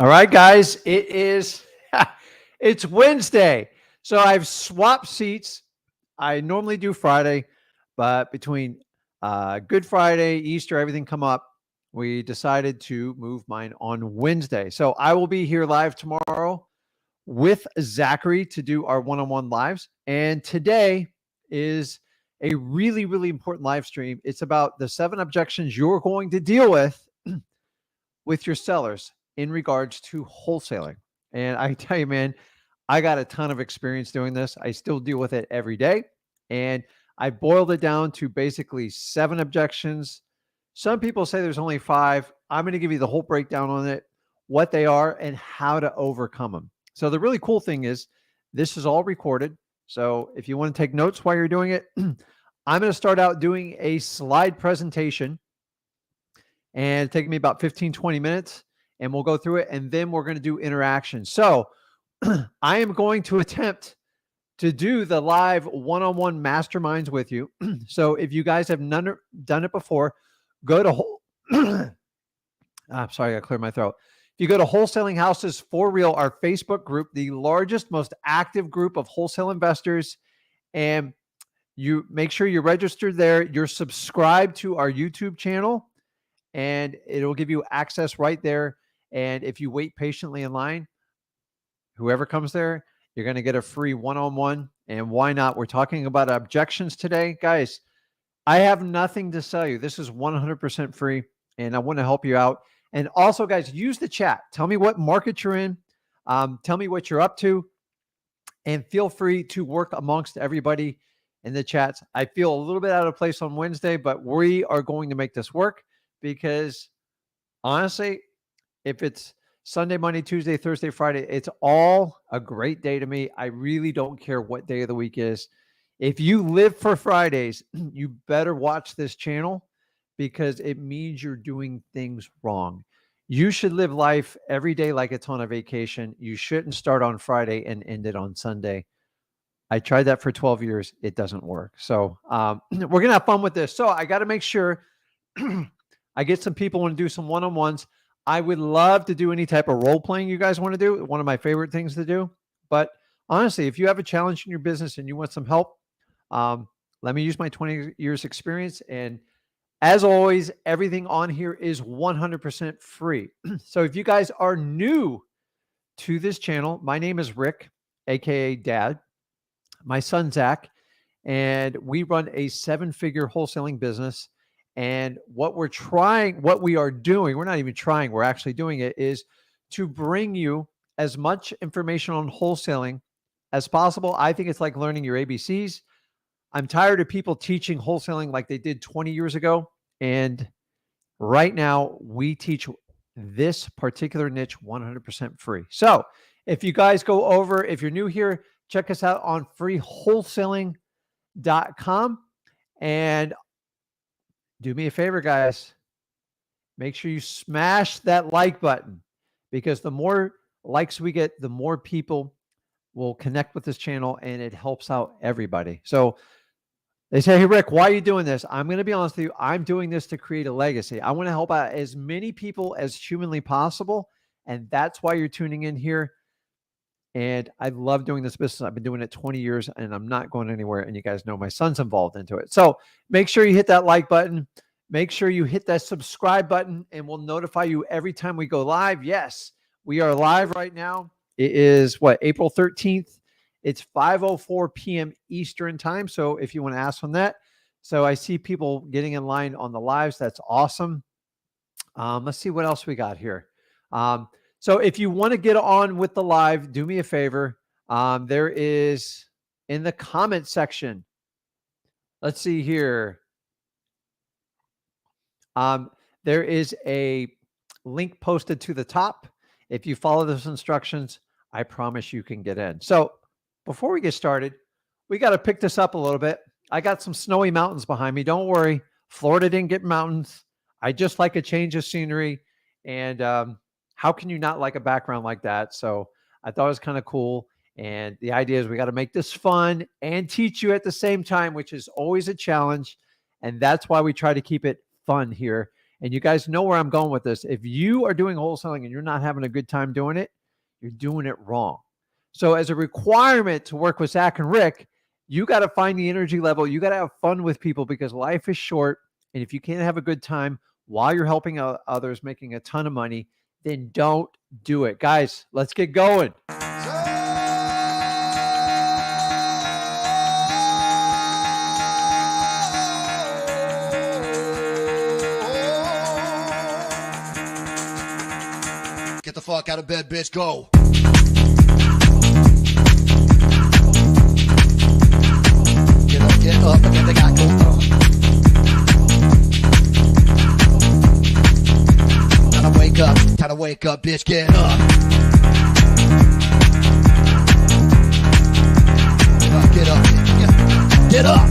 All right, guys, it's Wednesday. So I've swapped seats. I normally do Friday, but between Good Friday, Easter, everything come up, we decided to move mine on Wednesday. So I will be here live tomorrow with Zachary to do our one-on-one lives. And today is a really, really important live stream. It's about the 7 objections you're going to deal with your sellers in regards to wholesaling. And I tell you, man, I got a ton of experience doing this. I still deal with it every day. And I boiled it down to basically 7 objections. Some people say there's only 5. I'm going to give you the whole breakdown on it, what they are, and how to overcome them. So the really cool thing is this is all recorded. So if you want to take notes while you're doing it, I'm going to start out doing a slide presentation and it's taking me about 15, 20 minutes, and we'll go through it, and then we're going to do interaction. So I am going to attempt to do the live one-on-one masterminds with you. So if you guys have done it before, go to I'm sorry, I cleared my throat. If you go to Wholesaling Houses for Real, our Facebook group, the largest, most active group of wholesale investors, and you make sure you're registered there. You're subscribed to our YouTube channel, and it'll give you access right there. And if you wait patiently in line, whoever comes there, you're going to get a free one-on-one. And why not? We're talking about objections today. Guys, I have nothing to sell you. This is 100% free, and I want to help you out. And also, guys, use the chat. Tell me what market you're in. Tell me what you're up to. And feel free to work amongst everybody in the chats. I feel a little bit out of place on Wednesday, but we are going to make this work. Because honestly, if it's Sunday, Monday, Tuesday, Thursday, Friday, it's all a great day to me. I really don't care what day of the week is. If you live for Fridays, you better watch this channel because it means you're doing things wrong. You should live life every day like it's on a vacation. You shouldn't start on Friday and end it on Sunday. I tried that for 12 years. It doesn't work. So we're going to have fun with this. So I got to make sure I get some people want to do some one-on-ones. I would love to do any type of role playing you guys want to do. One of my favorite things to do. But honestly, if you have a challenge in your business and you want some help, let me use my 20 years experience. And as always, everything on here is 100% free. So if you guys are new to this channel, my name is Rick, AKA Dad. My son, Zach, and we run a 7-figure wholesaling business. And what we are doing, we're not even trying, we're actually doing it, is to bring you as much information on wholesaling as possible. I think it's like learning your ABCs. I'm tired of people teaching wholesaling like they did 20 years ago. And right now we teach this particular niche 100% free. So if you guys go over, if you're new here, check us out on freewholesaling.com. And do me a favor, guys. Make sure you smash that like button, because the more likes we get, the more people will connect with this channel, and it helps out everybody. So they say, hey, Rick, why are you doing this? I'm going to be honest with you. I'm doing this to create a legacy. I want to help out as many people as humanly possible. And that's why you're tuning in here. And I love doing this business. I've been doing it 20 years and I'm not going anywhere. And you guys know my son's involved into it. So make sure you hit that like button. Make sure you hit that subscribe button, and we'll notify you every time we go live. Yes, we are live right now. It is April 13th. It's 5:04 p.m. Eastern time. So if you want to ask on that. So I see people getting in line on the lives. That's awesome. Let's see what else we got here. So if you want to get on with the live, do me a favor. There is in the comment section. Let's see here. There is a link posted to the top. If you follow those instructions, I promise you can get in. So before we get started, we got to pick this up a little bit. I got some snowy mountains behind me. Don't worry. Florida didn't get mountains. I just like a change of scenery. And how can you not like a background like that? So I thought it was kind of cool. And the idea is we got to make this fun and teach you at the same time, which is always a challenge. And that's why we try to keep it fun here. And you guys know where I'm going with this. If you are doing wholesaling and you're not having a good time doing it, you're doing it wrong. So as a requirement to work with Zach and Rick, you got to find the energy level. You got to have fun with people because life is short. And if you can't have a good time while you're helping others, making a ton of money, then don't do it. Guys, let's get going. Get the fuck out of bed, bitch. Go. Get up, and then they got go on. Time to wake up, bitch. Get up. Get up. Get up.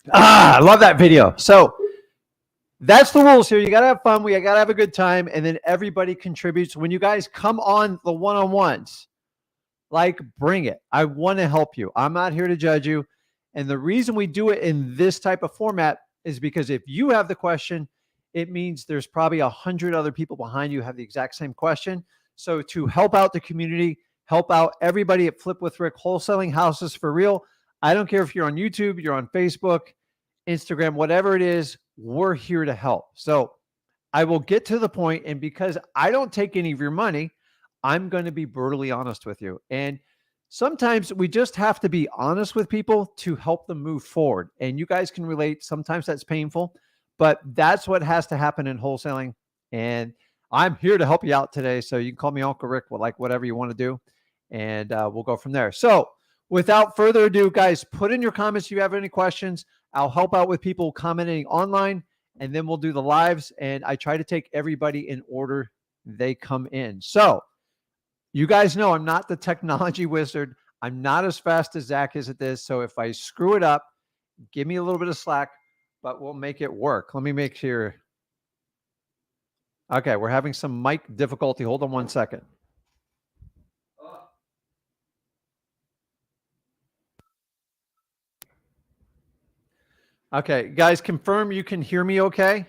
I love that video. So that's the rules here. You got to have fun. We got to have a good time. And then everybody contributes. When you guys come on the one-on-ones, like, bring it. I want to help you. I'm not here to judge you. And the reason we do it in this type of format is because if you have the question, it means there's probably 100 other people behind you who have the exact same question. So to help out the community, help out everybody at Flip with Rick, wholesaling houses for real. I don't care if you're on YouTube, you're on Facebook, Instagram, whatever it is, we're here to help. So I will get to the point, and because I don't take any of your money, I'm going to be brutally honest with you. And sometimes we just have to be honest with people to help them move forward. And you guys can relate. Sometimes that's painful, but that's what has to happen in wholesaling. And I'm here to help you out today. So you can call me Uncle Rick, like whatever you want to do. And we'll go from there. So without further ado, guys, put in your comments if you have any questions. I'll help out with people commenting online, and then we'll do the lives. And I try to take everybody in order they come in. So you guys know I'm not the technology wizard. I'm not as fast as Zach is at this. So if I screw it up, give me a little bit of slack, but we'll make it work. Let me make sure. Okay, we're having some mic difficulty. Hold on one second. Okay, guys, confirm you can hear me okay.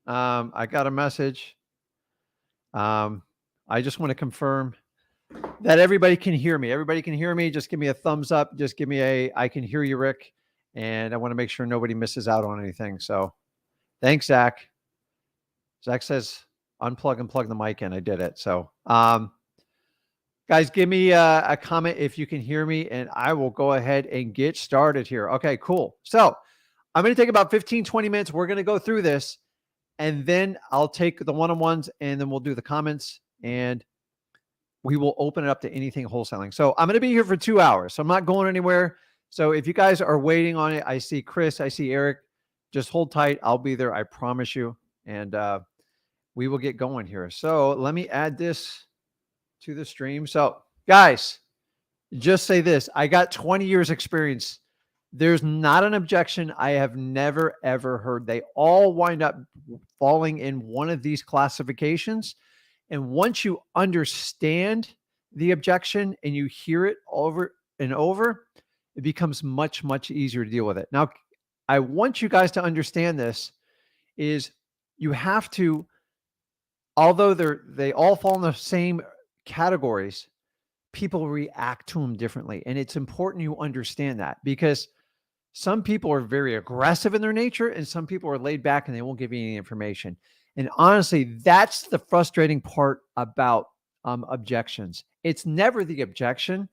I got a message. I just want to confirm that everybody can hear me. Everybody can hear me. Just give me a thumbs up. Just give me I can hear you, Rick. And I want to make sure nobody misses out on anything. So thanks, Zach. Zach says unplug and plug the mic in. I did it. So guys, give me a comment if you can hear me, and I will go ahead and get started here. Okay, cool. So I'm going to take about 15, 20 minutes. We're going to go through this, and then I'll take the one-on-ones, and then we'll do the comments, and we will open it up to anything wholesaling. So I'm going to be here for 2 hours. So I'm not going anywhere. So if you guys are waiting on it, I see Chris, I see Eric, just hold tight. I'll be there. I promise you. And we will get going here. So let me add this to the stream. So guys, just say this. I got 20 years experience. There's not an objection I have never, ever heard. They all wind up falling in one of these classifications. And once you understand the objection and you hear it over and over, it becomes much, much easier to deal with it. Now, I want you guys to understand this is you have to, although they all fall in the same categories, people react to them differently. And it's important you understand that, because some people are very aggressive in their nature and some people are laid back and they won't give you any information. And honestly, that's the frustrating part about objections. It's never the objection.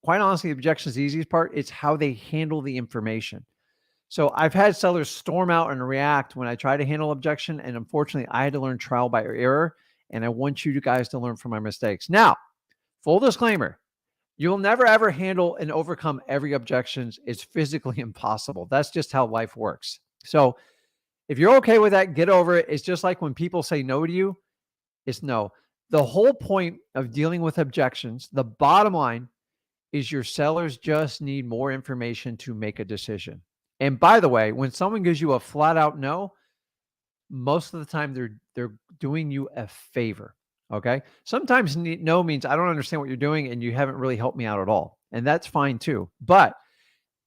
Quite honestly, the objection is the easiest part. It's how they handle the information. So I've had sellers storm out and react when I try to handle objection. And unfortunately, I had to learn trial by error. And I want you guys to learn from my mistakes. Now, full disclaimer, you'll never, ever handle and overcome every objection. It's physically impossible. That's just how life works. So if you're okay with that, get over it. It's just like when people say no to you, it's no. The whole point of dealing with objections, the bottom line is your sellers just need more information to make a decision. And by the way, when someone gives you a flat out no, most of the time they're doing you a favor. Okay. Sometimes no means I don't understand what you're doing and you haven't really helped me out at all. And that's fine too. But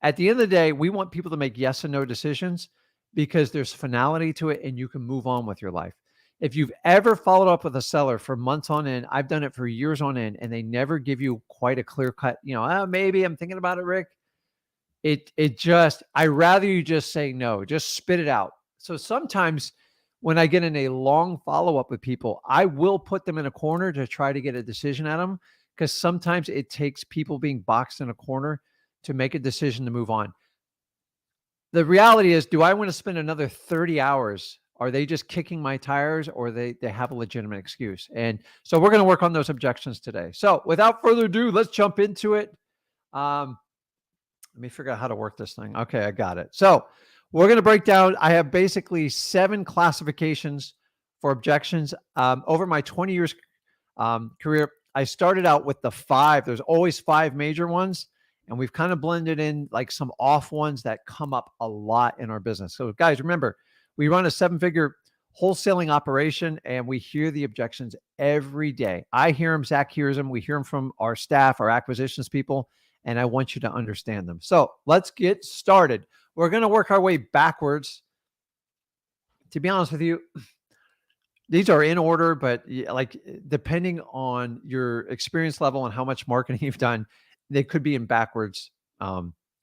at the end of the day, we want people to make yes and no decisions because there's finality to it and you can move on with your life. If you've ever followed up with a seller for months on end, I've done it for years on end, and they never give you quite a clear cut, maybe I'm thinking about it, Rick. I rather you just say no, just spit it out. So sometimes when I get in a long follow-up with people, I will put them in a corner to try to get a decision at them, because sometimes it takes people being boxed in a corner to make a decision to move on. The reality is, do I want to spend another 30 hours? Are they just kicking my tires, or they have a legitimate excuse? And so we're going to work on those objections today. So without further ado, let's jump into it. Let me figure out how to work this thing. Okay, I got it. So we're going to break down. I have basically 7 classifications for objections. Over my 20 years career, I started out with the 5. There's always 5 major ones, and we've kind of blended in like some off ones that come up a lot in our business. So guys, remember, we run a 7-figure wholesaling operation, and we hear the objections every day. I hear them, Zach hears them. We hear them from our staff, our acquisitions people, and I want you to understand them. So let's get started. We're going to work our way backwards. To be honest with you, these are in order, but like depending on your experience level and how much marketing you've done, they could be in backwards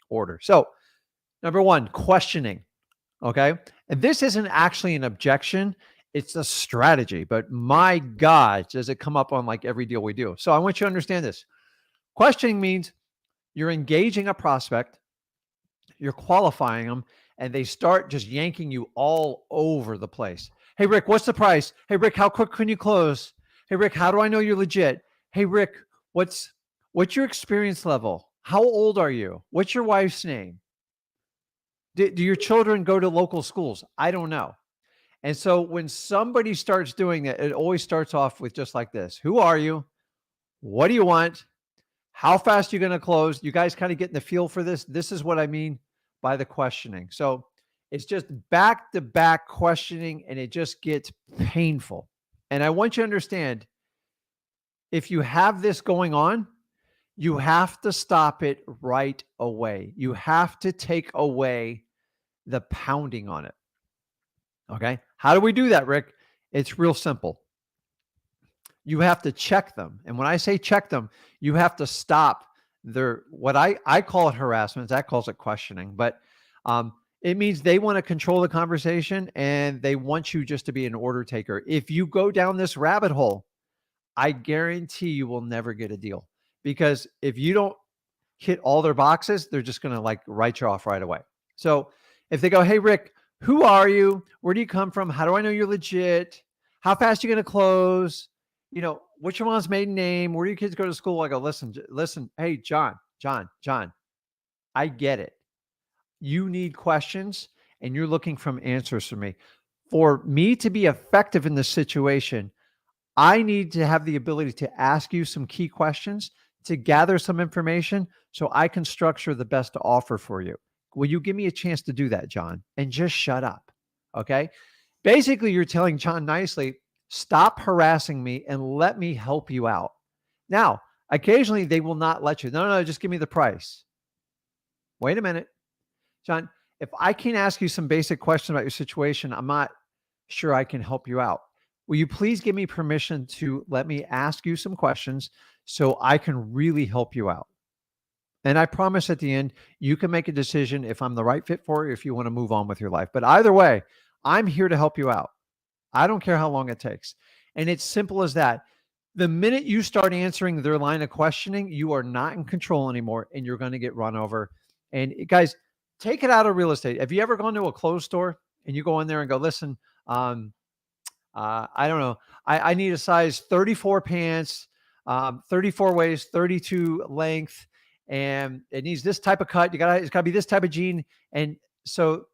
order. So number 1, questioning. Okay. And this isn't actually an objection. It's a strategy, but my God, does it come up on like every deal we do. So I want you to understand this. Questioning means you're engaging a prospect, you're qualifying them, and they start just yanking you all over the place. Hey, Rick, what's the price? Hey, Rick, how quick can you close? Hey, Rick, how do I know you're legit? Hey, Rick, what's your experience level? How old are you? What's your wife's name? Do your children go to local schools? I don't know. And so when somebody starts doing that, it always starts off with just like this. Who are you? What do you want? How fast are you going to close? You guys kind of getting the feel for this? This is what I mean by the questioning. So it's just back-to-back questioning, and it just gets painful. And I want you to understand, if you have this going on, you have to stop it right away. You have to take away the pounding on it. Okay. How do we do that, Rick? It's real simple. You have to check them. And when I say check them, you have to stop what I call it harassment. Zach calls it questioning, but it means they want to control the conversation and they want you just to be an order taker. If you go down this rabbit hole, I guarantee you will never get a deal, because if you don't hit all their boxes, they're just going to like write you off right away. So if they go, hey, Rick, who are you? Where do you come from? How do I know you're legit? How fast are you going to close? What's your mom's maiden name? Where do your kids go to school? I go, listen. Hey, John, I get it. You need questions and you're looking for answers from me. For me to be effective in this situation, I need to have the ability to ask you some key questions to gather some information so I can structure the best offer for you. Will you give me a chance to do that, John? And just shut up. Okay. Basically, you're telling John nicely, stop harassing me and let me help you out. Now, occasionally they will not let you. No, just give me the price. Wait a minute, John. If I can ask you some basic questions about your situation, I'm not sure I can help you out. Will you please give me permission to let me ask you some questions so I can really help you out? And I promise at the end, you can make a decision if I'm the right fit for you, if you want to move on with your life. But either way, I'm here to help you out. I don't care how long it takes. And it's simple as that. The minute you start answering their line of questioning, you are not in control anymore and you're going to get run over. And guys, take it out of real estate. Have you ever gone to a clothes store and you go in there and go, listen, I don't know. I need a size 34 pants, 34 waist, 32 length, and it needs this type of cut. It's gotta be this type of jean. And so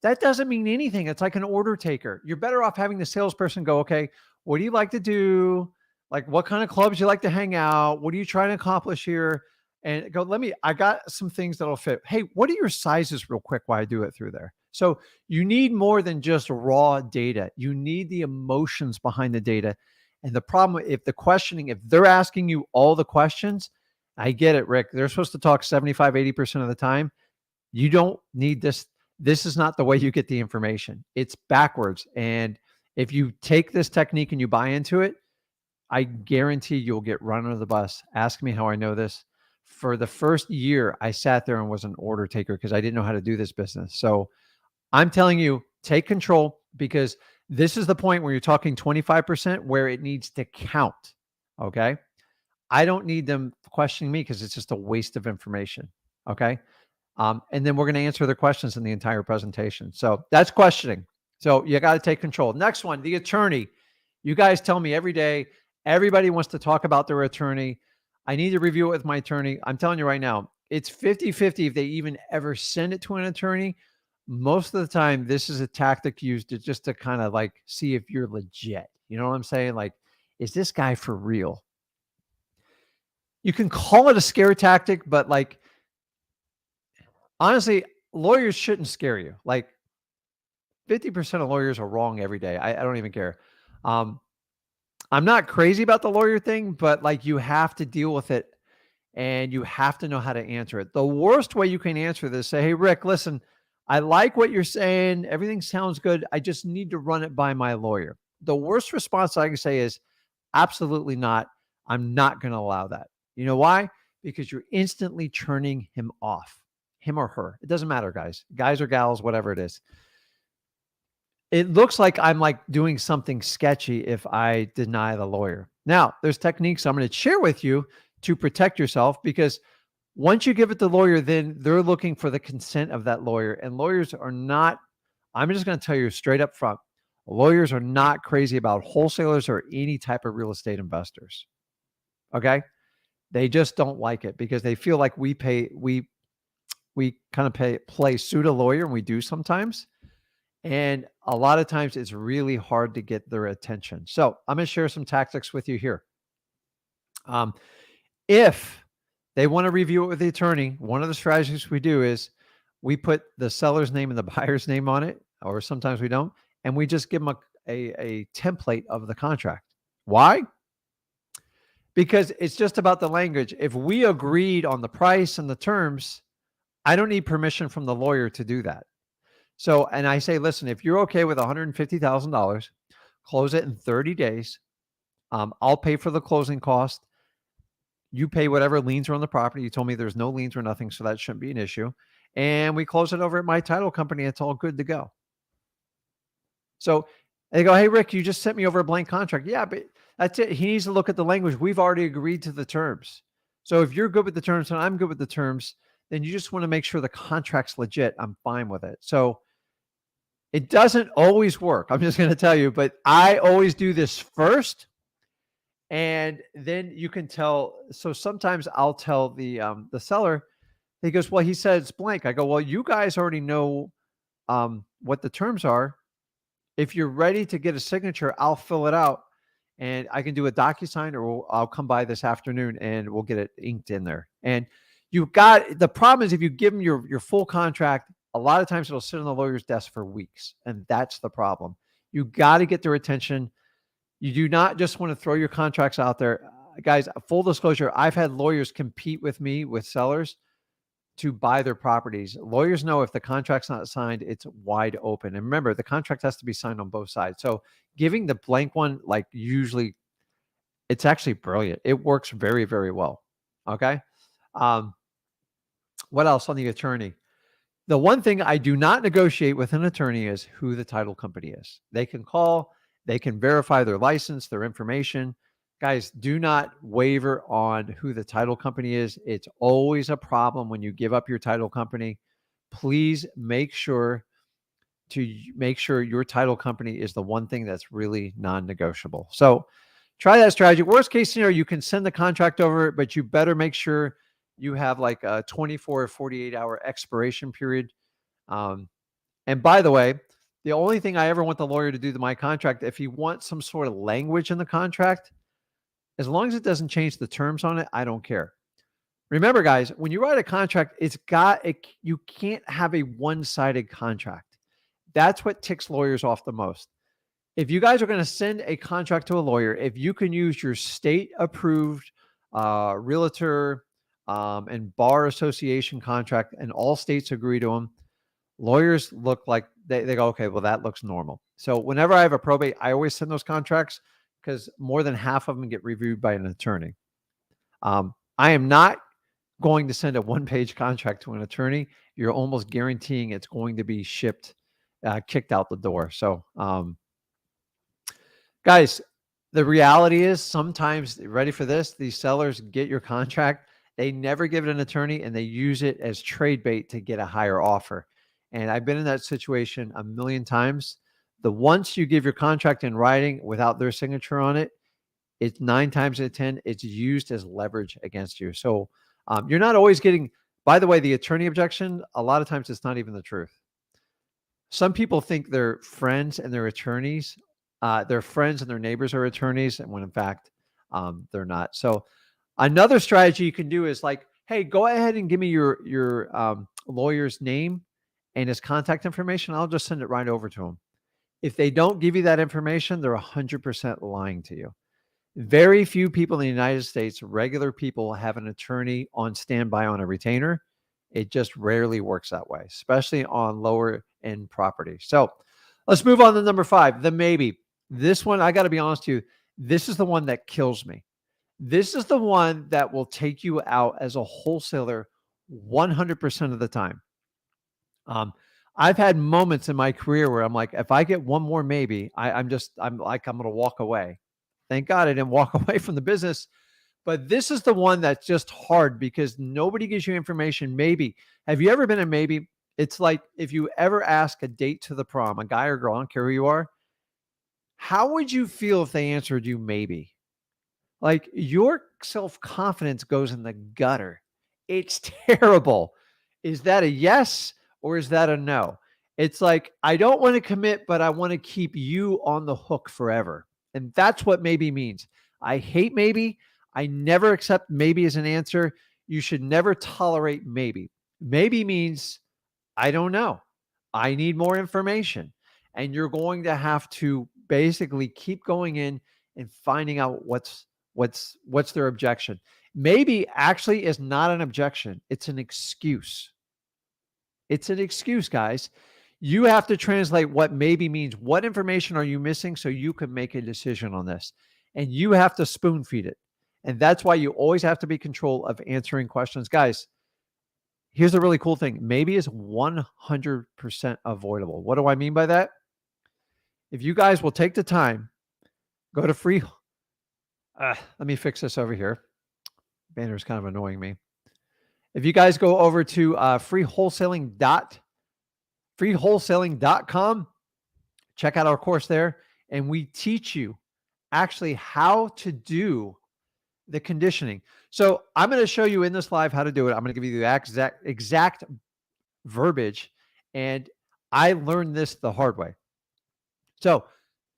that doesn't mean anything. It's like an order taker. You're better off having the salesperson go, okay, what do you like to do? Like what kind of clubs you like to hang out? What are you trying to accomplish here? and go, I got some things that'll fit. Hey, what are your sizes real quick while I do it through there? So you need more than just raw data. You need the emotions behind the data. And the problem, if they're asking you all the questions, I get it, Rick. They're supposed to talk 75, 80% of the time. You don't need this. This is not the way you get the information. It's backwards. And if you take this technique and you buy into it, I guarantee you'll get run under the bus. Ask me how I know this. For the first year, I sat there and was an order taker because I didn't know how to do this business. So I'm telling you, take control, because this is the point where you're talking 25% where it needs to count. Okay. I don't need them questioning me because it's just a waste of information. Okay. And then we're going to answer their questions in the entire presentation. So that's questioning. So you got to take control. Next one, the attorney. You guys tell me every day, everybody wants to talk about their attorney. I need to review it with my attorney. I'm telling you right now, it's 50-50 if they even ever send it to an attorney. Most of the time, this is a tactic used to kind of like see if you're legit. You know what I'm saying? Like, is this guy for real? You can call it a scare tactic, but like, honestly, lawyers shouldn't scare you. Like 50% of lawyers are wrong every day. I don't even care. I'm not crazy about the lawyer thing, but like, you have to deal with it and you have to know how to answer it. The worst way you can answer this, say, hey, Rick, listen, I like what you're saying. Everything sounds good. I just need to run it by my lawyer. The worst response I can say is absolutely not. I'm not going to allow that. You know why? Because you're instantly turning him off, him or her. It doesn't matter, guys or gals, whatever it is. It looks like I'm like doing something sketchy if I deny the lawyer. Now, there's techniques I'm going to share with you to protect yourself, because once you give it to the lawyer, then they're looking for the consent of that lawyer. And lawyers are not, I'm just going to tell you straight up front, lawyers are not crazy about wholesalers or any type of real estate investors. Okay? They just don't like it because they feel like we kind of play pseudo lawyer, and we do sometimes. And a lot of times it's really hard to get their attention. So I'm going to share some tactics with you here. If they want to review it with the attorney, one of the strategies we do is we put the seller's name and the buyer's name on it, or sometimes we don't, and we just give them a template of the contract. Why? Because it's just about the language. If we agreed on the price and the terms, I don't need permission from the lawyer to do that. So, and I say, listen, if you're okay with $150,000, close it in 30 days. I'll pay for the closing cost. You pay whatever liens are on the property. You told me there's no liens or nothing, so that shouldn't be an issue. And we close it over at my title company. It's all good to go. So they go, hey, Rick, you just sent me over a blank contract. Yeah, but that's it. He needs to look at the language. We've already agreed to the terms. So if you're good with the terms and I'm good with the terms, then you just want to make sure the contract's legit. I'm fine with it. So it doesn't always work. I'm just going to tell you, but I always do this first. And then you can tell. So sometimes I'll tell the seller, he goes, well, he said it's blank. I go, well, you guys already know what the terms are. If you're ready to get a signature, I'll fill it out and I can do a DocuSign, or I'll come by this afternoon and we'll get it inked in there. And the problem is if you give them your full contract, a lot of times it'll sit on the lawyer's desk for weeks. And that's the problem. You got to get their attention. You do not just want to throw your contracts out there. Guys, full disclosure, I've had lawyers compete with me with sellers to buy their properties. Lawyers know if the contract's not signed, it's wide open. And remember, the contract has to be signed on both sides. So giving the blank one, like usually, it's actually brilliant. It works very, very well. Okay. What else on the attorney? The one thing I do not negotiate with an attorney is who the title company is. They can call, they can verify their license, their information. Guys, do not waver on who the title company is. It's always a problem when you give up your title company. Please make sure your title company is the one thing that's really non-negotiable. So try that strategy. Worst case scenario, you can send the contract over, but you better make sure you have like a 24 or 48 hour expiration period. And by the way, the only thing I ever want the lawyer to do to my contract, if he wants some sort of language in the contract, as long as it doesn't change the terms on it, I don't care. Remember, guys, when you write a contract, you can't have a one-sided contract. That's what ticks lawyers off the most. If you guys are going to send a contract to a lawyer, if you can use your state-approved realtor and bar association contract, and all states agree to them, lawyers look like they go, okay, well, that looks normal. So whenever I have a probate, I always send those contracts because more than half of them get reviewed by an attorney. I am not going to send a one-page contract to an attorney. You're almost guaranteeing it's going to be shipped, kicked out the door. So, guys, the reality is sometimes, ready for this, these sellers get your contract, they never give it an attorney, and they use it as trade bait to get a higher offer. And I've been in that situation a million times. Once you give your contract in writing without their signature on it, it's 9 times out of 10, it's used as leverage against you. So you're not always getting, by the way, the attorney objection, a lot of times it's not even the truth. Some people think their friends and their attorneys, their friends and their neighbors are attorneys, and when in fact, they're not. So another strategy you can do is like, hey, go ahead and give me your lawyer's name and his contact information. I'll just send it right over to him. If they don't give you that information, they're 100% lying to you. Very few people in the United States, regular people, have an attorney on standby on a retainer. It just rarely works that way, especially on lower end property. So let's move on to number 5, the maybe. This one, I got to be honest with you, this is the one that kills me. This is the one that will take you out as a wholesaler 100% of the time. I've had moments in my career where I'm like, if I get one more maybe, I'm going to walk away. Thank God I didn't walk away from the business. But this is the one that's just hard because nobody gives you information. Maybe. Have you ever been a maybe? It's like if you ever ask a date to the prom, a guy or girl, I don't care who you are, how would you feel if they answered you maybe? Like your self-confidence goes in the gutter. It's terrible. Is that a yes or is that a no? It's like, I don't want to commit, but I want to keep you on the hook forever. And that's what maybe means. I hate maybe. I never accept maybe as an answer. You should never tolerate maybe. Maybe means, I don't know. I need more information. And you're going to have to basically keep going in and finding out what's their objection. Maybe actually is not an objection. It's an excuse. It's an excuse, guys. You have to translate what maybe means. What information are you missing so you can make a decision on this? And you have to spoon feed it. And that's why you always have to be in control of answering questions. Guys, here's the really cool thing. Maybe is 100% avoidable. What do I mean by that? If you guys will take the time, go to free. Let me fix this over here. Banner's kind of annoying me. If you guys go over to freewholesaling.com, check out our course there, and we teach you actually how to do the conditioning. So I'm going to show you in this live how to do it. I'm going to give you the exact verbiage, and I learned this the hard way. So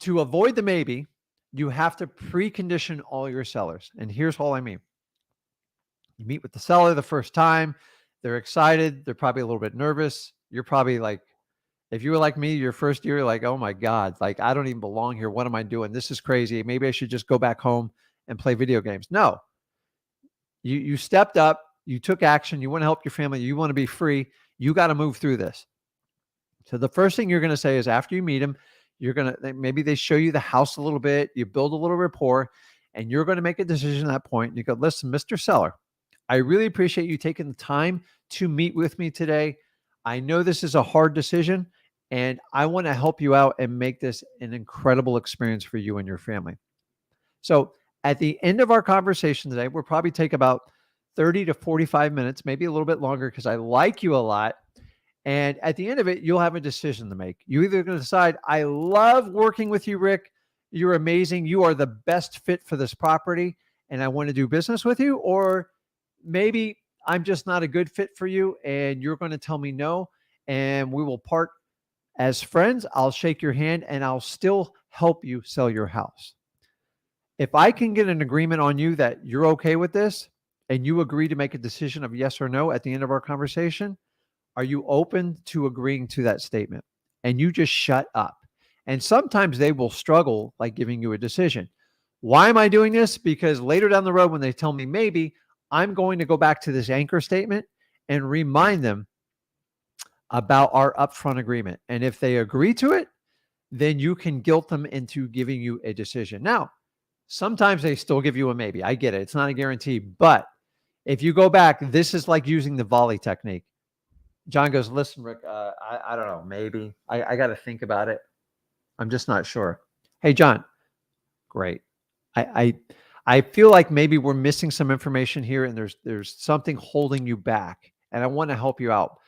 to avoid the maybe, you have to precondition all your sellers. And here's all I mean. You meet with the seller the first time. They're excited. They're probably a little bit nervous. You're probably like, if you were like me, your first year, like, oh my God, like I don't even belong here. What am I doing? This is crazy. Maybe I should just go back home and play video games. No, you stepped up. You took action. You want to help your family. You want to be free. You got to move through this. So the first thing you're going to say is after you meet them, maybe they show you the house a little bit. You build a little rapport, and you're going to make a decision at that point. And you go, listen, Mr. Seller, I really appreciate you taking the time to meet with me today. I know this is a hard decision, and I want to help you out and make this an incredible experience for you and your family. So at the end of our conversation today, we'll probably take about 30 to 45 minutes, maybe a little bit longer because I like you a lot. And at the end of it, you'll have a decision to make. You're either going to decide, I love working with you, Rick. You're amazing. You are the best fit for this property, and I want to do business with you. Or maybe I'm just not a good fit for you, and you're going to tell me no, and we will part as friends. I'll shake your hand, and I'll still help you sell your house. If I can get an agreement on you that you're okay with this, and you agree to make a decision of yes or no at the end of our conversation, are you open to agreeing to that statement? And you just shut up. And sometimes they will struggle like giving you a decision. Why am I doing this? Because later down the road, when they tell me maybe, I'm going to go back to this anchor statement and remind them about our upfront agreement. And if they agree to it, then you can guilt them into giving you a decision. Now, sometimes they still give you a maybe. I get it. It's not a guarantee. But if you go back, this is like using the volley technique. John goes, listen, Rick, I don't know, maybe. I got to think about it. I'm just not sure. Hey, John, great. I feel like maybe we're missing some information here and there's something holding you back. And I want to help you out.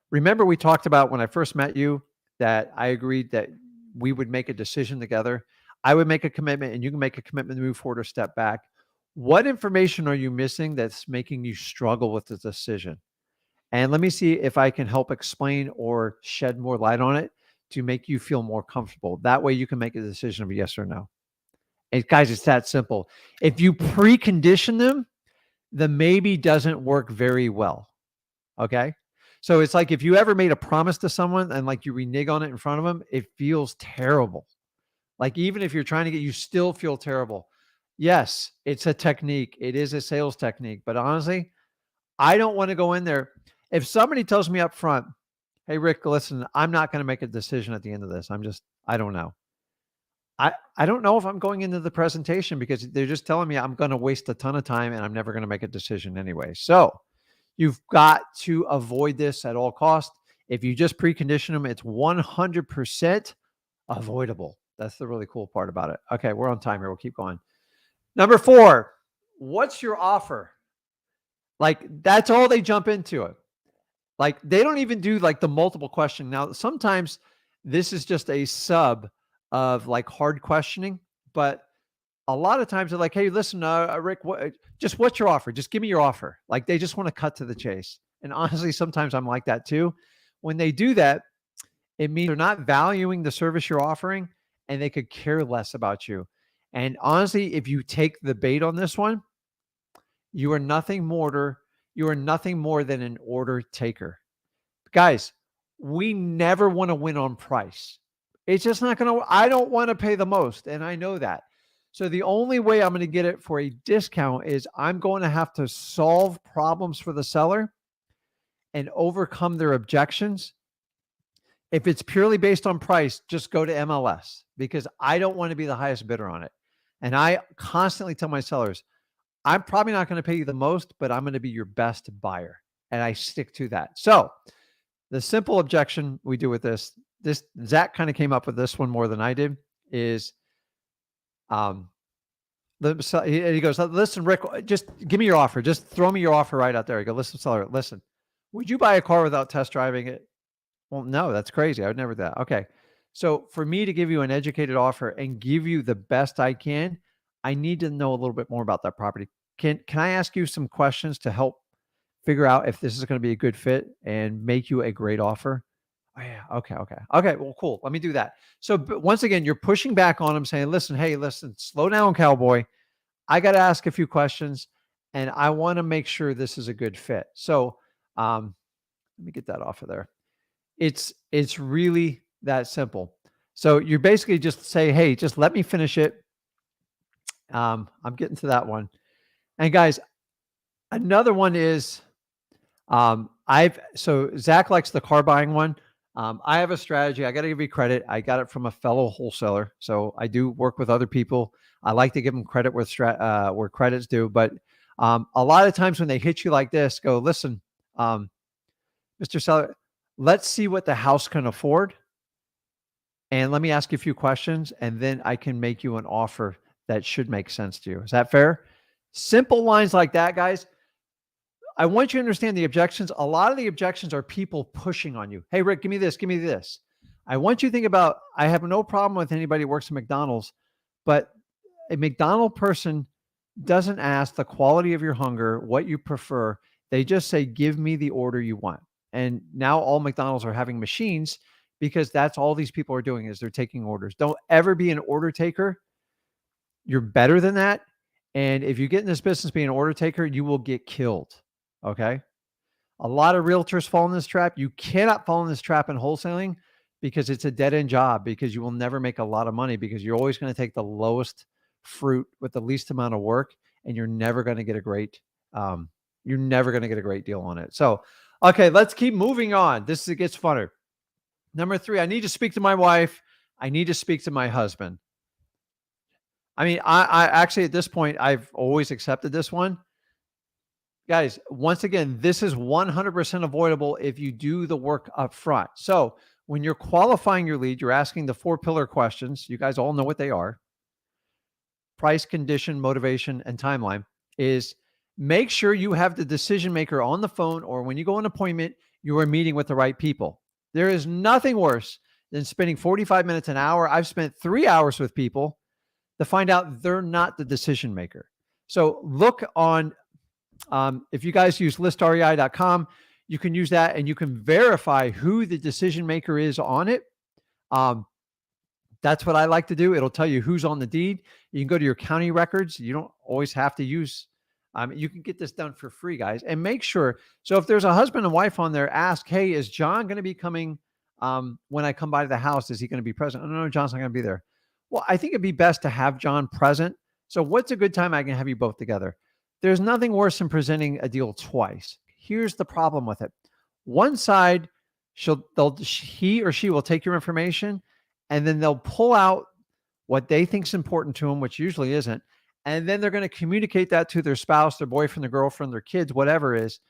Remember, we talked about when I first met you that I agreed that we would make a decision together. I would make a commitment and you can make a commitment to move forward or step back. What information are you missing that's making you struggle with the decision? And let me see if I can help explain or shed more light on it to make you feel more comfortable. That way you can make a decision of yes or no. And guys, it's that simple. If you precondition them, the maybe doesn't work very well. Okay. So it's like if you ever made a promise to someone and like you renege on it in front of them, it feels terrible. Like even if you're trying to you still feel terrible. Yes, it's a technique. It is a sales technique. But honestly, I don't want to go in there. If somebody tells me up front, hey, Rick, listen, I'm not going to make a decision at the end of this. I don't know. I don't know if I'm going into the presentation because they're just telling me I'm going to waste a ton of time and I'm never going to make a decision anyway. So you've got to avoid this at all costs. If you just precondition them, it's 100% avoidable. That's the really cool part about it. Okay, we're on time here. We'll keep going. Number 4, what's your offer? Like that's all they jump into it. Like they don't even do like the multiple question. Now, sometimes this is just a sub of like hard questioning, but a lot of times they're like, hey, listen, Rick, what's your offer? Just give me your offer. Like they just want to cut to the chase. And honestly, sometimes I'm like that too. When they do that, it means they're not valuing the service you're offering and they could care less about you. And honestly, if you take the bait on this one, you are nothing more than an order taker. Guys, we never want to win on price. It's just not going to, I don't want to pay the most. And I know that. So the only way I'm going to get it for a discount is I'm going to have to solve problems for the seller and overcome their objections. If it's purely based on price, just go to MLS because I don't want to be the highest bidder on it. And I constantly tell my sellers, I'm probably not going to pay you the most, but I'm going to be your best buyer. And I stick to that. So the simple objection we do with this Zach kind of came up with this one more than I did is, he goes, listen, Rick, just give me your offer. Just throw me your offer right out there. I go, listen, seller, listen, would you buy a car without test driving it? Well, no, that's crazy. I would never do that. Okay. So for me to give you an educated offer and give you the best I can, I need to know a little bit more about that property. Can I ask you some questions to help figure out if this is going to be a good fit and make you a great offer? Oh yeah. Okay. Well, cool. Let me do that. So once again, you're pushing back on them saying, listen, slow down, cowboy. I got to ask a few questions and I want to make sure this is a good fit. So let me get that off of there. It's really that simple. So you're basically just say, hey, just let me finish it. I'm getting to that one. And guys, another one is, so Zach likes the car buying one. I have a strategy. I got to give you credit. I got it from a fellow wholesaler. So I do work with other people. I like to give them credit where credit's due. But a lot of times when they hit you like this, go, listen, Mr. Seller, let's see what the house can afford. And let me ask you a few questions, and then I can make you an offer that should make sense to you. Is that fair? Simple lines like that, guys. I want you to understand the objections. A lot of the objections are people pushing on you. Hey, Rick, give me this, give me this. I want you to think about, I have no problem with anybody who works at McDonald's, but a McDonald's person doesn't ask the quality of your hunger, what you prefer. They just say, give me the order you want. And now all McDonald's are having machines because that's all these people are doing is they're taking orders. Don't ever be an order taker. You're better than that. And if you get in this business being an order taker, you will get killed. Okay. A lot of realtors fall in this trap. You cannot fall in this trap in wholesaling because it's a dead end job, because you will never make a lot of money, because you're always going to take the lowest fruit with the least amount of work, and you're never going to get a great, you're never going to get a great deal on it. So, okay, let's keep moving on. It gets funner. Number 3, I need to speak to my wife. I need to speak to my husband. I mean, I actually, at this point, I've always accepted this one. Guys, once again, this is 100% avoidable if you do the work up front. So when you're qualifying your lead, you're asking the 4 pillar questions. You guys all know what they are: price, condition, motivation, and timeline. Is make sure you have the decision maker on the phone, or when you go on an appointment, you are meeting with the right people. There is nothing worse than spending 45 minutes, an hour. I've spent 3 hours with people to find out they're not the decision maker. So look on, if you guys use listrei.com, you can use that and you can verify who the decision maker is on it. That's what I like to do. It'll tell you who's on the deed. You can go to your county records. You don't always have to use, you can get this done for free, guys. And make sure, so if there's a husband and wife on there, ask, hey, is John going to be coming when I come by the house? Is he going to be present? Oh, no, John's not going to be there. Well, I think it'd be best to have John present. So what's a good time I can have you both together? There's nothing worse than presenting a deal twice. Here's the problem with it. One side, he or she will take your information, and then they'll pull out what they think is important to them, which usually isn't. And then they're going to communicate that to their spouse, their boyfriend, their girlfriend, their kids, whatever it is.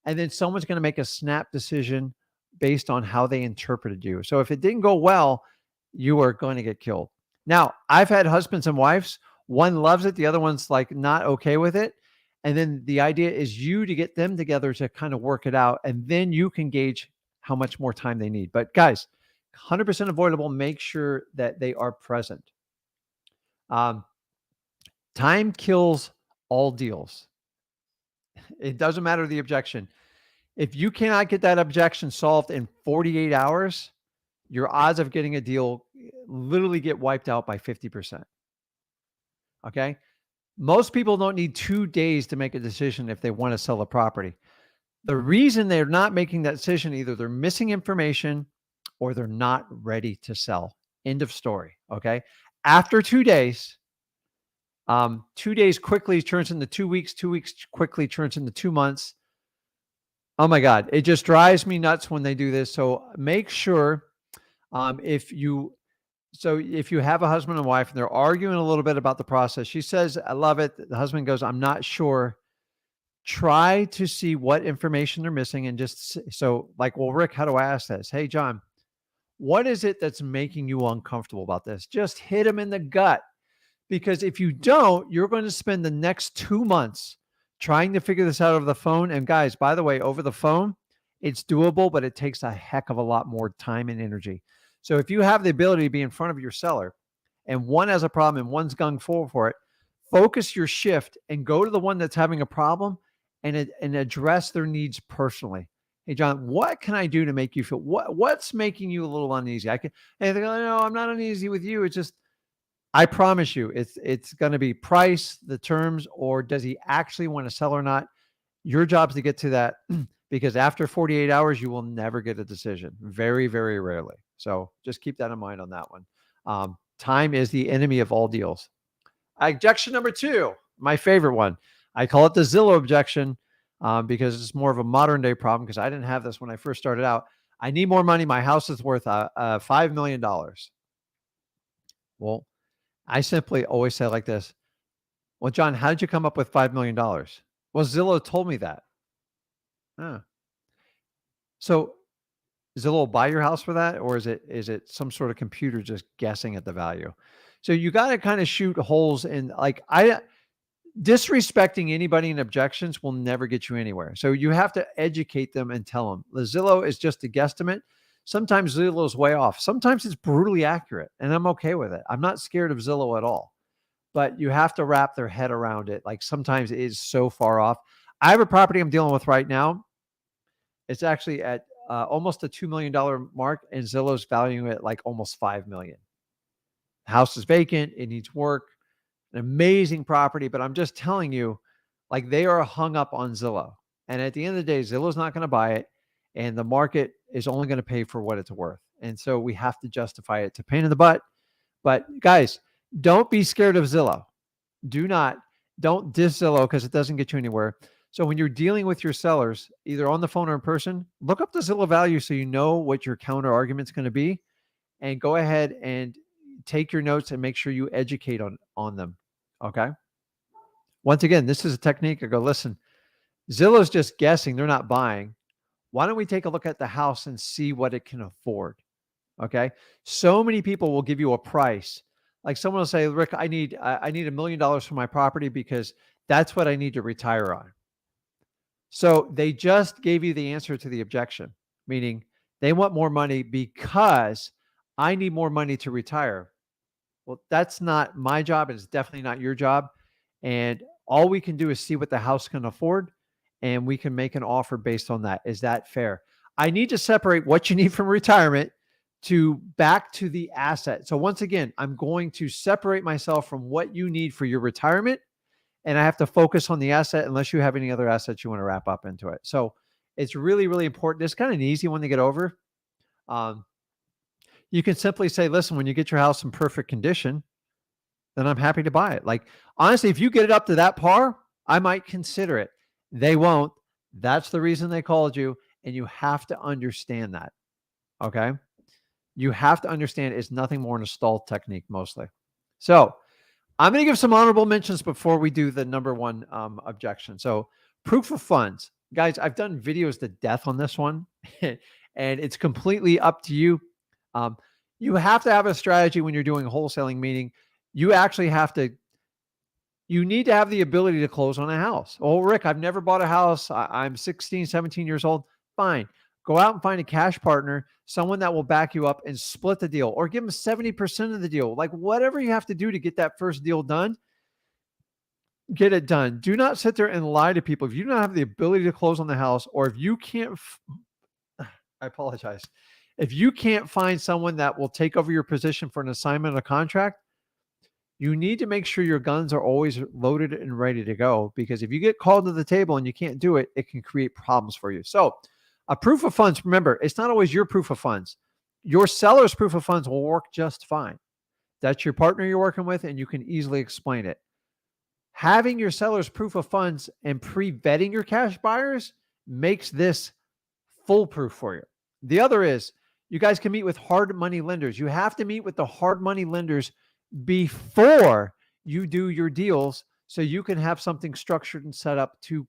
And then someone's going to make a snap decision based on how they interpreted you. So if it didn't go well, you are going to get killed. Now, I've had husbands and wives. One loves it. The other one's like not okay with it. And then the idea is you to get them together to kind of work it out. And then you can gauge how much more time they need. But guys, 100% avoidable. Make sure that they are present. Time kills all deals. It doesn't matter the objection. If you cannot get that objection solved in 48 hours, your odds of getting a deal literally get wiped out by 50%. Okay. Most people don't need 2 days to make a decision if they want to sell a property. The reason they're not making that decision, either they're missing information or they're not ready to sell. End of story. Okay. After 2 days, 2 days quickly turns into 2 weeks. 2 weeks quickly turns into 2 months. Oh my God. It just drives me nuts when they do this. So make sure if you have a husband and wife and they're arguing a little bit about the process, she says, I love it. The husband goes, I'm not sure. Try to see what information they're missing. And just so like, well, Rick, how do I ask this? Hey, John, what is it that's making you uncomfortable about this? Just hit him in the gut. Because if you don't, you're going to spend the next 2 months trying to figure this out over the phone. And guys, by the way, over the phone, it's doable, but it takes a heck of a lot more time and energy. So if you have the ability to be in front of your seller and one has a problem and one's gung for it, focus your shift and go to the one that's having a problem and address their needs personally. Hey, John, what can I do to make you feel, what's making you a little uneasy? And they go, no, I'm not uneasy with you. It's just, I promise you, it's going to be price, the terms, or does he actually want to sell or not? Your job is to get to that, because after 48 hours, you will never get a decision. Very, very rarely. So just keep that in mind on that one. Time is the enemy of all deals. Objection number 2, my favorite one. I call it the Zillow objection because it's more of a modern day problem, because I didn't have this when I first started out. I need more money. My house is worth $5 million. Well, I simply always say like this. Well, John, how did you come up with $5 million? Well, Zillow told me that. So Zillow will buy your house for that, or is it some sort of computer just guessing at the value? So you got to kind of shoot holes in, like, disrespecting anybody in objections will never get you anywhere. So you have to educate them and tell them the Zillow is just a guesstimate. Sometimes Zillow is way off. Sometimes it's brutally accurate, and I'm okay with it. I'm not scared of Zillow at all, but you have to wrap their head around it. Like, sometimes it is so far off. I have a property I'm dealing with right now. It's actually at almost a $2 million mark, and Zillow's valuing it like almost $5 million. The house is vacant. It needs work. an amazing property, but I'm just telling you, like, they are hung up on Zillow. And at the end of the day, Zillow's not going to buy it. And the market is only going to pay for what it's worth. And so we have to justify it. It's a pain in the butt. But guys, don't be scared of Zillow. Don't diss Zillow because it doesn't get you anywhere. So when you're dealing with your sellers, either on the phone or in person, look up the Zillow value so you know what your counter argument's going to be, and go ahead and take your notes and make sure you educate on them. Okay. Once again, this is a technique. I go, listen, Zillow's just guessing. They're not buying. Why don't we take a look at the house and see what it can afford? Okay. So many people will give you a price. Like someone will say, Rick, I need $1 million for my property because that's what I need to retire on. So they just gave you the answer to the objection, meaning they want more money because I need more money to retire. Well, that's not my job. It's definitely not your job. And all we can do is see what the house can afford, and we can make an offer based on that. Is that fair? I need to separate what you need from retirement to back to the asset. So once again, I'm going to separate myself from what you need for your retirement, and I have to focus on the asset unless you have any other assets you want to wrap up into it. So it's really, really important. It's kind of an easy one to get over. You can simply say, listen, when you get your house in perfect condition, then I'm happy to buy it. Like, honestly, if you get it up to that par, I might consider it. They won't. That's the reason they called you. And you have to understand that. Okay. You have to understand it's nothing more than a stall technique mostly. So I'm going to give some honorable mentions before we do the number one objection. So proof of funds. Guys, I've done videos to death on this one, and it's completely up to you. You have to have a strategy when you're doing wholesaling, meaning you actually you need to have the ability to close on a house. Oh, Rick, I've never bought a house. I'm 16, 17 years old. Fine. Go out and find a cash partner, someone that will back you up and split the deal, or give them 70% of the deal. Like, whatever you have to do to get that first deal done, get it done. Do not sit there and lie to people. If you don't have the ability to close on the house, or if you can't, I apologize. If you can't find someone that will take over your position for an assignment or contract, you need to make sure your guns are always loaded and ready to go, because if you get called to the table and you can't do it, it can create problems for you. So a proof of funds, remember, it's not always your proof of funds. Your seller's proof of funds will work just fine. That's your partner you're working with, and you can easily explain it. Having your seller's proof of funds and pre-vetting your cash buyers makes this foolproof for you. The other is, you guys can meet with hard money lenders. You have to meet with the hard money lenders before you do your deals, so you can have something structured and set up to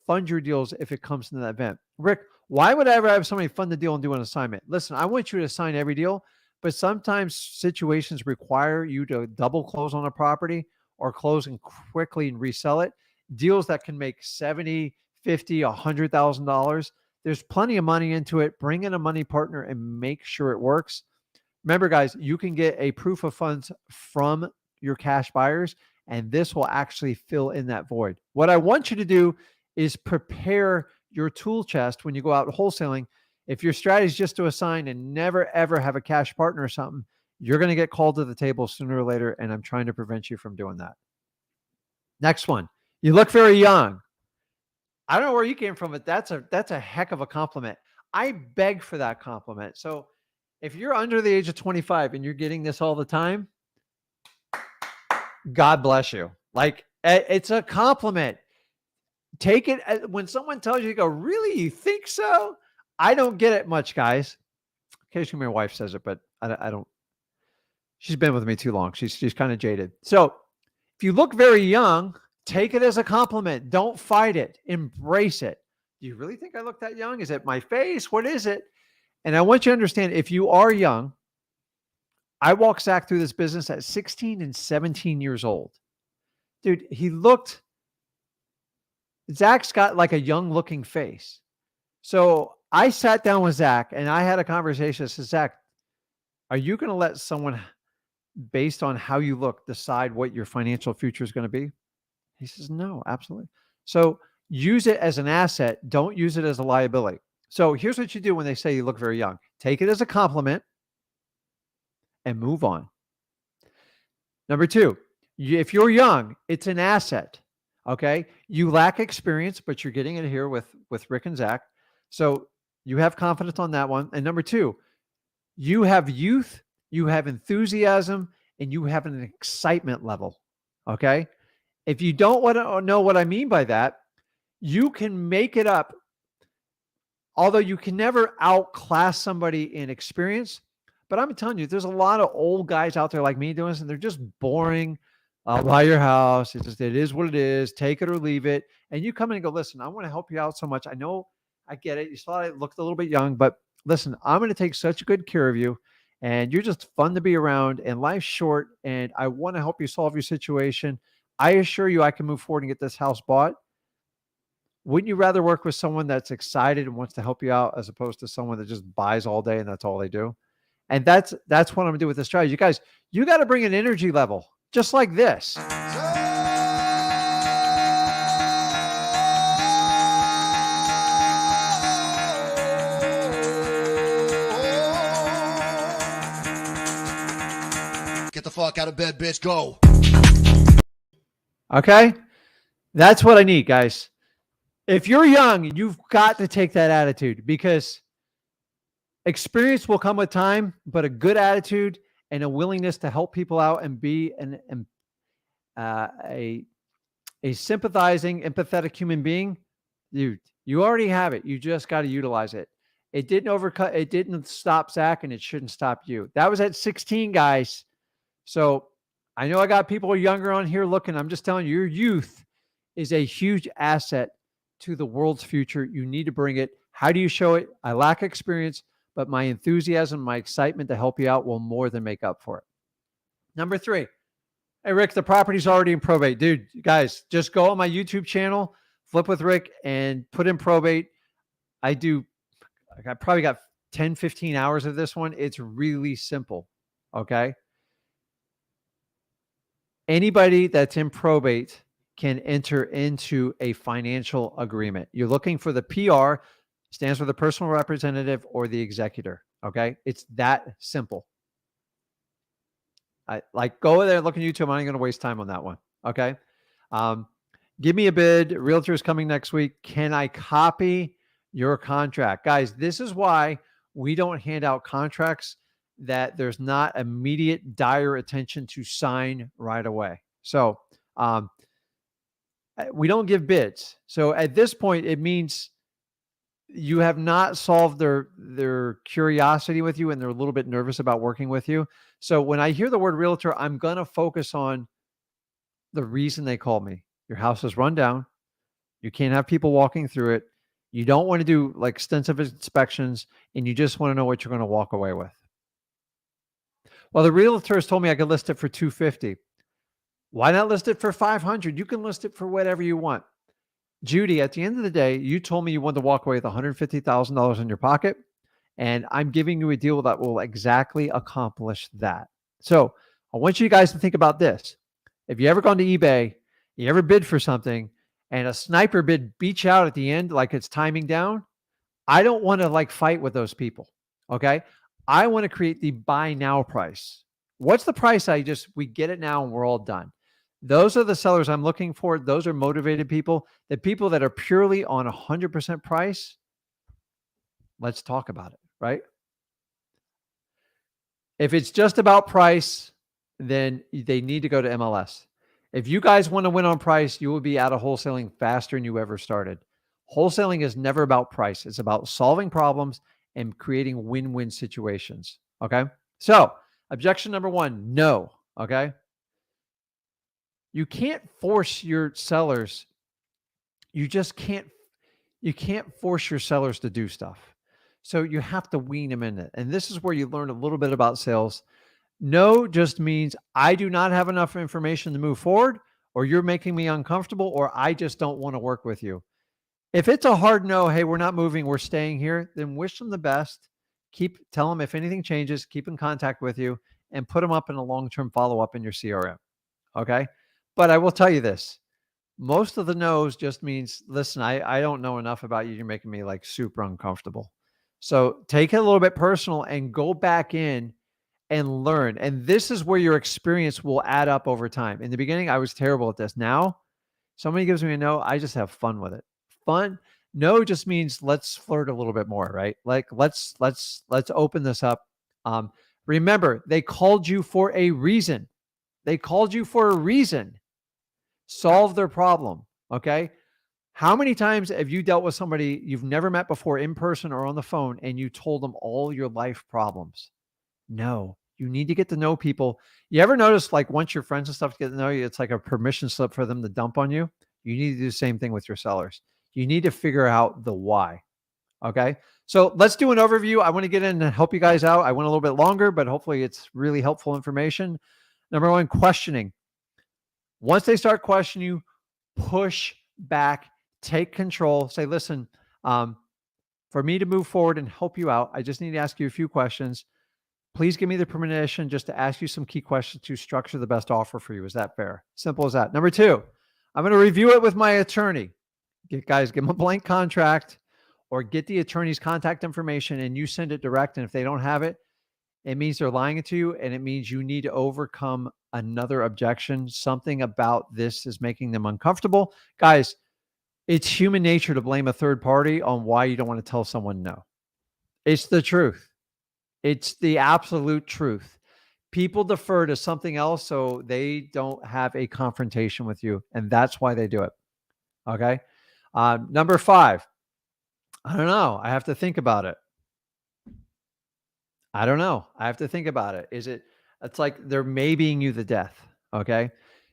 fund your deals if it comes to that event. Rick, why would I ever have somebody fund the deal and do an assignment? Listen, I want you to sign every deal, but sometimes situations require you to double close on a property or close and quickly and resell it. Deals that can make $70,000, $50,000, $100,000. There's plenty of money into it. Bring in a money partner and make sure it works. Remember, guys, you can get a proof of funds from your cash buyers, and this will actually fill in that void. What I want you to do is prepare your tool chest when you go out wholesaling. If your strategy is just to assign and never, ever have a cash partner or something, you're going to get called to the table sooner or later, and I'm trying to prevent you from doing that. Next one. You look very young. I don't know where you came from, but that's a heck of a compliment. I beg for that compliment. So if you're under the age of 25 and you're getting this all the time, God bless you. Like, it's a compliment. Take it when someone tells you, go, really? You think so? I don't get it much, guys. Occasionally my wife says it, but I don't. She's been with me too long. She's kind of jaded. So if you look very young, take it as a compliment. Don't fight it. Embrace it. Do you really think I look that young? Is it my face? What is it? And I want you to understand, if you are young, I walked Zach through this business at 16 and 17 years old. Dude, Zach's got like a young looking face. So I sat down with Zach and I had a conversation. I said, Zach, are you going to let someone, based on how you look, decide what your financial future is going to be? He says, no, absolutely. So use it as an asset. Don't use it as a liability. So here's what you do when they say you look very young. Take it as a compliment and move on. Number two, If you're young, it's an asset. Okay. You lack experience, but you're getting it here with Rick and Zach. So you have confidence on that one. And number two, you have youth, you have enthusiasm, and you have an excitement level. Okay. If you don't want to know what I mean by that, you can make it up. Although you can never outclass somebody in experience, but I'm telling you, there's a lot of old guys out there like me doing this, and they're just boring. I'll buy your house. It is what it is. Take it or leave it. And you come in and go, listen, I want to help you out so much. I know I get it. You saw I looked a little bit young, but listen, I'm going to take such good care of you. And you're just fun to be around, and life's short. And I want to help you solve your situation. I assure you I can move forward and get this house bought. Wouldn't you rather work with someone that's excited and wants to help you out as opposed to someone that just buys all day and that's all they do? And that's what I'm gonna do with this strategy. You guys, you got to bring an energy level just like this. Get the fuck out of bed, bitch. Go. Okay? That's what I need, guys. If you're young, you've got to take that attitude, because experience will come with time, but a good attitude and a willingness to help people out and be a sympathizing, empathetic human being, dude, you already have it. You just got to utilize it. It didn't stop Zach, and it shouldn't stop you. That was at 16, guys. So I know I got people younger on here looking. I'm just telling you, your youth is a huge asset to the world's future. You need to bring it. How do you show it? I lack experience, but my enthusiasm, my excitement to help you out will more than make up for it. Number three. Hey, Rick, the property's already in probate. Dude, guys, just go on my YouTube channel, Flip with Rick, and put in probate. I probably got 10, 15 hours of this one. It's really simple. Okay. Anybody that's in probate can enter into a financial agreement. You're looking for the PR, stands for the personal representative, or the executor. Okay. It's that simple. Go there, look on YouTube. I'm not going to waste time on that one. Okay. Give me a bid. Realtor is coming next week. Can I copy your contract? Guys, this is why we don't hand out contracts that there's not immediate dire attention to sign right away. So we don't give bids. So at this point, it means you have not solved their curiosity with you, and they're a little bit nervous about working with you. So when I hear the word realtor, I'm going to focus on the reason they called me. Your house is run down. You can't have people walking through it. You don't want to do like extensive inspections, and you just want to know what you're going to walk away with. Well, the realtor has told me I could list it for $250. Why not list it for $500? You can list it for whatever you want. Judy, at the end of the day, you told me you wanted to walk away with $150,000 in your pocket, and I'm giving you a deal that will exactly accomplish that. So I want you guys to think about this. If you ever gone to eBay, you ever bid for something, and a sniper bid beats you out at the end, like it's timing down, I don't want to fight with those people. Okay. I want to create the buy now price. What's the price? We get it now and we're all done. Those are the sellers I'm looking for. Those are motivated people. The people that are purely on 100% price, let's talk about it, right? If it's just about price, then they need to go to MLS. If you guys want to win on price, you will be out of wholesaling faster than you ever started. Wholesaling is never about price. It's about solving problems and creating win-win situations. Okay. So objection number one, no. Okay. You can't force your sellers. You can't force your sellers to do stuff. So you have to wean them in it. And this is where you learn a little bit about sales. No just means I do not have enough information to move forward, or you're making me uncomfortable, or I just don't want to work with you. If it's a hard no, hey, we're not moving, we're staying here, then wish them the best. Tell them if anything changes, keep in contact with you, and put them up in a long-term follow-up in your CRM. Okay. But I will tell you this, most of the no's just means, listen, I don't know enough about you. You're making me super uncomfortable. So take it a little bit personal and go back in and learn. And this is where your experience will add up over time. In the beginning, I was terrible at this. Now, somebody gives me a no, I just have fun with it. Fun. No just means let's flirt a little bit more, right? Like let's open this up. Remember, they called you for a reason. They called you for a reason. Solve their problem. Okay. How many times have you dealt with somebody you've never met before in person or on the phone and you told them all your life problems? No, you need to get to know people. You ever notice like once your friends and stuff get to know you, it's like a permission slip for them to dump on you? You need to do the same thing with your sellers. You need to figure out the why. Okay. So let's do an overview. I want to get in and help you guys out. I went a little bit longer, but hopefully it's really helpful information. Number one, questioning. Once they start questioning you, push back, take control, say, listen, for me to move forward and help you out, I just need to ask you a few questions. Please give me the permission just to ask you some key questions to structure the best offer for you. Is that fair? Simple as that. Number two, I'm going to review it with my attorney. Guys, give them a blank contract or get the attorney's contact information and you send it direct. And if they don't have it, it means they're lying to you and it means you need to overcome another objection. Something about this is making them uncomfortable. Guys, it's human nature to blame a third party on why you don't want to tell someone no. It's the truth. It's the absolute truth. People defer to something else so they don't have a confrontation with you. And that's why they do it. Okay. Number five, I don't know. I have to think about it. I don't know. I have to think about it. It's like they're maybeing you to death. Okay.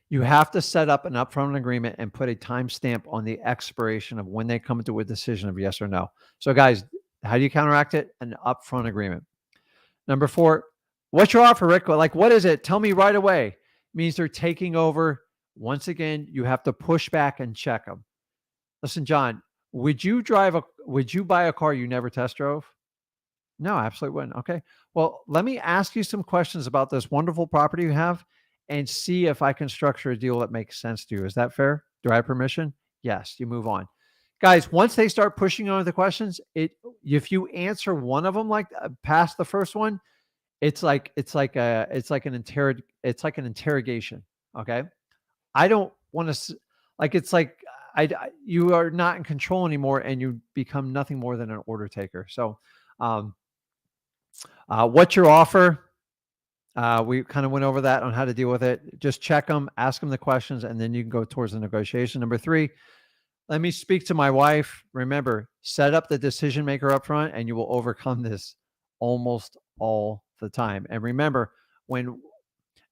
You have to set up an upfront agreement and put a timestamp on the expiration of when they come to a decision of yes or no. So guys, how do you counteract it? An upfront agreement. Number four, what's your offer, Rick? Like, what is it? Tell me right away. It means they're taking over. Once again, you have to push back and check them. Listen, John, would you buy a car you never test drove? No, absolutely wouldn't. Okay. Well, let me ask you some questions about this wonderful property you have and see if I can structure a deal that makes sense to you. Is that fair? Do I have permission? Yes. You move on. Guys, once they start pushing on the questions, if you answer one of them like past the first one, it's like an interrogation. Okay. I don't want to like, it's like you are not in control anymore and you become nothing more than an order taker. So, what's your offer? We kind of went over that on how to deal with it. Just check them, ask them the questions, and then you can go towards the negotiation. Number three, let me speak to my wife. Remember, set up the decision maker up front and you will overcome this almost all the time. And remember,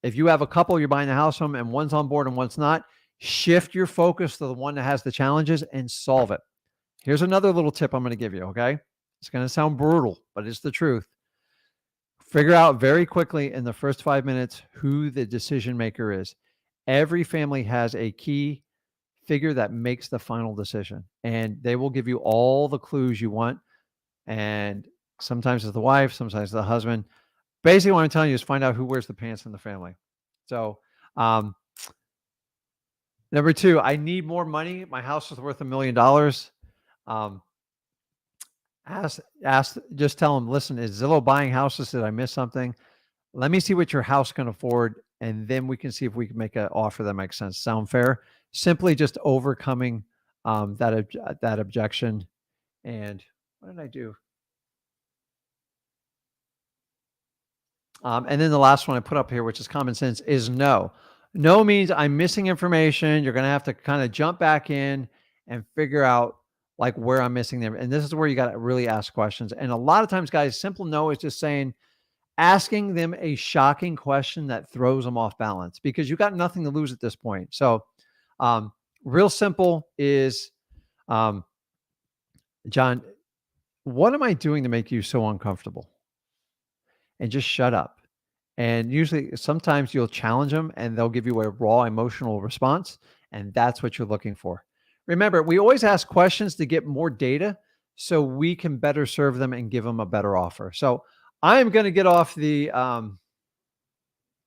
if you have a couple you're buying the house from and one's on board and one's not, shift your focus to the one that has the challenges and solve it. Here's another little tip I'm going to give you, okay? It's going to sound brutal, but it's the truth. Figure out very quickly in the first 5 minutes who the decision maker is. Every family has a key figure that makes the final decision, and they will give you all the clues you want. And sometimes it's the wife, sometimes it's the husband. Basically, what I'm telling you is find out who wears the pants in the family. So, number two, I need more money. My house is worth $1 million. Just tell them, listen, is Zillow buying houses? Did I miss something? Let me see what your house can afford. And then we can see if we can make an offer that makes sense. Sound fair? Simply just overcoming that objection. And what did I do? And then the last one I put up here, which is common sense, is no. No means I'm missing information. You're going to have to kind of jump back in and figure out like where I'm missing them. And this is where you got to really ask questions. And a lot of times, guys, simple no is just asking them a shocking question that throws them off balance because you got nothing to lose at this point. So real simple is, John, what am I doing to make you so uncomfortable? And just shut up. And usually sometimes you'll challenge them and they'll give you a raw emotional response. And that's what you're looking for. Remember, we always ask questions to get more data so we can better serve them and give them a better offer. So I'm going to get off the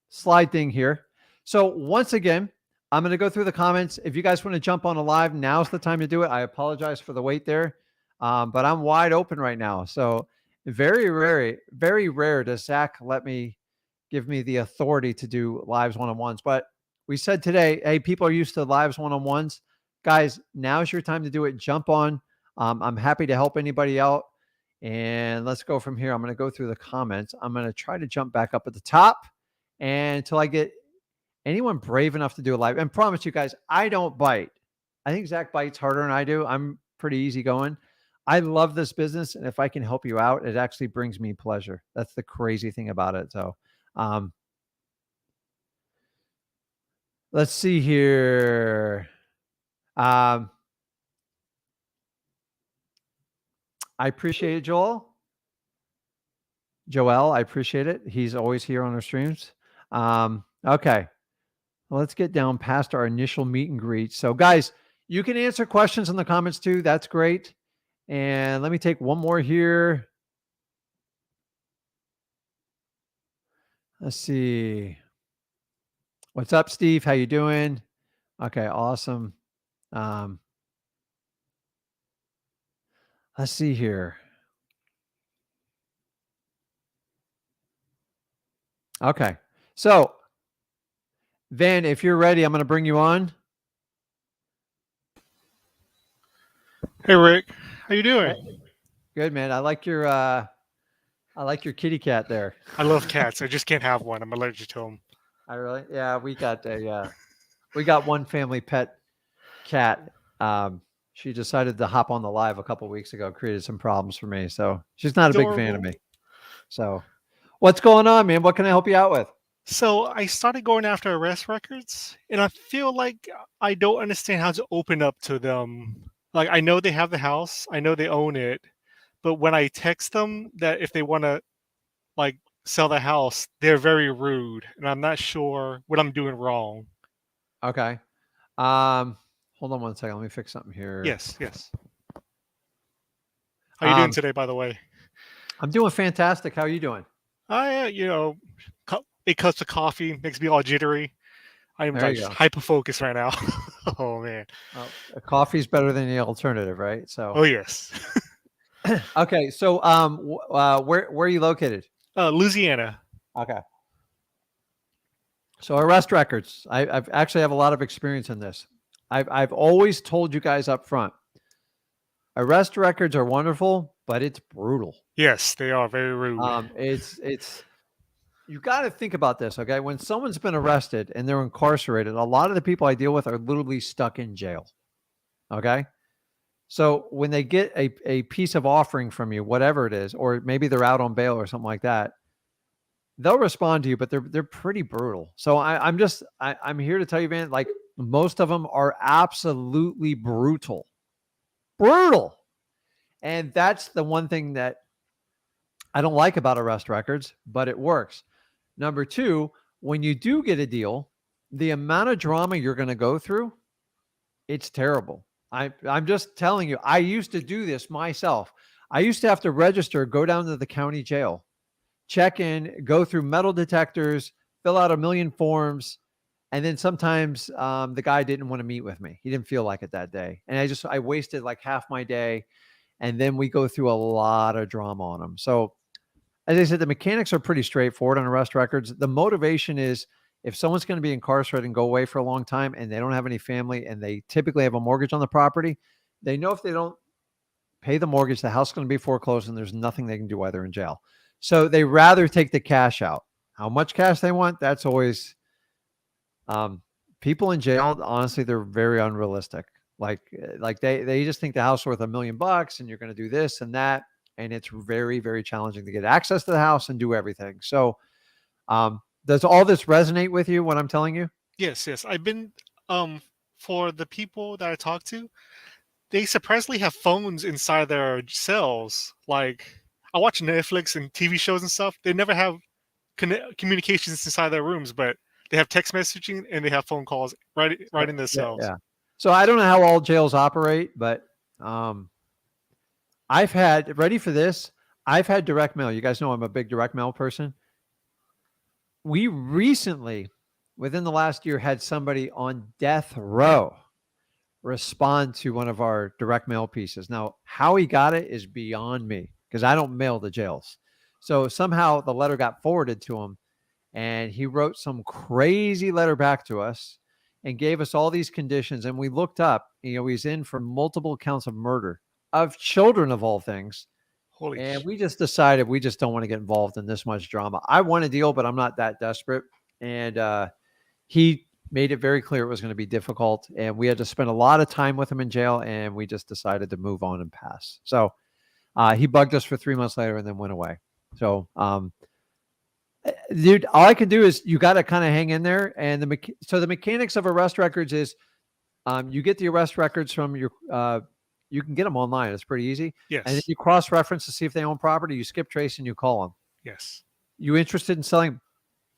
slide thing here. So once again, I'm going to go through the comments. If you guys want to jump on a live, now's the time to do it. I apologize for the wait there, but I'm wide open right now. So very rare does Zach let me give me the authority to do lives one-on-ones. But we said today, hey, people are used to lives one-on-ones. Guys, now's your time to do it. Jump on. I'm happy to help anybody out. And let's go from here. I'm going to go through the comments. I'm going to try to jump back up at the top and until I get anyone brave enough to do a live. And promise you guys, I don't bite. I think Zach bites harder than I do. I'm pretty easygoing. I love this business. And if I can help you out, it actually brings me pleasure. That's the crazy thing about it. So let's see here. I appreciate it, Joel. I appreciate it. He's always here on our streams. Okay. Well, let's get down past our initial meet and greet. So guys, you can answer questions in the comments too. That's great. And let me take one more here. Let's see. What's up, Steve? How you doing? Okay, awesome. Let's see here. Okay. So, Van, if you're ready, I'm going to bring you on. Hey, Rick. How you doing? Good, man. I like your kitty cat there. I love cats. I just can't have one. I'm allergic to them. I really? Yeah, we got one family pet cat. She decided to hop on the live a couple weeks ago, created some problems for me. So she's not a big fan of me. So what's going on, man? What can I help you out with? So I started going after arrest records, and I feel like I don't understand how to open up to them. Like, I know they have the house, I know they own it, but when I text them that if they want to like sell the house, they're very rude, and I'm not sure what I'm doing wrong. Okay. Hold on one second. Let me fix something here. Yes. How are you doing today, by the way? I'm doing fantastic. How are you doing? A cup of coffee makes me all jittery. I'm like hyper focused right now. Oh man. Coffee's better than the alternative, right? So. Oh yes. Okay, so where are you located? Louisiana. Okay. So arrest records. I've actually have a lot of experience in this. I've always told you guys up front. Arrest records are wonderful, but it's brutal. Yes, they are very rude. It's you got to think about this, okay? When someone's been arrested and they're incarcerated, a lot of the people I deal with are literally stuck in jail. Okay? So when they get a piece of offering from you, whatever it is, or maybe they're out on bail or something like that, they'll respond to you, but they're pretty brutal. So I'm here to tell you, Van, like most of them are absolutely brutal. And that's the one thing that I don't like about arrest records, but it works. Number two, when you do get a deal, the amount of drama you're going to go through, it's terrible. I'm just telling you, I used to do this myself. I used to have to register, go down to the county jail, check in, go through metal detectors, fill out a million forms. And then sometimes the guy didn't want to meet with me. He didn't feel like it that day. And I wasted like half my day. And then we go through a lot of drama on them. So as I said, the mechanics are pretty straightforward on arrest records. The motivation is if someone's going to be incarcerated and go away for a long time and they don't have any family and they typically have a mortgage on the property, they know if they don't pay the mortgage, the house is going to be foreclosed and there's nothing they can do while they're in jail. So they rather take the cash out. How much cash they want, that's always people in jail. Honestly, they're very unrealistic. Like they just think the house is worth $1 million and you're going to do this and that. And it's very, very challenging to get access to the house and do everything. So does all this resonate with you, what I'm telling you? Yes. I've been, for the people that I talk to, they surprisingly have phones inside their cells. Like, I watch Netflix and TV shows and stuff. They never have communications inside their rooms, but they have text messaging and they have phone calls right in their cells. Yeah. So I don't know how all jails operate, but I've had direct mail. You guys know I'm a big direct mail person. We recently, within the last year, had somebody on death row respond to one of our direct mail pieces. Now, how he got it is beyond me because I don't mail the jails. So somehow the letter got forwarded to him and he wrote some crazy letter back to us and gave us all these conditions. And we looked up, he's in for multiple counts of murder of children of all things. Holy And shit. we just decided we just don't want to get involved in this much drama. I want a deal, but I'm not that desperate. And he made it very clear it was going to be difficult. And we had to spend a lot of time with him in jail. And we just decided to move on and pass. So he bugged us for 3 months later and then went away. So, dude, all I can do is you got to kind of hang in there. And the mechanics of arrest records is you get the arrest records from your you can get them online. It's pretty easy. Yes. And then you cross-reference to see if they own property. You skip trace and you call them. Yes. You interested in selling?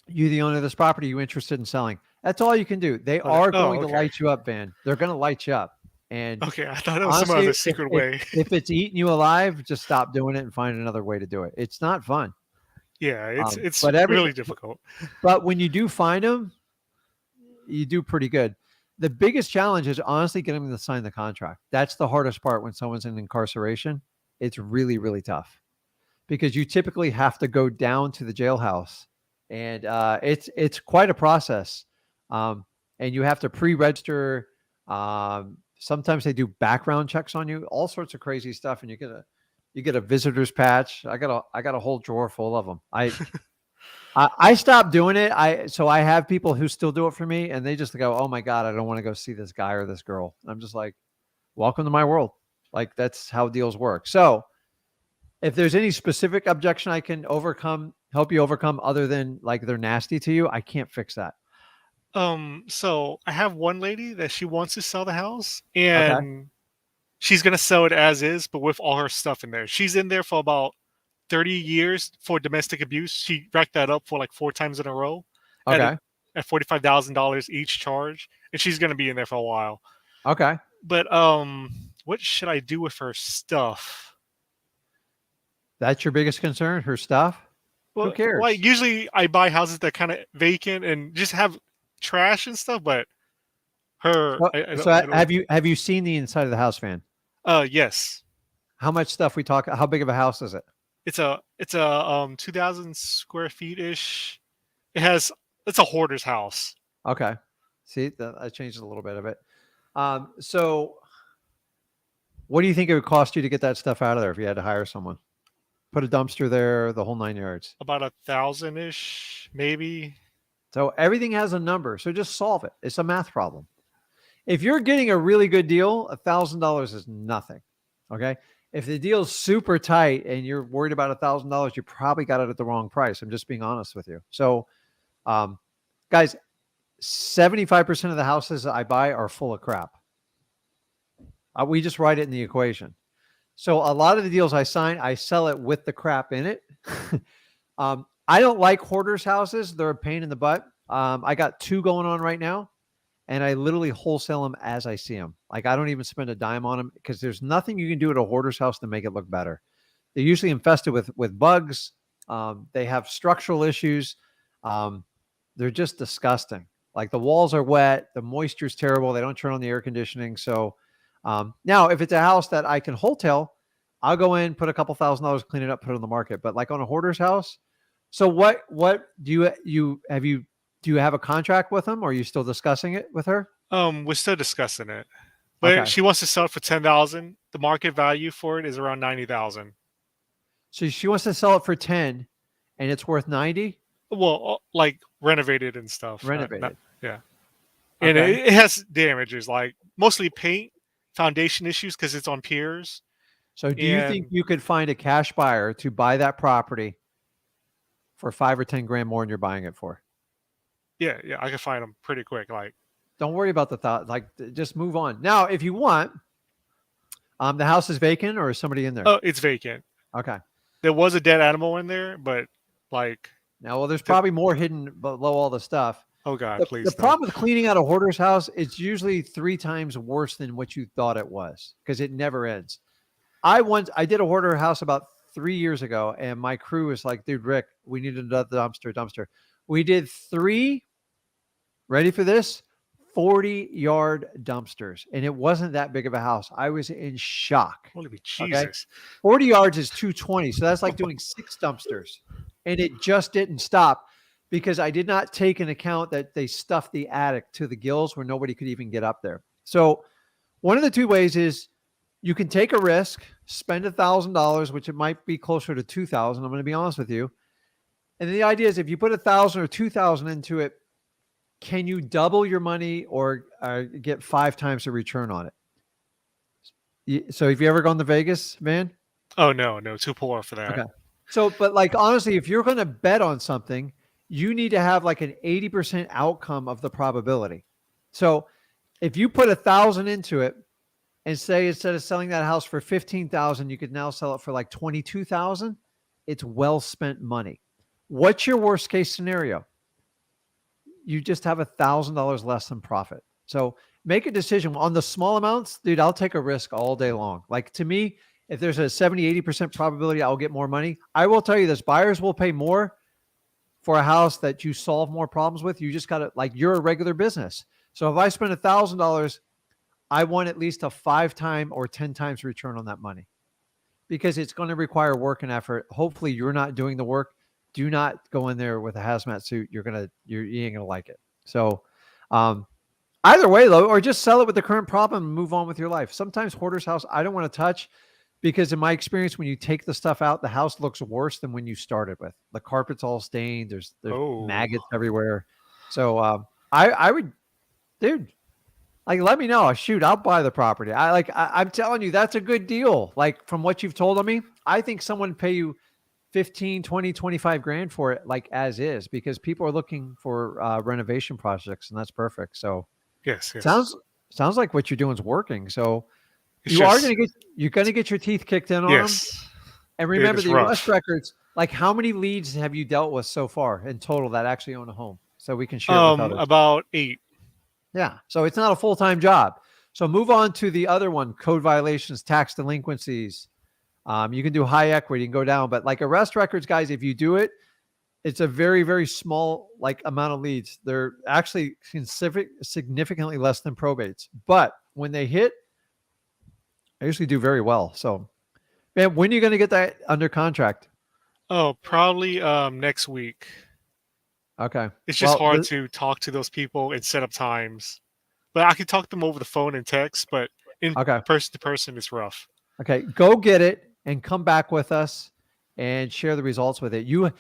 You the owner of this property? You interested in selling? That's all you can do. They are going to light you up, Van. They're going to light you up. And okay, I thought it was honestly, some other secret way. If it's eating you alive, just stop doing it and find another way to do it. It's not fun. Yeah, it's really difficult. But when you do find them, you do pretty good. The biggest challenge is honestly getting them to sign the contract. That's the hardest part when someone's in incarceration. It's really, really tough because you typically have to go down to the jailhouse, and it's quite a process. And you have to pre-register. Sometimes they do background checks on you, all sorts of crazy stuff, and you get a visitor's patch. I got a whole drawer full of them. I stopped doing it. So I have people who still do it for me, and they just go, "Oh my God, I don't want to go see this guy or this girl." And I'm just like, "Welcome to my world." Like that's how deals work. So if there's any specific objection I can help you overcome, other than like they're nasty to you, I can't fix that. So I have one lady that she wants to sell the house, and she's gonna sell it as is, but with all her stuff in there. She's in there for about 30 years for domestic abuse. She racked that up for like 4 times in a row. Okay. At $45,000 each charge, and she's gonna be in there for a while. Okay. But what should I do with her stuff? That's your biggest concern, her stuff? Well, who cares? Like usually I buy houses that kind of vacant and just have trash and stuff, but her. Have you seen the inside of the house, Van? Yes. How much stuff we talk? How big of a house is it? It's a 2,000 square feet ish. It's a hoarder's house. Okay. See, I changed a little bit of it. So what do you think it would cost you to get that stuff out of there if you had to hire someone? Put a dumpster there, the whole 9 yards. About 1,000 ish, maybe. So everything has a number. So just solve it. It's a math problem. If you're getting a really good deal, $1,000 is nothing. Okay. If the deal's super tight and you're worried about $1,000, you probably got it at the wrong price. I'm just being honest with you. So, guys, 75% of the houses I buy are full of crap. We just write it in the equation. So a lot of the deals I sign, I sell it with the crap in it. I don't like hoarders houses. They're a pain in the butt. I got 2 going on right now, and I literally wholesale them as I see them. Like I don't even spend a dime on them because there's nothing you can do at a hoarder's house to make it look better. They're usually infested with bugs. They have structural issues. They're just disgusting. Like the walls are wet. The moisture's terrible. They don't turn on the air conditioning. So now if it's a house that I can wholesale, I'll go in, put a couple $1,000, clean it up, put it on the market. But like on a hoarder's house. So what do you have a contract with them, or are you still discussing it with her? We're still discussing it. But she wants to sell it for $10,000. The market value for it is around $90,000. So she wants to sell it for 10 and it's worth 90? Well, like renovated and stuff. Renovated. Yeah. And it has damages, like mostly paint, foundation issues because it's on piers. So do you think you could find a cash buyer to buy that property for 5 or 10 grand more than you're buying it for? Yeah, I can find them pretty quick. Like, don't worry about the thought. Like, just move on. Now, if you want, the house is vacant, or is somebody in there? Oh, it's vacant. Okay. There was a dead animal in there, but like now, well, there's probably more hidden below all the stuff. Oh God, please. The problem with cleaning out a hoarder's house, it's usually 3 times worse than what you thought it was because it never ends. I did a hoarder house about 3 years ago, and my crew was like, "Dude, Rick, we need another dumpster." We did 3. Ready for this? 40-yard dumpsters, and it wasn't that big of a house. I was in shock. Holy Jesus! Okay? 40 yards is 220, so that's like doing 6 dumpsters, and it just didn't stop because I did not take into account that they stuffed the attic to the gills where nobody could even get up there. So one of the two ways is you can take a risk, spend $1,000, which it might be closer to 2,000. I'm going to be honest with you. And the idea is if you put 1,000 or 2,000 into it, can you double your money or get 5 times the return on it? So have you ever gone to Vegas, Van? Oh, no, too poor for that. Okay. So, but like, honestly, if you're going to bet on something, you need to have like an 80% outcome of the probability. So if you put 1,000 into it and say, instead of selling that house for 15,000, you could now sell it for like 22,000, it's well spent money. What's your worst case scenario? You just have $1,000 less than profit. So make a decision on the small amounts, dude. I'll take a risk all day long. Like, to me, if there's a 70, 80% probability I'll get more money, I will tell you this, buyers will pay more for a house that you solve more problems with. You just got to, like, you're a regular business. So if I spend $1,000, I want at least a 5 times or 10 times return on that money, because it's going to require work and effort. Hopefully you're not doing the work. Do not go in there with a hazmat suit. You ain't gonna like it. So either way though, or just sell it with the current problem and move on with your life. Sometimes hoarder's house, I don't want to touch, because in my experience, when you take the stuff out, the house looks worse than when you started with. The carpet's all stained. There's maggots everywhere. So I would, dude, like, let me know. Shoot, I'll buy the property. I'm telling you, that's a good deal. Like, from what you've told me, I think someone would pay you 15, 20, 25 grand for it, like as is, because people are looking for renovation projects, and that's perfect. So yes. Sounds like what you're doing is working. So you're going to get your teeth kicked in on them. And remember, the arrest records, like, how many leads have you dealt with so far in total that actually own a home? So we can share with others. About 8. Yeah. So it's not a full-time job. So move on to the other one: code violations, tax delinquencies. You can do high equity, you can go down, but like arrest records, guys, if you do it, it's a very, very small like amount of leads. They're actually significantly less than probates, but when they hit, I usually do very well. So, man, when are you going to get that under contract? Oh, probably next week. Okay. It's just hard to talk to those people and set up times, but I can talk to them over the phone and text, but in person to person, it's rough. Okay. Go get it and come back with us and share the results with it. You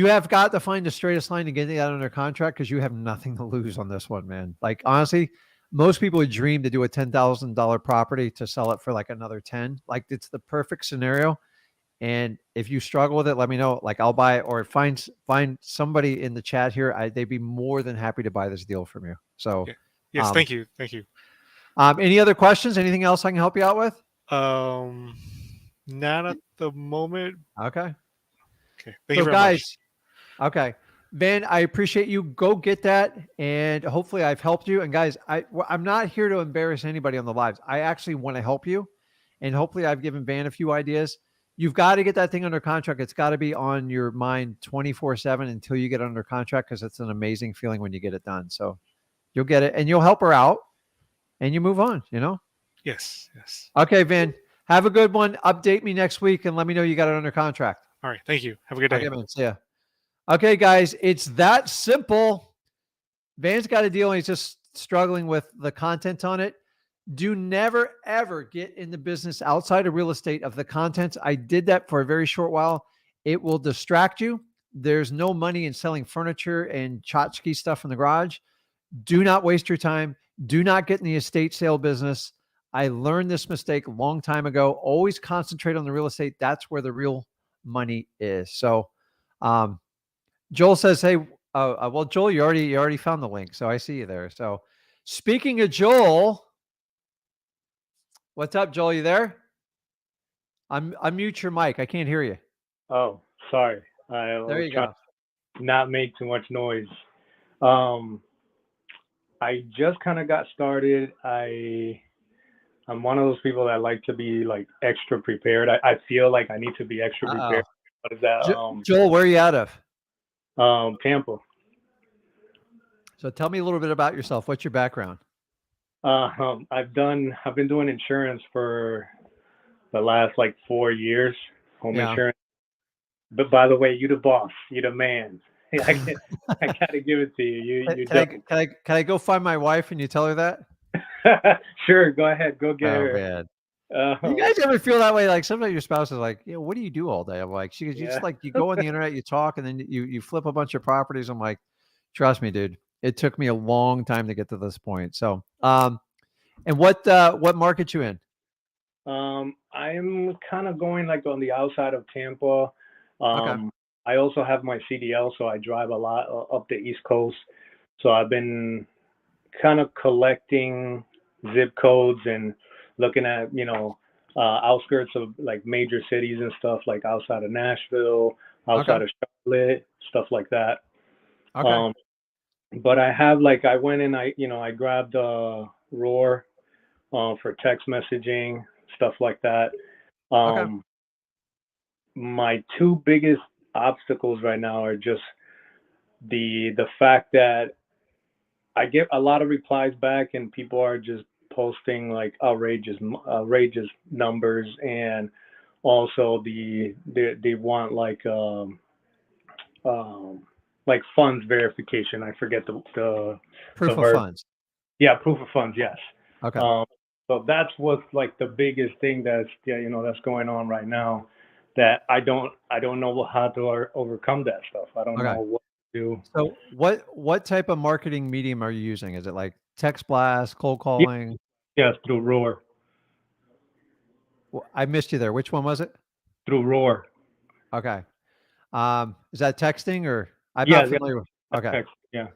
have got to find the straightest line to get that under contract, because you have nothing to lose on this one, man. Like, honestly, most people would dream to do a $10,000 property to sell it for like another 10. Like, it's the perfect scenario. And if you struggle with it, let me know. Like, I'll buy it, or find somebody in the chat here. They'd be more than happy to buy this deal from you. So yes, thank you. Any other questions? Anything else I can help you out with? Not at the moment. Okay. Thank you very much. Okay. Van, I appreciate you. Go get that. And hopefully I've helped you. And guys, I'm not here to embarrass anybody on the lives. I actually want to help you. And hopefully I've given Van a few ideas. You've got to get that thing under contract. It's got to be on your mind 24/7 until you get under contract, because it's an amazing feeling when you get it done. So you'll get it and you'll help her out and you move on, you know? Yes. Okay, Van. Have a good one. Update me next week and let me know you got it under contract. All right. Thank you. Have a good day. Okay, man. See ya. Okay, guys. It's that simple. Van's got a deal and he's just struggling with the content on it. Do never, ever get in the business outside of real estate of the content. I did that for a very short while. It will distract you. There's no money in selling furniture and tchotchke stuff in the garage. Do not waste your time. Do not get in the estate sale business. I learned this mistake a long time ago. Always concentrate on the real estate. That's where the real money is. So Joel says, hey, well, Joel, you already found the link. So I see you there. So speaking of Joel, what's up, Joel? You there? Unmute your mic. I can't hear you. Oh, sorry. There you go. Not make too much noise. I just kind of got started. I'm one of those people that like to be like extra prepared. I feel like I need to be extra prepared. What is that? Joel, where are you out of? Tampa. So tell me a little bit about yourself. What's your background? I've been doing insurance for the last like 4 years, home insurance. But by the way, you the boss, you the man. Yeah, I gotta give it to you. You Can I go find my wife and you tell her that? Sure, go ahead, go get Oh her. man. You guys ever feel that way? Like sometimes your spouse is like, "Yeah, what do you do all day?" I'm like, "She goes, you just Yeah. like you go on the internet, you talk, and then you flip a bunch of properties." I'm like, "Trust me, dude. It took me a long time to get to this point." So, and what market you in? I'm kind of going like on the outside of Tampa. Okay. I also have my CDL, so I drive a lot up the East Coast. So I've been kind of collecting zip codes and looking at, outskirts of like major cities and stuff, like outside of Nashville, outside Okay. of Charlotte, stuff like that. Okay. But I have like I went and I grabbed Roar for text messaging, stuff like that. Okay. My two biggest obstacles right now are just the fact that I get a lot of replies back and people are just posting like outrageous numbers, and also they want like funds verification. I forget the Proof of verb. funds. Yeah, proof of funds. Yes. Okay. So that's what's like the biggest thing that's that's going on right now. That I don't know how to overcome that stuff. I don't Okay. know what to do. So what type of marketing medium are you using? Is it like text blast, cold Yeah, calling? yes, through Roar. I missed you there. Which one was it? Through Roar. Okay. Is that texting or I'm Yeah, not familiar with. Okay. text. Yeah.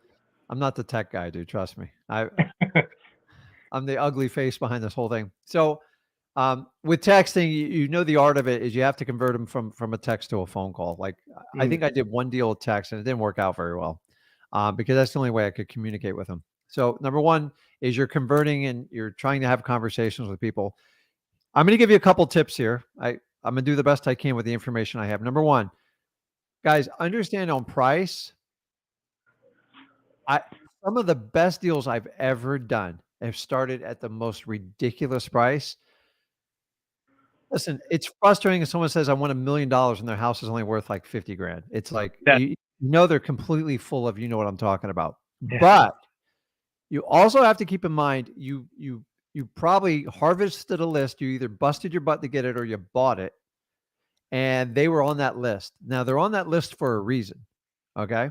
I'm not the tech guy, dude. Trust me. I'm the ugly face behind this whole thing. So, with texting, you know, the art of it is you have to convert them from a text to a phone call. Like I think I did one deal with text and it didn't work out very well, because that's the only way I could communicate with them. So number one is you're converting and you're trying to have conversations with people. I'm going to give you a couple tips here. I'm going to do the best I can with the information I have. Number one, guys, understand on price. Some of the best deals I've ever done have started at the most ridiculous price. Listen, it's frustrating if someone says I want $1 million and their house is only worth like 50 grand. It's like That you know they're completely full of you know what I'm talking about. Yeah. But you also have to keep in mind you probably harvested a list. You either busted your butt to get it or you bought it, and they were on that list. Now they're on that list for a reason. Okay.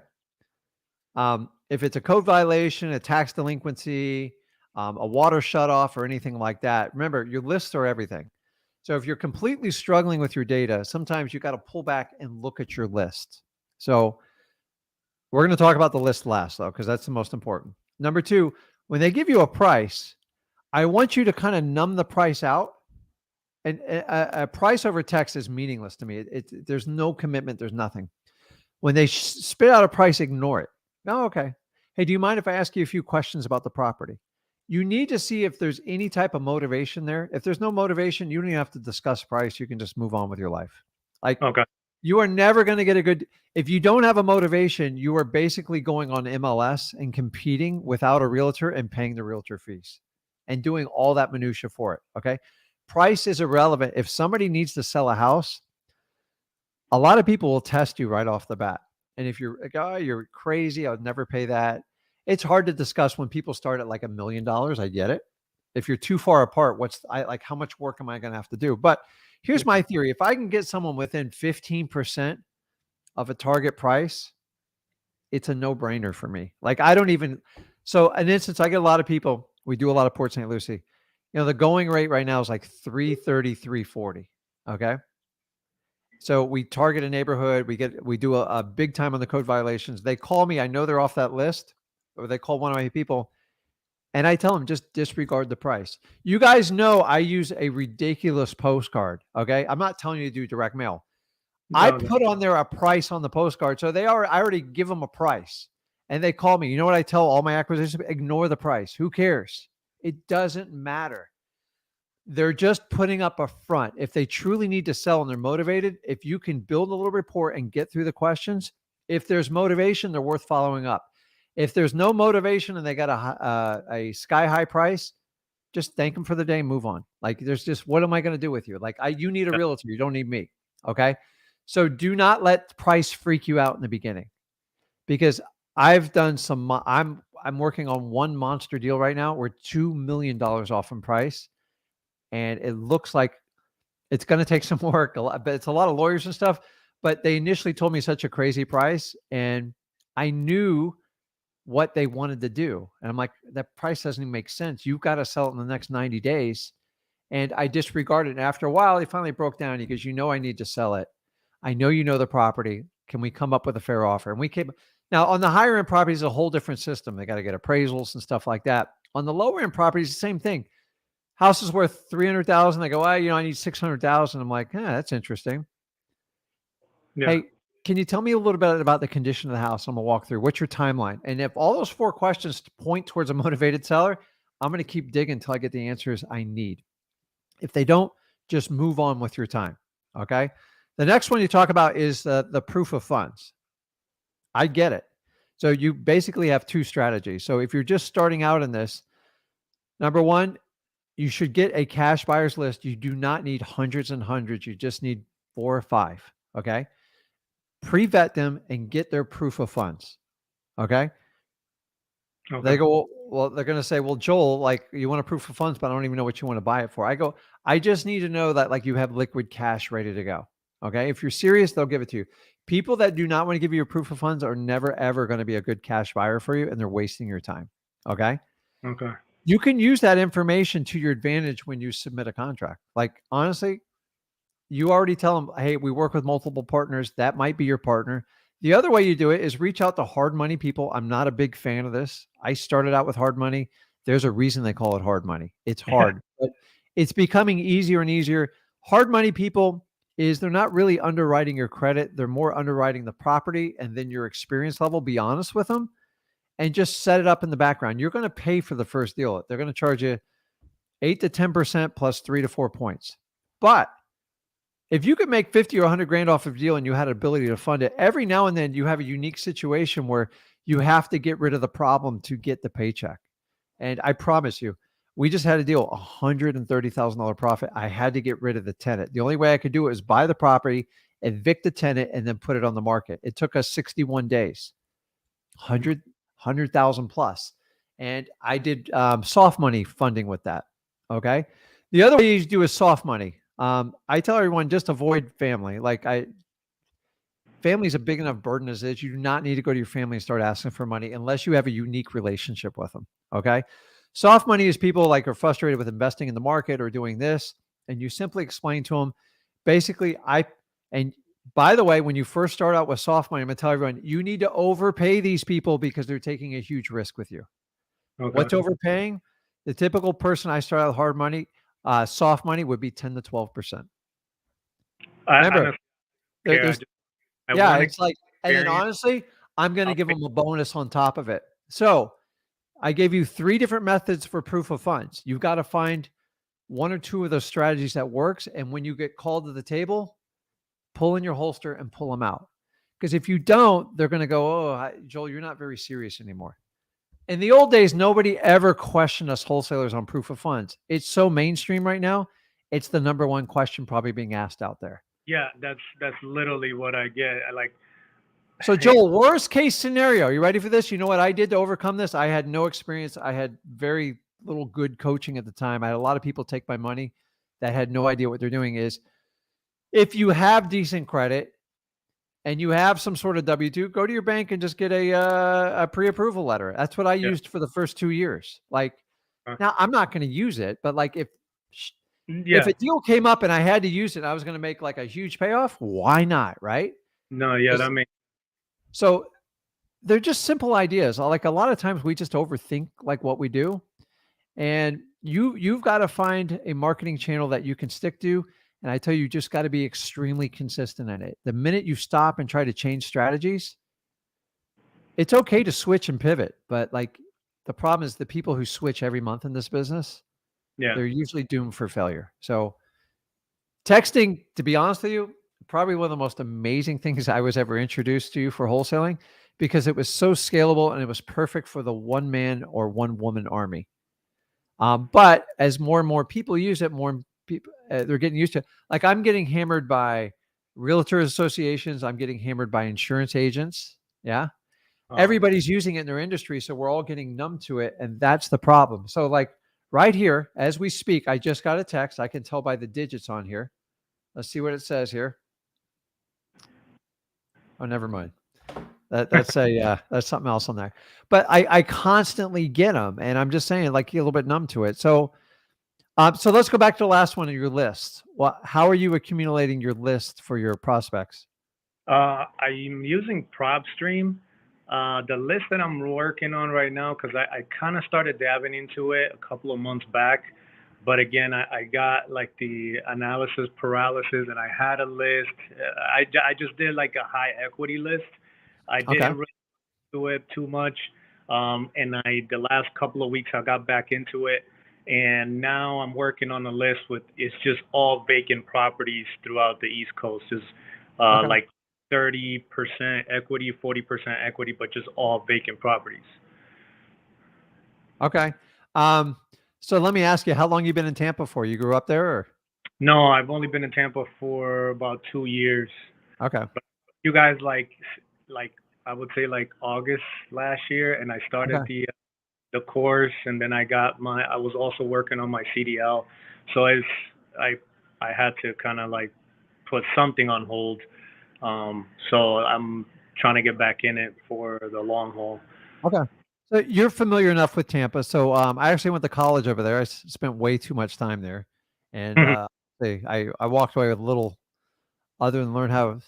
If it's a code violation, a tax delinquency, a water shutoff, or anything like that, remember your lists are everything. So if you're completely struggling with your data, sometimes you got to pull back and look at your list. So we're going to talk about the list last, though, because that's the most important. Number two, when they give you a price, I want you to kind of numb the price out. And a price over text is meaningless to me. There's no commitment. There's nothing. When they spit out a price, ignore it. Oh, okay. Hey, do you mind if I ask you a few questions about the property? You need to see if there's any type of motivation there. If there's no motivation, you don't even have to discuss price. You can just move on with your life. Like, Okay. you are never going to get a good, if you don't have a motivation, you are basically going on MLS and competing without a realtor and paying the realtor fees and doing all that minutia for it. Okay. Price is irrelevant. If somebody needs to sell a house, a lot of people will test you right off the bat. And if you're like, oh, you're crazy, I would never pay that. It's hard to discuss when people start at like $1 million. I get it. If you're too far apart, how much work am I going to have to do? But here's my theory. If I can get someone within 15% of a target price, it's a no-brainer for me. Like so an instance, I get a lot of people, we do a lot of Port St. Lucie. The going rate right now is like 330, 340. Okay. So we target a neighborhood. We do a big time on the code violations. They call me. I know they're off that list, or they call one of my people, and I tell them just disregard the price. You guys know I use a ridiculous postcard. Okay, I'm not telling you to do direct mail. I put on there a price on the postcard, so I already give them a price, and they call me. You know what I tell all my acquisitions? Ignore the price. Who cares? It doesn't matter. They're just putting up a front. If they truly need to sell and they're motivated, if you can build a little rapport and get through the questions, if there's motivation, they're worth following up. If there's no motivation and they got a sky high price, just thank them for the day and move on. Like there's just, what am I going to do with you? Like you need a realtor. You don't need me. Okay. So do not let price freak you out in the beginning. because I've done some. I'm working on one monster deal right now. We're $2 million off in price, and it looks like it's going to take some work. But it's a lot of lawyers and stuff. But they initially told me such a crazy price, and I knew what they wanted to do, and I'm like, that price doesn't even make sense. You've got to sell it in the next 90 days. And I disregarded it. And after a while, he finally broke down. He goes, I need to sell it. I know you know the property. Can we come up with a fair offer? And we came. Now, on the higher end properties, a whole different system. They got to get appraisals and stuff like that. On the lower end properties, the same thing. House is worth 300,000. I go, I need 600,000. I'm like, that's interesting. Yeah. Hey, can you tell me a little bit about the condition of the house? I'm gonna walk through. What's your timeline? And if all those 4 questions point towards a motivated seller, I'm going to keep digging until I get the answers I need. If they don't, just move on with your time. Okay. The next one you talk about is the proof of funds. I get it. So you basically have 2 strategies. So if you're just starting out in this, number 1, you should get a cash buyers list. You do not need hundreds and hundreds. You just need 4 or 5. Okay. Pre-vet them and get their proof of funds. Okay. Okay. They go, well, they're going to say, well, Joel, like, you want a proof of funds, but I don't even know what you want to buy it for. I go, I just need to know that, like, you have liquid cash ready to go. Okay. If you're serious, they'll give it to you. People that do not want to give you a proof of funds are never, ever going to be a good cash buyer for you, and they're wasting your time. Okay. Okay. You can use that information to your advantage when you submit a contract. Like, honestly, you already tell them, hey, we work with multiple partners. That might be your partner. The other way you do it is reach out to hard money people. I'm not a big fan of this. I started out with hard money. There's a reason they call it hard money. It's hard, but it's becoming easier and easier. Hard money people is they're not really underwriting your credit. They're more underwriting the property and then your experience level. Be honest with them and just set it up in the background. You're going to pay for the first deal. They're going to charge you 8 to 10% plus 3 to 4 points. But if you could make 50 or 100 grand off of a deal and you had an ability to fund it, every now and then you have a unique situation where you have to get rid of the problem to get the paycheck. And I promise you, we just had a deal, $130,000 profit. I had to get rid of the tenant. The only way I could do it was buy the property, evict the tenant, and then put it on the market. It took us 61 days, 100,000 plus. And I did soft money funding with that. Okay. The other way you do is soft money. I tell everyone, just avoid family. Family's a big enough burden as is. You do not need to go to your family and start asking for money unless you have a unique relationship with them. Okay. Soft money is people like are frustrated with investing in the market or doing this. And you simply explain to them, basically, and by the way, when you first start out with soft money, I'm going to tell everyone, you need to overpay these people because they're taking a huge risk with you. Okay. What's overpaying? The typical person I start out with hard money, soft money would be 10 to 12%. Remember, it's like, and then honestly, I'm going to give them a bonus on top of it. So I gave you 3 different methods for proof of funds. You've got to find 1 or 2 of those strategies that works. And when you get called to the table, pull in your holster and pull them out. Because if you don't, they're going to go, oh, Joel, you're not very serious anymore. In the old days, nobody ever questioned us wholesalers on proof of funds. It's so mainstream right now. It's the number 1 question probably being asked out there. Yeah, that's literally what I get. So Joel, worst case scenario, you ready for this? You know what I did to overcome this? I had no experience. I had very little good coaching at the time. I had a lot of people take my money that had no idea what they're doing. Is if you have decent credit and you have some sort of W-2, go to your bank and just get a pre-approval letter. That's what I used for the first 2 years. Like, now I'm not going to use it, but like if a deal came up and I had to use it, I was going to make like a huge payoff. Why not? Right? No, yeah, that makes. So they're just simple ideas. Like a lot of times we just overthink like what we do, and you've got to find a marketing channel that you can stick to. And I tell you, just got to be extremely consistent in it. The minute you stop and try to change strategies, it's okay to switch and pivot. But like the problem is the people who switch every month in this business, they're usually doomed for failure. So texting, to be honest with you, probably one of the most amazing things I was ever introduced to for wholesaling, because it was so scalable and it was perfect for the 1-man or 1-woman army. But as more and more people use it, more people, they're getting used to it. Like I'm getting hammered by realtor associations. I'm getting hammered by insurance agents. Yeah. Everybody's using it in their industry, so we're all getting numb to it, and that's the problem. So like right here, as we speak, I just got a text. I can tell by the digits on here. Let's see what it says here. Oh, never mind. That's something else on there. But I constantly get them, and I'm just saying, like, you're a little bit numb to it. So so let's go back to the last one of your list. How are you accumulating your list for your prospects? I'm using PropStream. The list that I'm working on right now, because I kind of started dabbing into it a couple of months back. But again, I got like the analysis paralysis, and I had a list. I just did like a high equity list. I didn't really do it too much. And the last couple of weeks I got back into it. And now I'm working on a list it's just all vacant properties throughout the East Coast. Just like 30% equity, 40% equity, but just all vacant properties. Okay. So let me ask you, how long you been in Tampa for? You grew up there, or? No, I've only been in Tampa for about 2 years. Okay. But you guys like I would say like August last year, and I started the course, and then I was also working on my CDL. So I had to kind of like put something on hold. So I'm trying to get back in it for the long haul. Okay. So you're familiar enough with Tampa. So I actually went to college over there. I spent way too much time there. And I walked away with little other than learn how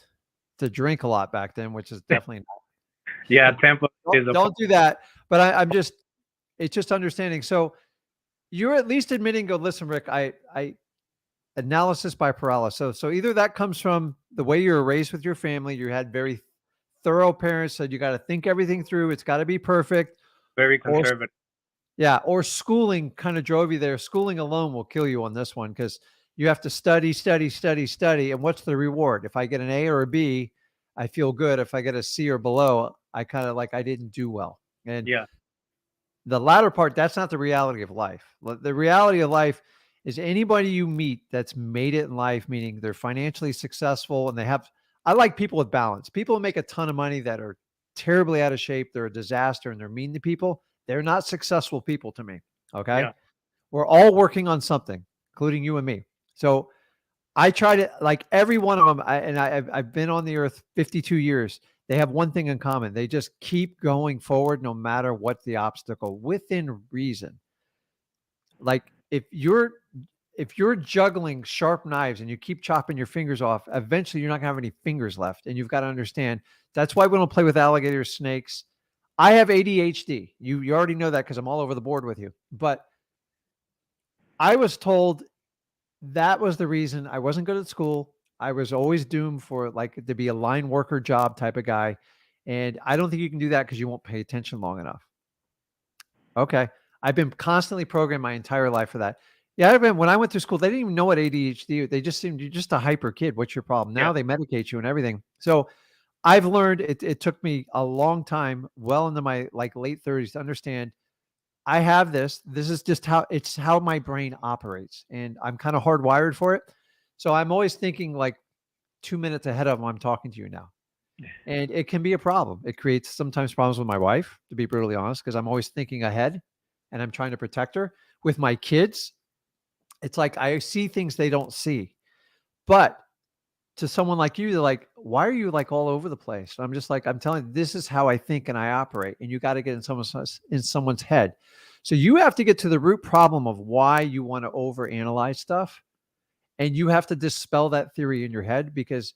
to drink a lot back then, which is definitely not. Yeah, Tampa don't do that. But it's just understanding. So you're at least admitting, listen, Rick, I analysis by paralysis. So either that comes from the way you were raised with your family. You had very thorough parents, said you got to think everything through. It's got to be perfect. Very conservative. Or schooling kind of drove you there. Schooling alone will kill you on this one, because you have to study. And what's the reward? If I get an A or a B, I feel good. If I get a C or below, I kind of like I didn't do well. And the latter part, that's not the reality of life. The reality of life is anybody you meet that's made it in life, meaning they're financially successful and I like people with balance. People who make a ton of money that are terribly out of shape, they're a disaster, and they're mean to people. They're not successful people to me. Okay. Yeah. We're all working on something, including you and me. So I try to, like, every one of them, I've been on the earth 52 years. They have one thing in common. They just keep going forward no matter what the obstacle, within reason. Like if you're juggling sharp knives and you keep chopping your fingers off, eventually you're not gonna have any fingers left. And you've got to understand, that's why we don't play with alligators, snakes. I have ADHD. You already know that because I'm all over the board with you. But I was told that was the reason I wasn't good at school. I was always doomed for like to be a line worker job type of guy. And I don't think you can do that because you won't pay attention long enough. Okay. I've been constantly programmed my entire life for that. Yeah, when I went to school, they didn't even know what ADHD. They just seemed, you're just a hyper kid. What's your problem? Now they medicate you and everything. So I've learned, it took me a long time, well into my like late 30s, to understand I have this. This is just how my brain operates, and I'm kind of hardwired for it. So I'm always thinking like 2 minutes ahead of them. I'm talking to you now, and it can be a problem. It creates sometimes problems with my wife, to be brutally honest, because I'm always thinking ahead, and I'm trying to protect her. With my kids, it's like I see things they don't see. But to someone like you, they're like, why are you like all over the place? I'm just like, I'm telling you, this is how I think and I operate. And you got to get in someone's head. So you have to get to the root problem of why you want to overanalyze stuff. And you have to dispel that theory in your head, because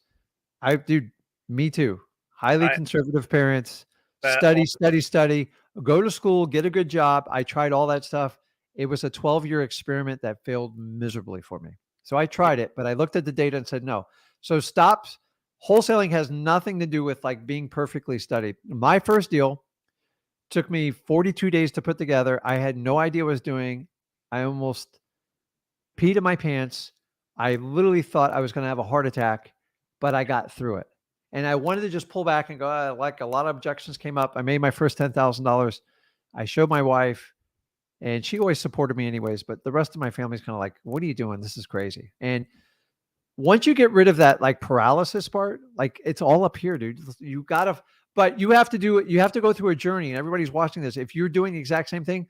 me too. Highly conservative parents, study, go to school, get a good job. I tried all that stuff. It was a 12-year experiment that failed miserably for me. So I tried it, but I looked at the data and said, no. So stop. Wholesaling has nothing to do with like being perfectly studied. My first deal took me 42 days to put together. I had no idea what I was doing. I almost peed in my pants. I literally thought I was going to have a heart attack, but I got through it. And I wanted to just pull back and go, like a lot of objections came up. I made my first $10,000. I showed my wife, and she always supported me anyways. But the rest of my family's kind of like, what are you doing? This is crazy. And once you get rid of that like paralysis part, like it's all up here, dude. You gotta, But you have to do it. You have to go through a journey, and everybody's watching this. If you're doing the exact same thing,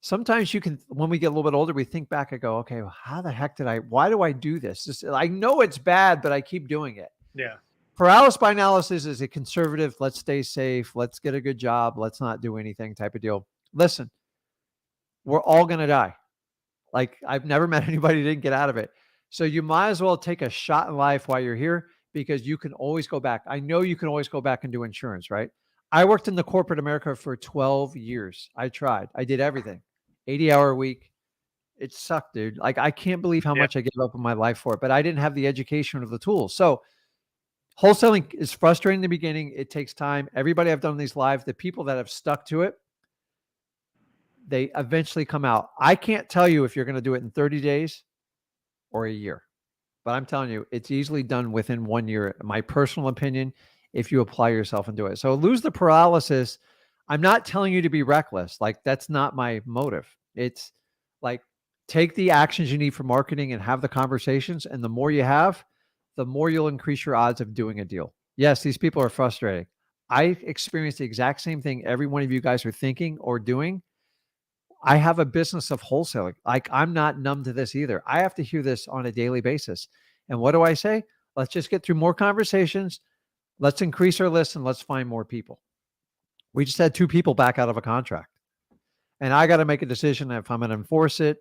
sometimes you can, when we get a little bit older, we think back and go, okay, well, how the heck why do I do this? I know it's bad, but I keep doing it. Yeah. Paralysis by analysis is a conservative, let's stay safe, let's get a good job, let's not do anything type of deal. Listen, we're all going to die. Like, I've never met anybody who didn't get out of it. So you might as well take a shot in life while you're here, because you can always go back. I know you can always go back and do insurance, right? I worked in the corporate America for 12 years. I tried. I did everything. 80-hour a week. It sucked, dude. Like, I can't believe how much I gave up in my life for it, but I didn't have the education or the tools. So wholesaling is frustrating in the beginning. It takes time. Everybody I've done these live, the people that have stuck to it, they eventually come out. I can't tell you if you're going to do it in 30 days or a year, but I'm telling you, it's easily done within 1 year. My personal opinion, if you apply yourself and do it. So lose the paralysis. I'm not telling you to be reckless. Like, that's not my motive. It's like, take the actions you need for marketing and have the conversations. And the more you have, the more you'll increase your odds of doing a deal. Yes, these people are frustrating. I experienced the exact same thing every one of you guys are thinking or doing. I have a business of wholesaling. Like, I'm not numb to this either. I have to hear this on a daily basis. And what do I say? Let's just get through more conversations. Let's increase our list and let's find more people. We just had 2 people back out of a contract. And I got to make a decision if I'm going to enforce it.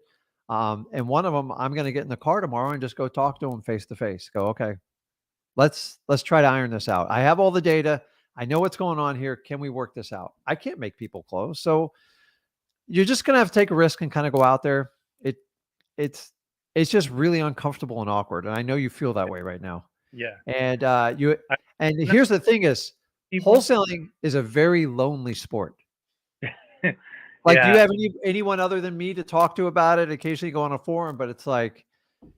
And one of them, I'm going to get in the car tomorrow and just go talk to them face to face. Go, okay, let's try to iron this out. I have all the data. I know what's going on here. Can we work this out? I can't make people close. So you're just going to have to take a risk and kind of go out there. It's just really uncomfortable and awkward. And I know you feel that way right now. Yeah. And here's the thing is, wholesaling is a very lonely sport. Like, do you have anyone other than me to talk to about it? Occasionally go on a forum, but it's like,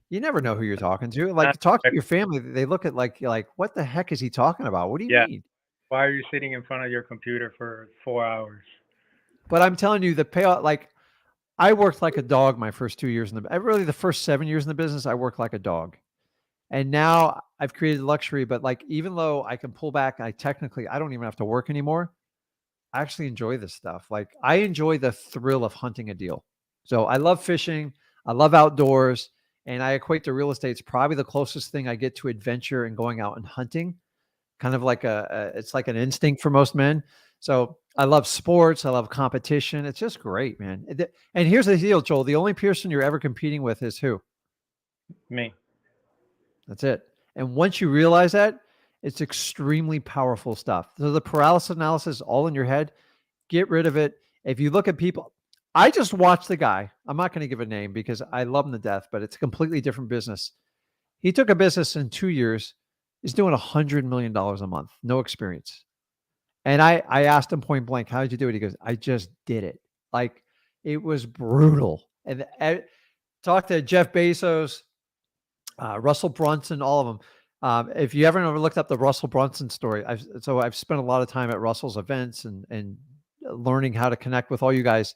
you never know who you're talking to. Like, talk to your family. They look at like, you're like, what the heck is he talking about? What do you mean? Why are you sitting in front of your computer for 4 hours? But I'm telling you, the payout, like, I worked like a dog my first 2 years really the first 7 years in the business, I worked like a dog. And now I've created luxury, but like, even though I can pull back, I don't even have to work anymore. I actually enjoy this stuff. Like, I enjoy the thrill of hunting a deal. So I love fishing. I love outdoors, and I equate to real estate. It's probably the closest thing I get to adventure and going out and hunting. Kind of like it's like an instinct for most men. So I love sports. I love competition. It's just great, man. And here's the deal, Joel. The only person you're ever competing with is who? Me. That's it. And once you realize that, it's extremely powerful stuff. So the paralysis analysis is all in your head. Get rid of it. If you look at people, I just watched the guy. I'm not going to give a name because I love him to death, but it's a completely different business. He took a business in 2 years. He's doing $100 million a month. No experience. And I asked him point blank, how did you do it? He goes, I just did it. Like, it was brutal. And I talked to Jeff Bezos, Russell Brunson, all of them. If you ever looked up the Russell Brunson story, I've spent a lot of time at Russell's events and learning how to connect with all you guys.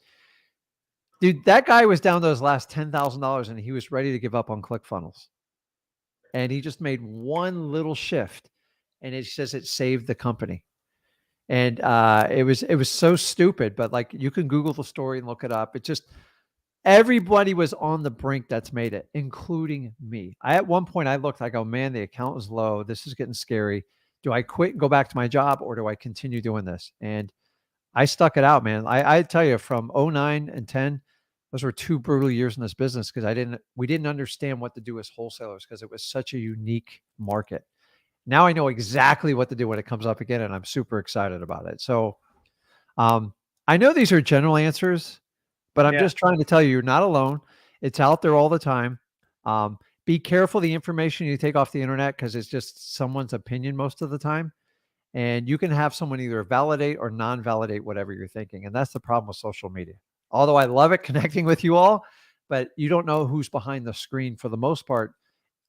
Dude, that guy was down to his last $10,000 and he was ready to give up on ClickFunnels. And he just made one little shift, and it says it saved the company. And it was so stupid, but like, you can Google the story and look it up. It just, everybody was on the brink that's made it, including me. At one point I looked, I go, man, the account was low. This is getting scary. Do I quit and go back to my job, or do I continue doing this? And I stuck it out, man. I tell you, from 09 and 10, those were 2 brutal years in this business because we didn't understand what to do as wholesalers because it was such a unique market. Now I know exactly what to do when it comes up again, and I'm super excited about it. So I know these are general answers, but I'm just trying to tell you, you're not alone. It's out there all the time. Be careful the information you take off the internet because it's just someone's opinion most of the time. And you can have someone either validate or non-validate whatever you're thinking. And that's the problem with social media. Although I love it connecting with you all, but you don't know who's behind the screen for the most part.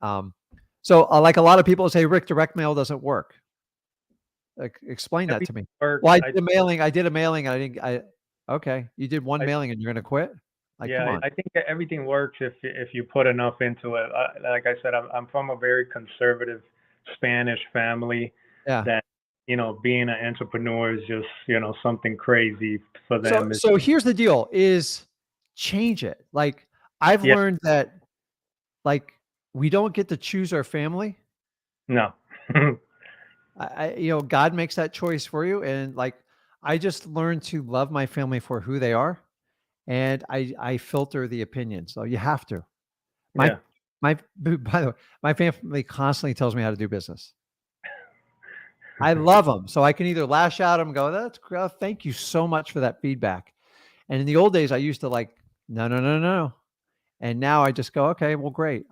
So like a lot of people say, Rick, direct mail doesn't work. Explain that to me. Well, I did a mailing. Okay. You did one mailing and you're going to quit? Like, come on. I think that everything works if you put enough into it. Like I said, I'm from a very conservative Spanish family. Yeah. That being an entrepreneur is just, something crazy for So, them. so here's the deal: is change it. Like I've Yeah. learned that, like we don't get to choose our family. No. God makes that choice for you, and like I just learned to love my family for who they are, and I filter the opinions. So you have to. My Yeah. my by the way, my family constantly tells me how to do business. I love them, so I can either lash out at them and go, "That's thank you so much for that feedback." And in the old days, I used to like, no, no, no, no. And now I just go, okay, well, great.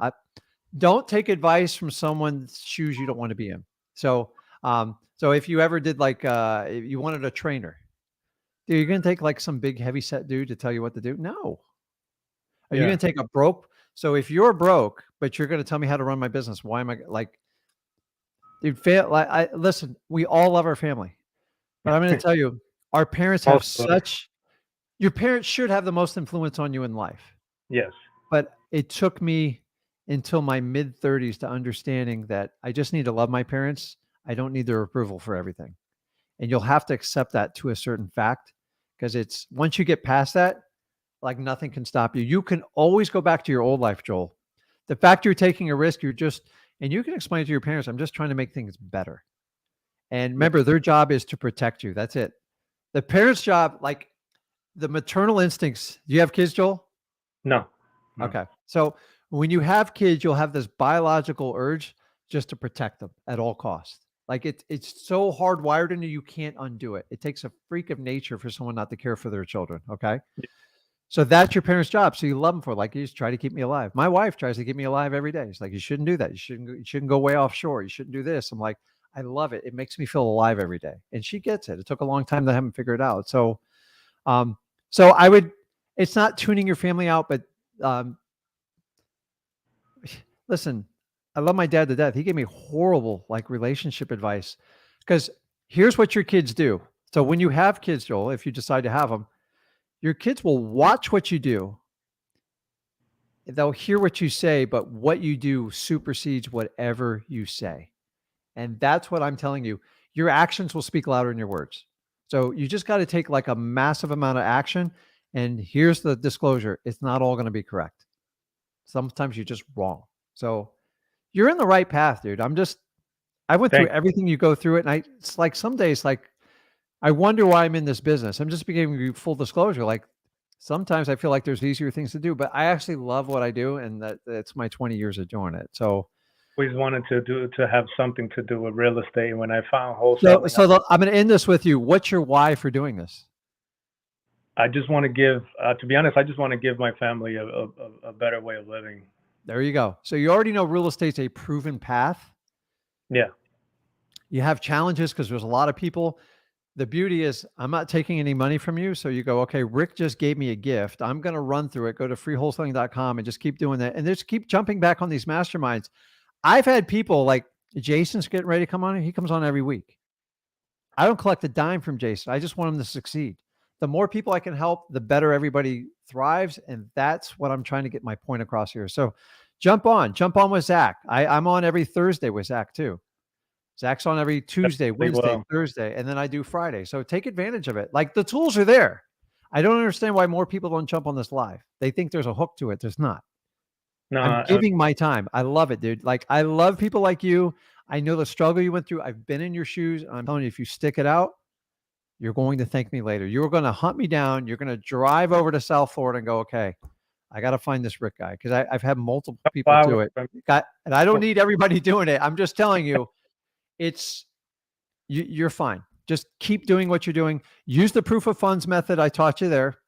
Don't take advice from someone's shoes you don't want to be in. So if you ever did like, if you wanted a trainer, dude, you're going to take like some big heavy set dude to tell you what to do? No. Are you Yeah. going to take a broke? So if you're broke, but you're going to tell me how to run my business, why am I like, dude, fail? Listen, we all love our family, but I'm going to tell you, our parents have Also, your parents should have the most influence on you in life. yes. But it took me until my mid 30s to understanding that I just need to love my parents. I don't need their approval for everything. And you'll have to accept that to a certain fact, because it's once you get past that, like nothing can stop you. You can always go back to your old life, Joel. The fact you're taking a risk, and you can explain to your parents, I'm just trying to make things better. And remember, their job is to protect you. That's it. The parents' job, like the maternal instincts. Do you have kids, Joel? No. No. Okay. So when you have kids, you'll have this biological urge just to protect them at all costs. Like it's so hardwired into you can't undo it. It takes a freak of nature for someone not to care for their children. Okay. So that's your parents' job. So you love them for like, you just try to keep me alive. My wife tries to keep me alive every day. It's like, you shouldn't do that. You shouldn't go way offshore. You shouldn't do this. I'm like, I love it. It makes me feel alive every day. And she gets it. It took a long time to have them figure it out. So I would, it's not tuning your family out, but listen, I love my dad to death. He gave me horrible like relationship advice, because here's what your kids do. So when you have kids, Joel, if you decide to have them, your kids will watch what you do. They'll hear what you say, but what you do supersedes whatever you say. And that's what I'm telling you. Your actions will speak louder than your words. So you just got to take like a massive amount of action. And here's the disclosure. It's not all going to be correct. Sometimes you're just wrong. So you're in the right path, dude. I went through everything you go through it. And it's like some days, like, I wonder why I'm in this business. I'm just giving you full disclosure. Like sometimes I feel like there's easier things to do, but I actually love what I do. And that's my 20 years of doing it. So Always wanted to have something to do with real estate. And when I found wholesaling, I'm going to end this with you. What's your why for doing this? I just want to give, to be honest, I just want to give my family a better way of living. There you go. So you already know real estate's a proven path. Yeah. You have challenges because there's a lot of people. The beauty is I'm not taking any money from you. So you go, okay, Rick just gave me a gift. I'm going to run through it. Go to freewholesaling.com and just keep doing that. And just keep jumping back on these masterminds. I've had people like Jason's getting ready to come on. He comes on every week. I don't collect a dime from Jason. I just want him to succeed. The more people I can help, the better everybody thrives. And that's what I'm trying to get my point across here. So jump on with Zach. I'm on every Thursday with Zach too. Zach's on every Tuesday, Wednesday, Thursday, and then I do Friday. So take advantage of it. Like the tools are there. I don't understand why more people don't jump on this live. They think there's a hook to it. There's not. No, I'm giving my time. I love it, dude. Like I love people like you. I know the struggle you went through. I've been in your shoes. I'm telling you, if you stick it out, you're going to thank me later. You're going to hunt me down. You're going to drive over to South Florida and go, okay, I got to find this Rick guy. Because I've had multiple people do it. And I don't need everybody doing it. I'm just telling you, you're fine. Just keep doing what you're doing. Use the proof of funds method I taught you there.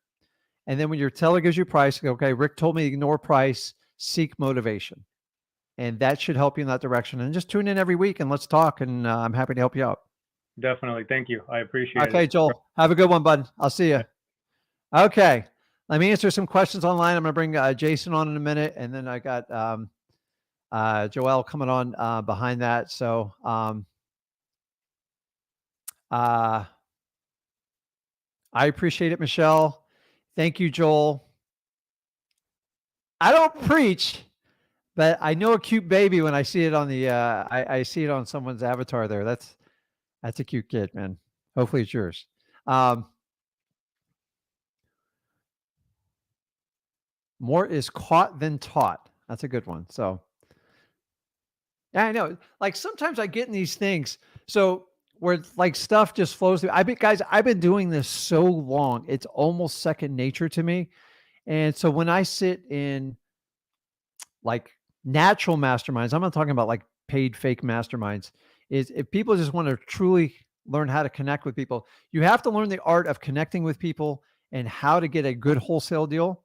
And then when your teller gives you price, go, okay, Rick told me ignore price, seek motivation. And that should help you in that direction. And just tune in every week and let's talk. And I'm happy to help you out. Definitely. Thank you. I appreciate it. Okay, Joel. Have a good one, bud. I'll see you. Okay. Let me answer some questions online. I'm going to bring Jason on in a minute. And then I got Joel coming on behind that. So I appreciate it, Michelle. Thank you, Joel. I don't preach, but I know a cute baby when I see it on the I see it on someone's avatar there. That's That's a cute kid, man. Hopefully it's yours. More is caught than taught. That's a good one. So, yeah, I know. Like sometimes I get in these things. So where like stuff just flows through. I've been doing this so long. It's almost second nature to me. And so when I sit in like natural masterminds, I'm not talking about like paid fake masterminds, is if people just want to truly learn how to connect with people, you have to learn the art of connecting with people and how to get a good wholesale deal.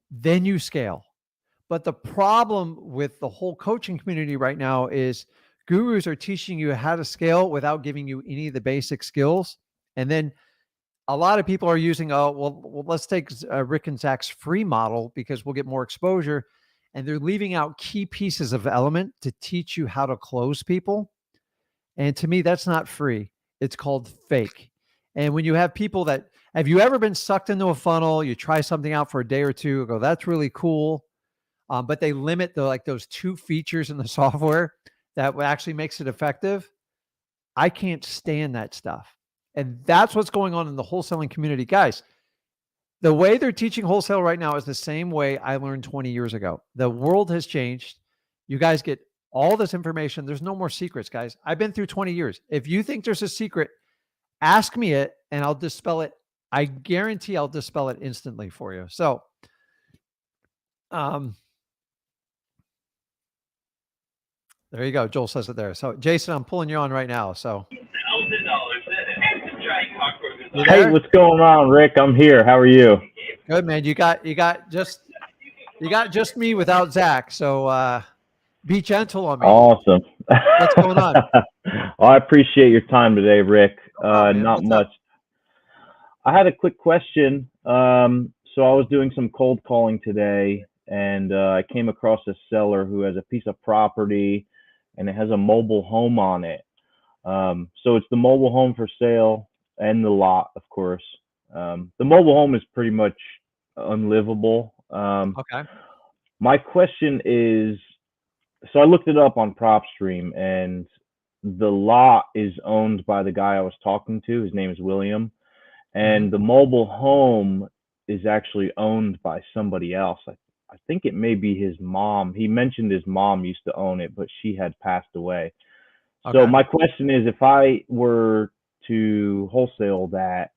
Then you scale. But the problem with the whole coaching community right now is gurus are teaching you how to scale without giving you any of the basic skills. And then a lot of people are using, well, let's take Rick and Zach's free model because we'll get more exposure. And they're leaving out key pieces of element to teach you how to close people. And to me, that's not free. It's called fake. And when you have people that, have you ever been sucked into a funnel? You try something out for a day or two, go, that's really cool. But they limit those 2 features in the software that actually makes it effective. I can't stand that stuff. And that's what's going on in the wholesaling community. Guys, the way they're teaching wholesale right now is the same way I learned 20 years ago. The world has changed. You guys get all this information. There's no more secrets, guys. I've been through 20 years. If you think there's a secret, ask me it and I'll dispel it. I guarantee I'll dispel it instantly for you. So, there you go. Joel says it there. So, Jason, I'm pulling you on right now. So, hey, what's going on, Rick? I'm here. How are you? Good, man. You got just me without Zach. So, be gentle on me. Awesome. What's going on? Well, I appreciate your time today, Rick. Not What's much. up? I had a quick question. So I was doing some cold calling today, and I came across a seller who has a piece of property, and it has a mobile home on it. So it's the mobile home for sale and the lot, of course. The mobile home is pretty much unlivable. Okay. My question is, so I looked it up on PropStream, and the lot is owned by the guy I was talking to. His name is William. And the mobile home is actually owned by somebody else. I think it may be his mom. He mentioned his mom used to own it, but she had passed away. Okay. So my question is, if I were to wholesale that,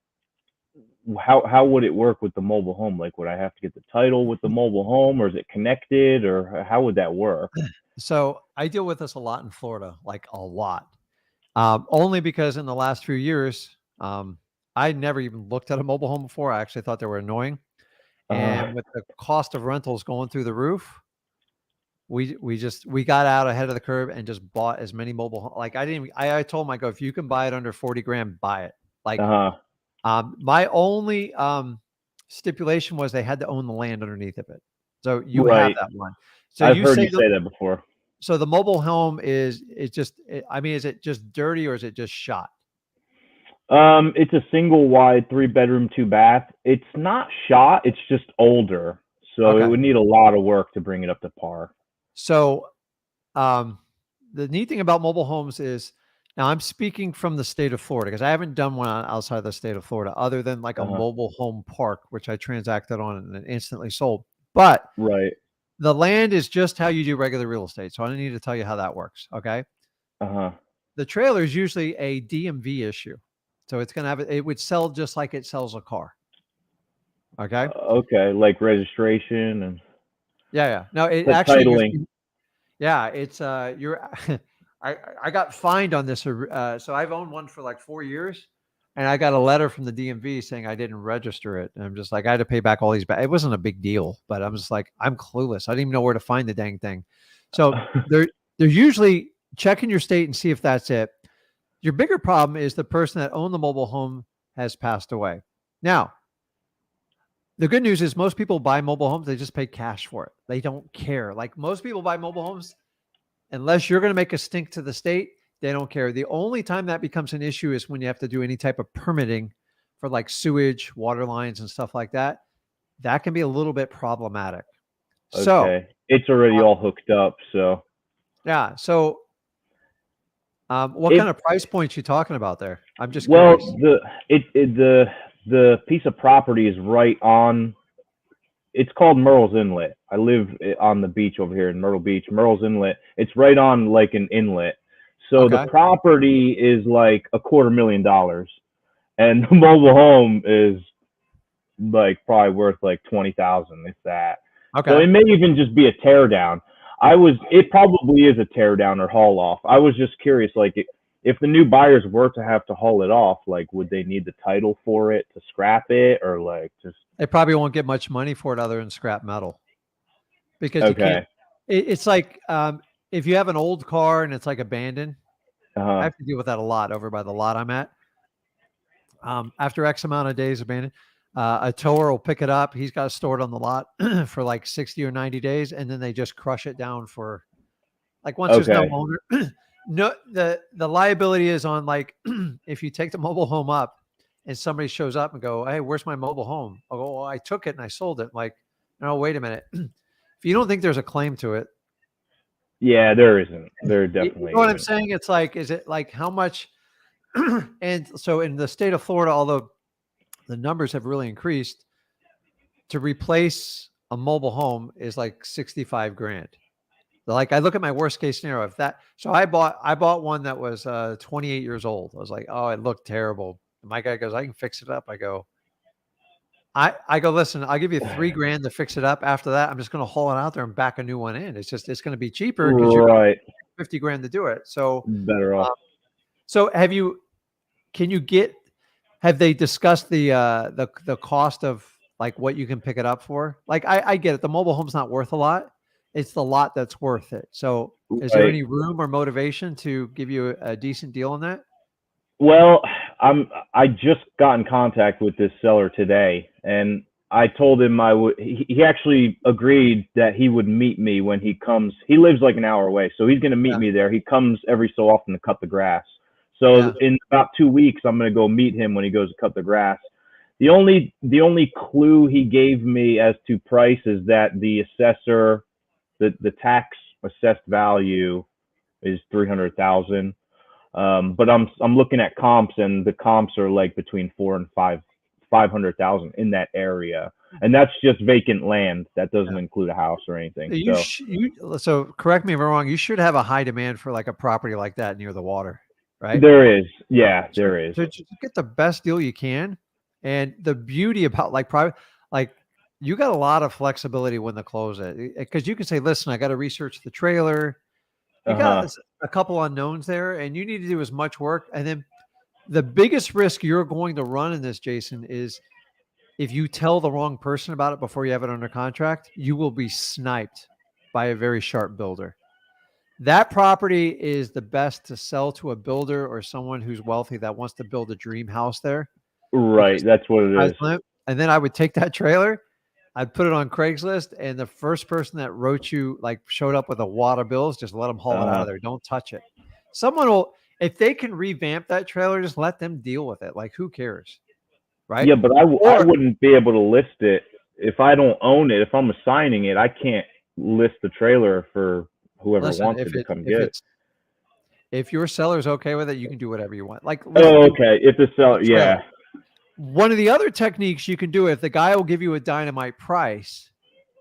how would it work with the mobile home? Like, would I have to get the title with the mobile home, or is it connected, or how would that work? So I deal with this a lot in Florida, like a lot. Only because in the last few years, I never even looked at a mobile home before. I actually thought they were annoying. And with the cost of rentals going through the roof, we got out ahead of the curve and just bought as many mobile. Like I told him, I go, if you can buy it under 40 grand, buy it. Like, my only stipulation was they had to own the land underneath of it. So you have that one. So I've heard you say that before. So the mobile home is it just dirty or is it just shot? It's a single wide 3-bedroom, 2-bath. It's not shot, it's just older. So it would need a lot of work to bring it up to par. So the neat thing about mobile homes is, now I'm speaking from the state of Florida because I haven't done one outside the state of Florida other than like a mobile home park, which I transacted on and then instantly sold. But the land is just how you do regular real estate. So I don't need to tell you how that works. Okay. The trailer is usually a DMV issue. So it's going to it would sell just like it sells a car. Okay. Okay. Like registration and. Yeah. No, it like actually, titling. yeah, it's, I got fined on this. So I've owned one for like 4 years and I got a letter from the DMV saying I didn't register it. And I'm just like, I had to pay back all these back. It wasn't a big deal, but I'm just like, I'm clueless. I didn't even know where to find the dang thing. So they're usually checking your state and see if that's it. Your bigger problem is the person that owned the mobile home has passed away. Now, the good news is most people buy mobile homes. They just pay cash for it. They don't care. Like most people buy mobile homes, unless you're going to make a stink to the state, they don't care. The only time that becomes an issue is when you have to do any type of permitting for like sewage, water lines and stuff like that. That can be a little bit problematic. Okay. So it's already all hooked up. So yeah. So What It- kind of price points you talking about there? I'm just Well, curious. the piece of property is right on. It's called Murrells Inlet. I live on the beach over here in Myrtle Beach. Murrells Inlet. It's right on like an inlet. So the Okay. property is like $250,000, and the mobile home is like probably worth like 20,000, if that. So it Okay. may even just be a tear down. It probably is a tear down or haul off. I was just curious, like if the new buyers were to have to haul it off, like would they need the title for it to scrap it, or like just They probably won't get much money for it other than scrap metal because you can't. okay? It's like if you have an old car and it's like abandoned. I Uh have to deal with that a lot over by the lot I'm at. After X amount of days abandoned, a tower will pick it up. He's got it stored on the lot for like 60 or 90 days, and then they just crush it down for like once there's no okay, owner. No, the liability is on like if you take the mobile home up and somebody shows up and go, "Hey, where's my mobile home?" I'll go, "Well, I took it and I sold it." Like, no, wait a minute. If you don't think there's a claim to it, yeah, there isn't. There you definitely know what I'm isn't. saying? It's like, is it like how much? And so in the state of Florida, although the numbers have really increased, to replace a mobile home is like 65 grand. Like I look at my worst case scenario. If that, so I bought one that was 28 years old. I was like, oh, it looked terrible. And my guy goes, I can fix it up. I go, listen, I'll give you 3 grand to fix it up. After that, I'm just going to haul it out there and back a new one in. It's going to be cheaper because you're going to Right, 50 grand to do it. So, better off. so can you get, have they discussed the cost of like what you can pick it up for? Like I get it. The mobile home's not worth a lot. It's the lot that's worth it. So is there Right. any room or motivation to give you a decent deal on that? Well, I just got in contact with this seller today, and I told him I would. He actually agreed that he would meet me when he comes. He lives like an hour away, so he's going to meet Yeah. me there. He comes every so often to cut the grass. So Yeah. in about 2 weeks, I'm going to go meet him when he goes to cut the grass. The only clue he gave me as to price is that the assessor, the tax assessed value is 300,000. But I'm looking at comps, and the comps are like between 500,000 in that area, and that's just vacant land. That doesn't Yeah. include a house or anything. So correct me if I'm wrong. You should have a high demand for like a property like that near the water, right? There is, yeah, there is. So just get the best deal you can. And the beauty about like private, like you got a lot of flexibility when to close it because you can say, listen, I got to research the trailer. You got a couple unknowns there and you need to do as much work. And then the biggest risk you're going to run in this, Jason, is if you tell the wrong person about it before you have it under contract, you will be sniped by a very sharp builder. That property is the best to sell to a builder or someone who's wealthy that wants to build a dream house there. Right, that's what it is. And then I would take that trailer, I'd put it on Craigslist, and the first person that wrote you, like showed up with a wad of bills, just let them haul it out of there. Don't touch it. Someone will, if they can revamp that trailer, just let them deal with it. Like, who cares? Right? Yeah, but I wouldn't be able to list it if I don't own it. If I'm assigning it, I can't list the trailer for whoever wants it to come get it. If your seller's okay with it, you can do whatever you want. Like, okay. If the seller, yeah. One of the other techniques you can do, if the guy will give you a dynamite price,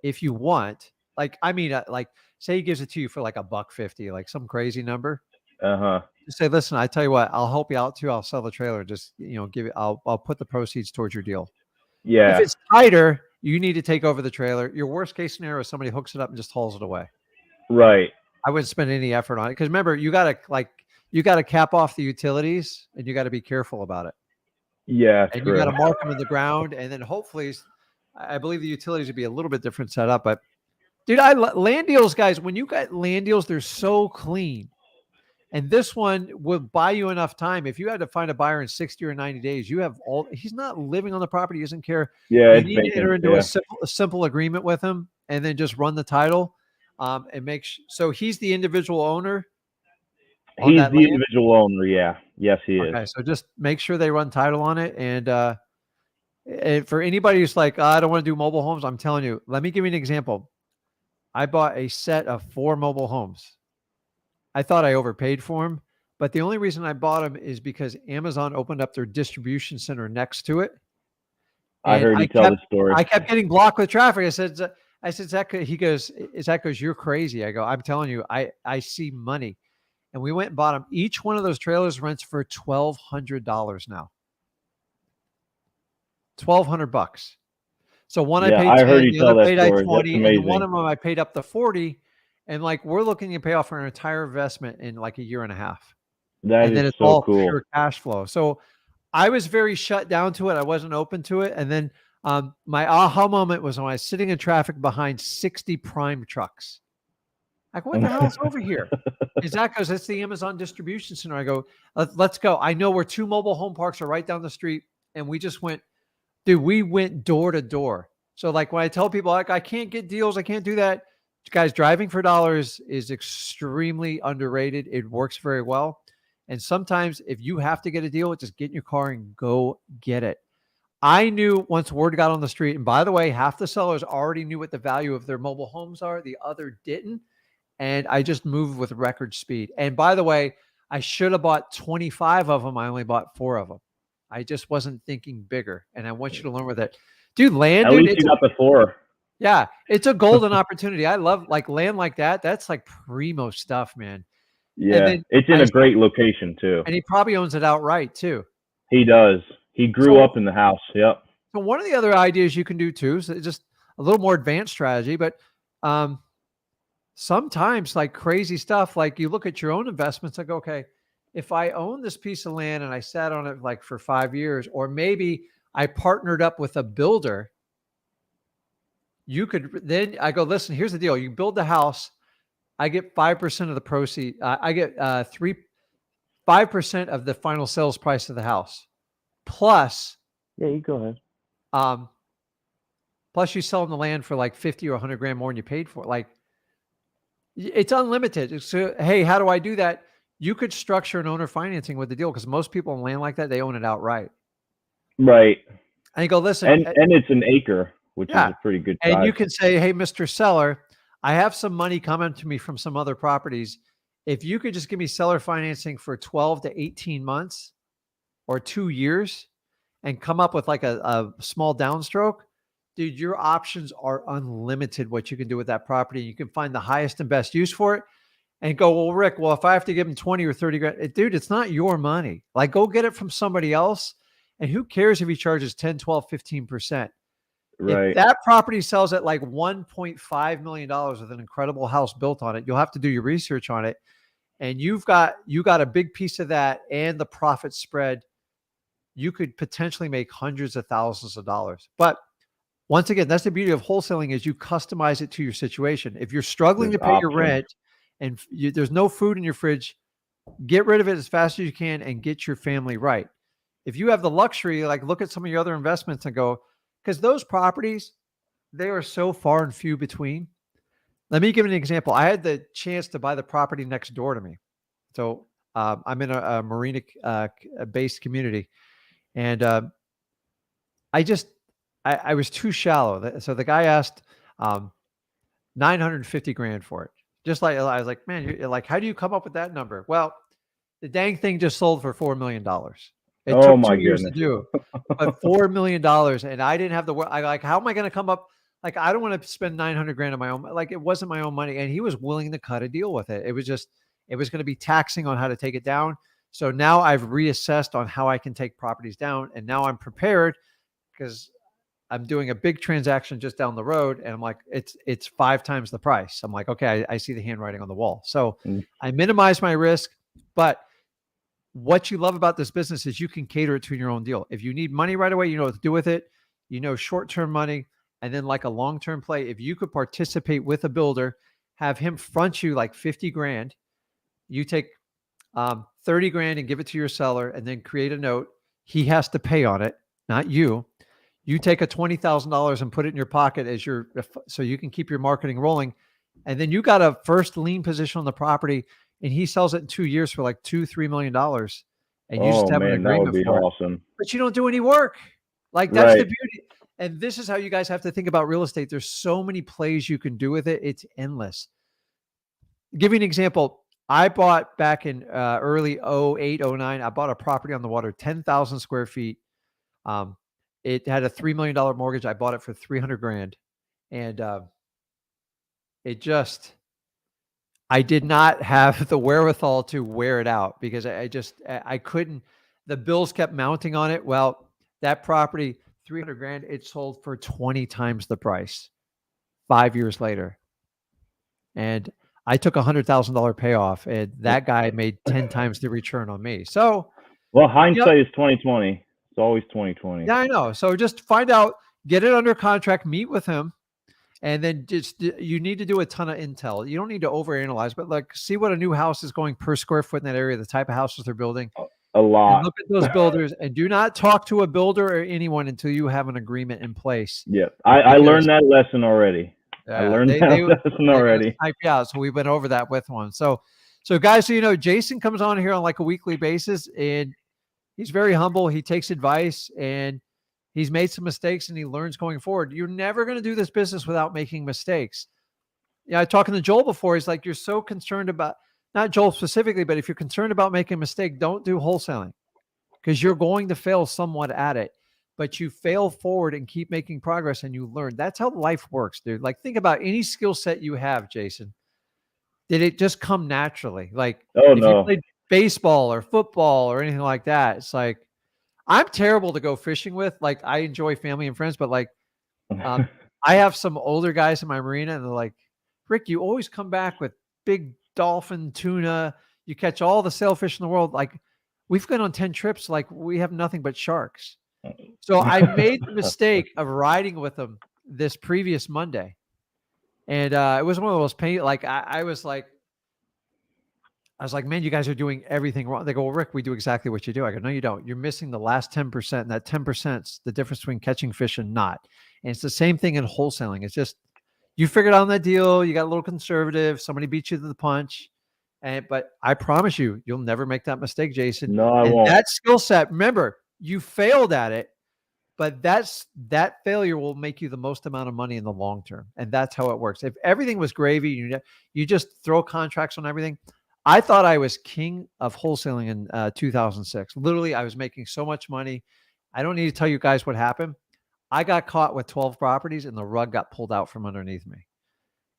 if you want, like, I mean, like, say he gives it to you for like $150, like some crazy number. Just say, listen, I tell you what, I'll help you out too. I'll sell the trailer. Just, give it. I'll put the proceeds towards your deal. Yeah. If it's tighter, you need to take over the trailer. Your worst case scenario is somebody hooks it up and just hauls it away. Right. I wouldn't spend any effort on it because remember, you got to cap off the utilities and you got to be careful about it. Yeah, and you got to mark them in the ground, and then hopefully, I believe the utilities would be a little bit different setup. But dude, land deals, guys. When you got land deals, they're so clean, and this one will buy you enough time. If you had to find a buyer in 60 or 90 days, you have all. He's not living on the property. He doesn't care. Yeah, you need to enter into a simple agreement with him, and then just run the title, and make so he's the individual owner. He's the individual owner. Yeah. Yes, he is. Okay, so just make sure they run title on it. And for anybody who's like, I don't want to do mobile homes, I'm telling you, let me give you an example. I bought a set of 4 mobile homes. I thought I overpaid for them. But the only reason I bought them is because Amazon opened up their distribution center next to it. I heard you tell the story. I kept getting blocked with traffic. I said, Zach, he goes, you're crazy. I go, I'm telling you, I see money. And we went and bought them. Each one of those trailers rents for $1,200 now. $1,200. So one I paid 10, I heard you the tell other that paid I story. 20, That's amazing. and one of them I paid up to 40. And like we're looking to pay off our entire investment in like a year and a half. That then is it's so all cool. pure cash flow. So I was very shut down to it. I wasn't open to it. And then my aha moment was when I was sitting in traffic behind 60 prime trucks. Like, what the hell's over here? And Zach goes, it's the Amazon distribution center. I go, let's go. I know where 2 mobile home parks are right down the street. And we just went, dude, we went door to door. So like when I tell people like, I can't get deals, I can't do that. Guys, driving for dollars is extremely underrated. It works very well. And sometimes if you have to get a deal, just get in your car and go get it. I knew once word got on the street, and by the way, half the sellers already knew what the value of their mobile homes are. The other didn't. And I just moved with record speed. And by the way, I should have bought 25 of them. I only bought 4 of them. I just wasn't thinking bigger. And I want you to learn with it. Dude, land, At least you got the 4. Yeah, it's a golden opportunity. I love like land like that. That's like primo stuff, man. Yeah, it's in a great location too. And he probably owns it outright too. He does. He grew up in the house. Yep. So one of the other ideas you can do too, so just a little more advanced strategy, but sometimes like crazy stuff, like you look at your own investments, like, okay, if I own this piece of land and I sat on it like for 5 years, or maybe I partnered up with a builder, you could then I go, listen, here's the deal. You build the house. I get 5% of the proceed. I get 5% of the final sales price of the house. Plus, yeah, you go ahead. Plus you sell them the land for like 50 or 100 grand more than you paid for it. Like it's unlimited. So, hey, how do I do that? You could structure an owner financing with the deal because most people in land like that, they own it outright. Right. And you go, listen. And it's an acre, which is a pretty good size. And you can say, hey, Mr. Seller, I have some money coming to me from some other properties. If you could just give me seller financing for 12 to 18 months or 2 years and come up with like a small downstroke, dude, your options are unlimited what you can do with that property. You can find the highest and best use for it and go, well, Rick, well, if I have to give him 20 or 30 grand, dude, it's not your money. Like go get it from somebody else. And who cares if he charges 10, 12, 15%? Right. If that property sells at like $1.5 million with an incredible house built on it, you'll have to do your research on it. And you got a big piece of that and the profit spread. You could potentially make hundreds of thousands of dollars. But once again, that's the beauty of wholesaling is you customize it to your situation. If you're struggling to pay your rent and there's no food in your fridge, get rid of it as fast as you can and get your family right. If you have the luxury, like look at some of your other investments and go, because those properties, they are so far and few between. Let me give an example. I had the chance to buy the property next door to me. So I'm in a marina-based community. And I was too shallow. So the guy asked 950 grand for it. Just like, I was like, man, you're like, how do you come up with that number? Well, the dang thing just sold for $4 million. It took 2 years to do, but $4 million. And I didn't have the work. I like, how am I going to come up? Like, I don't want to spend 900 grand on my own. Like it wasn't my own money. And he was willing to cut a deal with it. It was going to be taxing on how to take it down. So now I've reassessed on how I can take properties down. And now I'm prepared because I'm doing a big transaction just down the road. And I'm like, it's 5 times the price. I'm like, okay, I see the handwriting on the wall. So I minimize my risk, but what you love about this business is you can cater it to your own deal. If you need money right away, you know what to do with it. You know, short-term money. And then like a long-term play, if you could participate with a builder, have him front you like 50 grand, you take 30 grand and give it to your seller and then create a note. He has to pay on it, not you. You take a $20,000 and put it in your pocket as so you can keep your marketing rolling. And then you got a first lien position on the property and he sells it in 2 years for like $2-3 million. And you just have an agreement. That would be awesome. But you don't do any work. Like that's the beauty. And this is how you guys have to think about real estate. There's so many plays you can do with it. It's endless. Give you an example. I bought back in early 08, 09, I bought a property on the water, 10,000 square feet. It had a $3 million mortgage. I bought it for 300 grand. And I did not have the wherewithal to wear it out because I couldn't, the bills kept mounting on it. Well, that property, 300 grand, it sold for 20 times the price 5 years later. And I took $100,000 payoff, and that guy made 10 times the return on me. So, well, hindsight is 2020. It's always 2020. Yeah, I know. So just find out, get it under contract, meet with him, and then you need to do a ton of intel. You don't need to overanalyze, but like see what a new house is going per square foot in that area, the type of houses they're building. A lot. And look at those builders, and do not talk to a builder or anyone until you have an agreement in place. Yeah, I learned that lesson already. I learned that lesson already. Yeah, so we went over that with one. So guys, so you know, Jason comes on here on like a weekly basis, and he's very humble. He takes advice, and he's made some mistakes, and he learns going forward. You're never going to do this business without making mistakes. Yeah, I was talking to Joel before. He's like, you're so concerned about, not Joel specifically, but if you're concerned about making a mistake, don't do wholesaling because you're going to fail somewhat at it. But you fail forward and keep making progress, and you learn. That's how life works, dude. Like, think about any skill set you have, Jason. Did it just come naturally? Like, if you played baseball or football or anything like that, it's like, I'm terrible to go fishing with. Like, I enjoy family and friends, but like, I have some older guys in my marina, and they're like, Rick, you always come back with big dolphin, tuna. You catch all the sailfish in the world. Like, we've gone on 10 trips. Like, we have nothing but sharks. So I made the mistake of riding with them this previous Monday. And it was one of those pain. Like, I was like, man, you guys are doing everything wrong. They go, well, Rick, we do exactly what you do. I go, no, you don't. You're missing the last 10%. And that 10% is the difference between catching fish and not. And it's the same thing in wholesaling. It's just, you figured out that deal. You got a little conservative. Somebody beat you to the punch. But I promise you, you'll never make that mistake, Jason. No, I won't. That skill set, remember, you failed at it, but that failure will make you the most amount of money in the long term. And that's how it works. If everything was gravy, you just throw contracts on everything. I thought I was king of wholesaling in 2006. Literally, I was making so much money. I don't need to tell you guys what happened. I got caught with 12 properties, and the rug got pulled out from underneath me.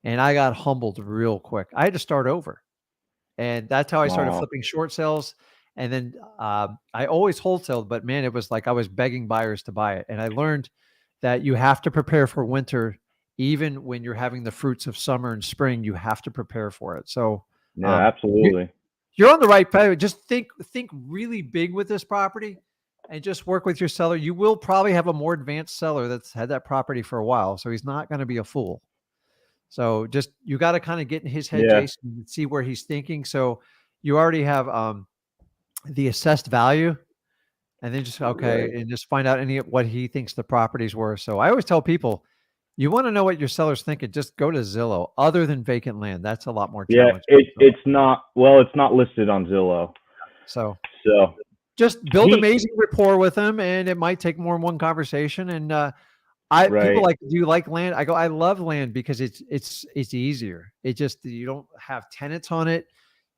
And I got humbled real quick. I had to start over. And that's how I started flipping short sales. And then I always wholesaled, but man, it was like I was begging buyers to buy it. And I learned that you have to prepare for winter. Even when you're having the fruits of summer and spring, you have to prepare for it. So yeah, absolutely. You're on the right path. Just think really big with this property and just work with your seller. You will probably have a more advanced seller that's had that property for a while. So he's not going to be a fool. So just, you got to kind of get in his head, Jason, and see where he's thinking. So you already have the assessed value, and then just, and just find out what he thinks the property's worth. So I always tell people, you want to know what your seller's thinking, just go to Zillow, other than vacant land. That's a lot more challenging. Yeah, it's not listed on Zillow. So just build amazing rapport with them, and it might take more than one conversation. And people like, do you like land? I go, I love land because it's easier. It just, you don't have tenants on it.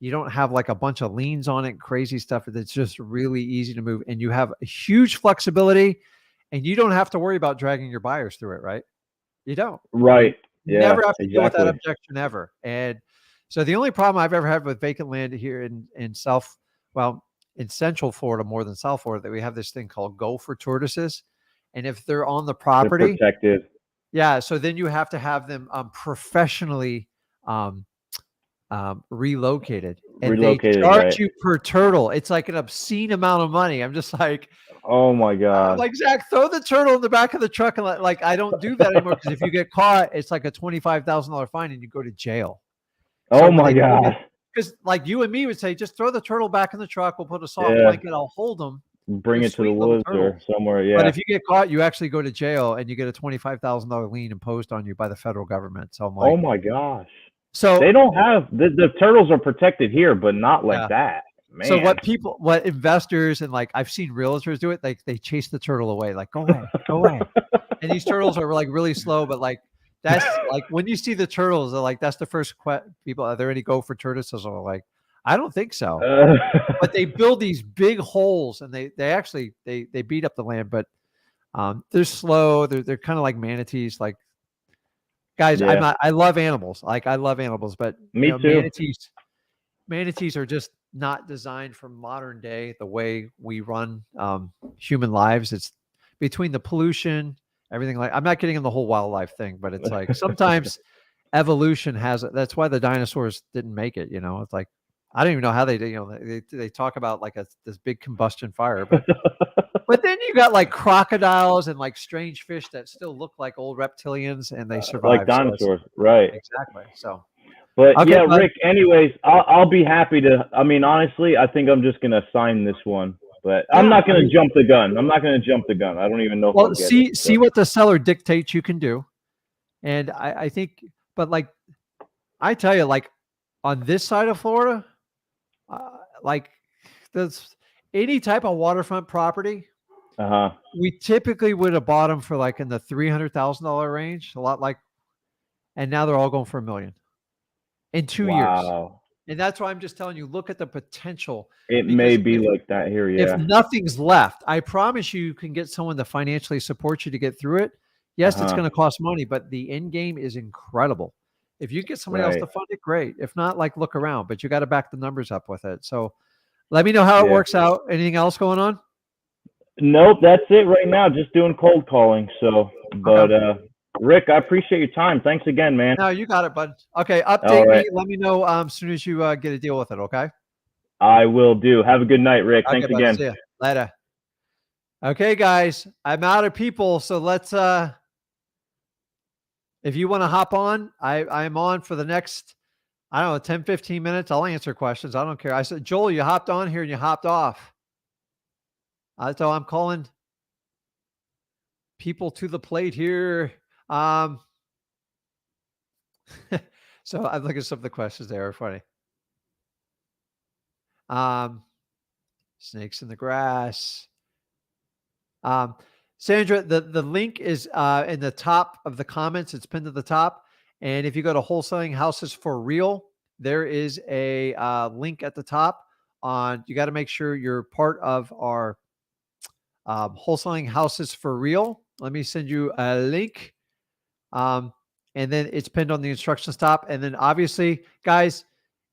You don't have like a bunch of liens on it, crazy stuff. It's just really easy to move, and you have a huge flexibility, and you don't have to worry about dragging your buyers through it. Right? You don't. Right. You never have to deal with that objection ever. And so the only problem I've ever had with vacant land here in Central Florida, more than South Florida, that we have this thing called gopher tortoises. And if they're on the property, they're protected. Yeah. So then you have to have them professionally relocated. And they charge you per turtle. It's like an obscene amount of money. I'm just like, oh my God. Like, Zach, throw the turtle in the back of the truck. And like, I don't do that anymore, because if you get caught, it's like a $25,000 fine and you go to jail. Oh my God. Because like you and me would say, just throw the turtle back in the truck. We'll put a soft blanket. I'll hold them. Bring it to the woods or somewhere. Yeah. But if you get caught, you actually go to jail, and you get a $25,000 lien imposed on you by the federal government. So I'm like, oh my gosh. So they don't have the turtles are protected here, but not like that. Man. So what investors and like I've seen realtors do it, like they chase the turtle away, like go away. And these turtles are like really slow, but like that's like when you see the turtles, they're like, that's the first people. Are there any gopher tortoises? Or like, I don't think so. Uh, But they build these big holes, and they actually they beat up the land, but they're slow. They're kind of like manatees. Like, guys, Yeah. I love animals. Like, I love animals, but Me too. manatees are just not designed for modern day the way we run human lives. It's between the pollution, everything. Like, I'm not getting in the whole wildlife thing, but it's like sometimes evolution has it. That's why the dinosaurs didn't make it. It's like, I don't even know how they did. They talk about like this big combustion fire, but then you got like crocodiles and like strange fish that still look like old reptilians, and they survive. Like dinosaurs, right? Exactly. So, But okay, yeah, bud. Rick. Anyways, I'll be happy to. I mean, honestly, I think I'm just gonna sign this one. But I'm Yeah, not gonna I mean, jump the gun. I'm not gonna jump the gun. I don't even know if I'll well, get see it. see what the seller dictates you can do, and I think, but like I tell you, like on this side of Florida, like there's any type of waterfront property. Uh huh. We typically would have bought them for like in the $300,000 range, a lot like, and now they're all going for $1 million in 2 years. Wow. And that's why I'm just telling you, look at the potential. It may Because be like that here. if Yeah. nothing's left, I promise you can get someone to financially support you to get through it. Yes, it's Uh-huh. going to cost money, but the end game is incredible. If you get somebody else to Right. fund it, great. If not, like, look around, but you got to back the numbers up with it. So let me know how it Yeah. works out. Anything else going on? Nope, that's it right now. Just doing cold calling. So, but Rick, I appreciate your time. Thanks again, man. No, you got it, bud. Okay, All update right. me. Let me know as soon as you get a deal with it. Okay. I will do. Have a good night, Rick. Okay, Thanks bud. again. See ya later. Okay, guys, I'm out of people, so let's. If you want to hop on, I'm on for the next, I don't know, 10, 15 minutes. I'll answer questions. I don't care. I said, Joel, you hopped on here and you hopped off. So I'm calling people to the plate here. So I'm looking at some of the questions there are funny. Snakes in the grass. Sandra, the link is in the top of the comments. It's pinned to the top. And if you go to Wholesaling Houses for Real, there is a link at the top on, you got to make sure you're part of our Wholesaling Houses for Real. Let me send you a link. And then it's pinned on the instructions top. And then obviously, guys,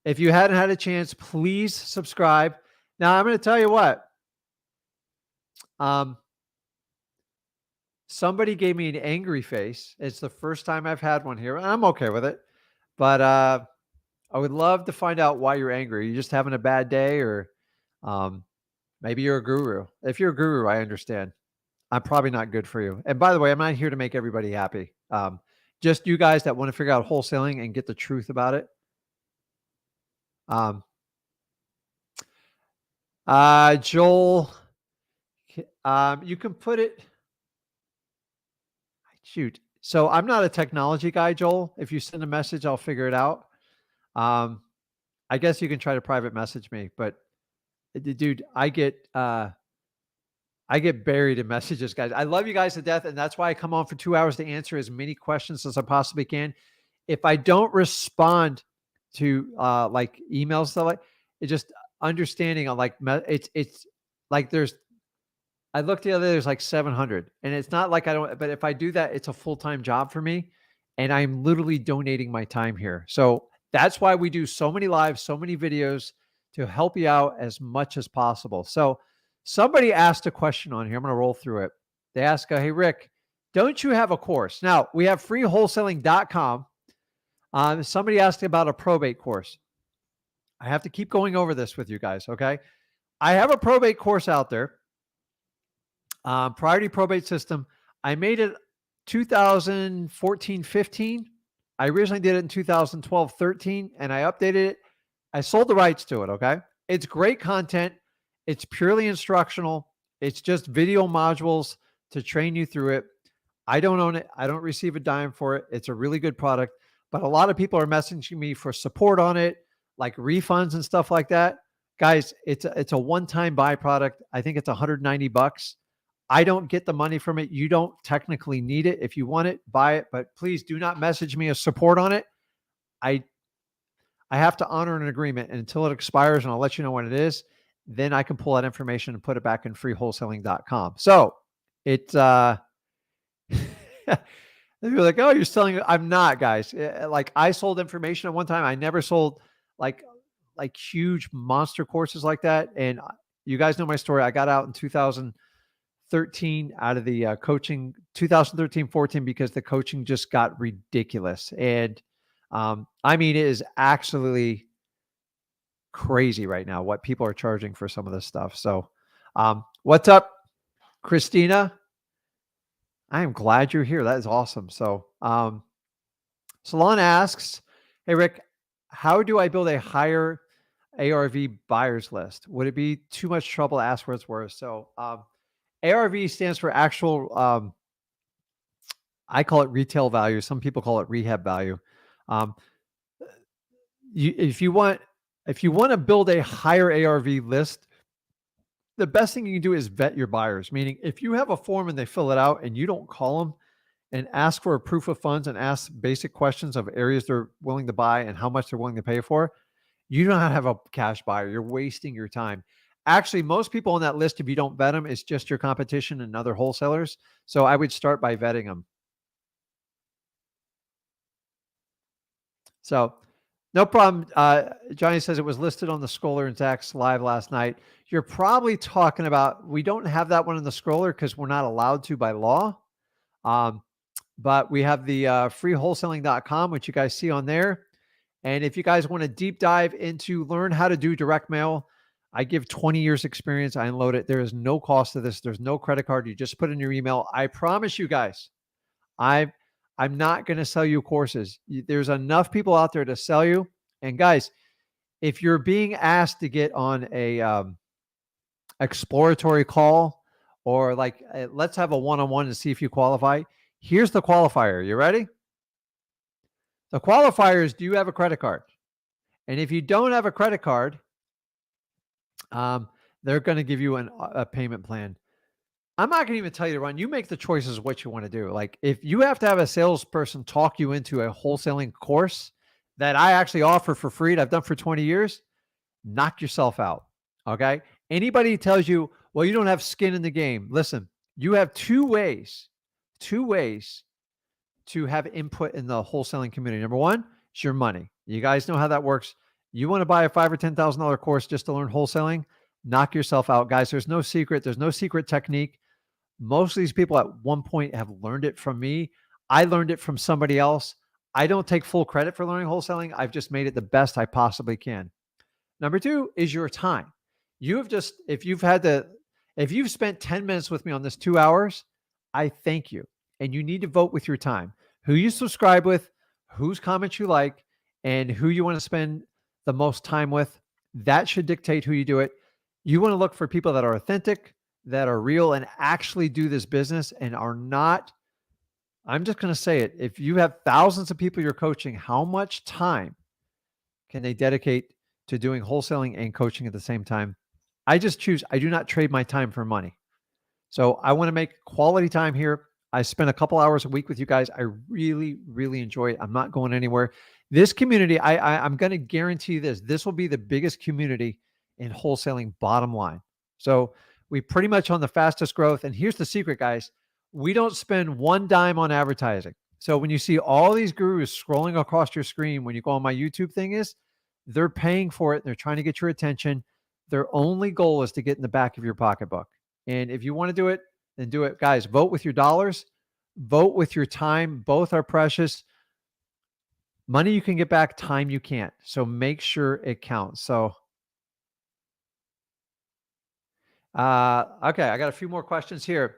if you hadn't had a chance, please subscribe. Now I'm going to tell you what. Somebody gave me an angry face. It's the first time I've had one here. I'm okay with it. But I would love to find out why you're angry. You're just having a bad day, or maybe you're a guru. If you're a guru, I understand. I'm probably not good for you. And by the way, I'm not here to make everybody happy. Just you guys that want to figure out wholesaling and get the truth about it. Joel, you can put it. Shoot. So I'm not a technology guy, Joel. If you send a message, I'll figure it out. I guess you can try to private message me, but dude, I get buried in messages, guys. I love you guys to death, and that's why I come on for 2 hours to answer as many questions as I possibly can. If I don't respond to like emails, stuff like it, just understanding on like it's like I looked the other day, there's like 700, and it's not like I don't, but if I do that, it's a full-time job for me, and I'm literally donating my time here. So that's why we do so many lives, so many videos to help you out as much as possible. So somebody asked a question on here. I'm going to roll through it. They ask, hey, Rick, don't you have a course? Now we have freewholesaling.com. Somebody asked about a probate course. I have to keep going over this with you guys. Okay. I have a probate course out there. Priority probate system. I made it 2014, 15. I originally did it in 2012, 13, and I updated it. I sold the rights to it. Okay. It's great content. It's purely instructional. It's just video modules to train you through it. I don't own it. I don't receive a dime for it. It's a really good product, but a lot of people are messaging me for support on it, like refunds and stuff like that. Guys, it's a one-time buy product. I think it's $190. I don't get the money from it. You don't technically need it. If you want it, buy it, but please do not message me a support on it. I have to honor an agreement, and until it expires, and I'll let you know when it is, then I can pull that information and put it back in freewholesaling.com. So it, you're like, oh, you're selling it. I'm not, guys. Like I sold information at one time. I never sold like huge monster courses like that. And you guys know my story. I got out in 2013 out of the coaching, 2013, 14, because the coaching just got ridiculous. And I mean, it is absolutely crazy right now what people are charging for some of this stuff. So what's up, Christina? I am glad you're here. That is awesome. So Salon asks, hey, Rick, how do I build a higher ARV buyers list? Would it be too much trouble to ask where it's worth? So ARV stands for actual, I call it retail value. Some people call it rehab value. If you want to build a higher ARV list, the best thing you can do is vet your buyers. Meaning if you have a form and they fill it out and you don't call them and ask for a proof of funds and ask basic questions of areas they're willing to buy and how much they're willing to pay for, you don't have a cash buyer. You're wasting your time. Actually, most people on that list, if you don't vet them, it's just your competition and other wholesalers. So I would start by vetting them. So no problem. Johnny says it was listed on the Scroller and Zach's live last night. You're probably talking about, we don't have that one in the Scroller because we're not allowed to by law. But we have the freewholesaling.com, which you guys see on there. And if you guys want to deep dive into learn how to do direct mail, I give 20 years experience. I unload it. There is no cost to this. There's no credit card. You just put in your email. I promise you guys, I'm not going to sell you courses. There's enough people out there to sell you. And guys, if you're being asked to get on a exploratory call or like, let's have a one-on-one to see if you qualify. Here's the qualifier. You ready? The qualifier is, do you have a credit card? And if you don't have a credit card, they're going to give you a payment plan. I'm not going to even tell you to run. You make the choices of what you want to do. Like if you have to have a salesperson talk you into a wholesaling course that I actually offer for free, that I've done for 20 years, knock yourself out. Okay. Anybody who tells you, well, you don't have skin in the game. Listen, you have two ways to have input in the wholesaling community. Number one, it's your money. You guys know how that works. You want to buy a $5,000 or $10,000 course just to learn wholesaling? Knock yourself out, guys. There's no secret. There's no secret technique. Most of these people at one point have learned it from me. I learned it from somebody else. I don't take full credit for learning wholesaling. I've just made it the best I possibly can. Number two is your time. You have just, if you've spent 10 minutes with me on this 2 hours, I thank you. And you need to vote with your time. Who you subscribe with, whose comments you like, and who you want to spend the most time with. That should dictate who you do it. You want to look for people that are authentic, that are real, and actually do this business and are not, I'm just going to say it. If you have thousands of people you're coaching, how much time can they dedicate to doing wholesaling and coaching at the same time? I just choose, I do not trade my time for money. So I want to make quality time here. I spend a couple hours a week with you guys. I really, really enjoy it. I'm not going anywhere. This community, I'm going to guarantee this will be the biggest community in wholesaling, bottom line. So we pretty much on the fastest growth. And here's the secret, guys. We don't spend one dime on advertising. So when you see all these gurus scrolling across your screen, when you go on my YouTube thing they're paying for it. They're trying to get your attention. Their only goal is to get in the back of your pocketbook. And if you want to do it, then do it. Guys, vote with your dollars, vote with your time. Both are precious. Money you can get back, time you can't. So make sure it counts. So, okay, I got a few more questions here.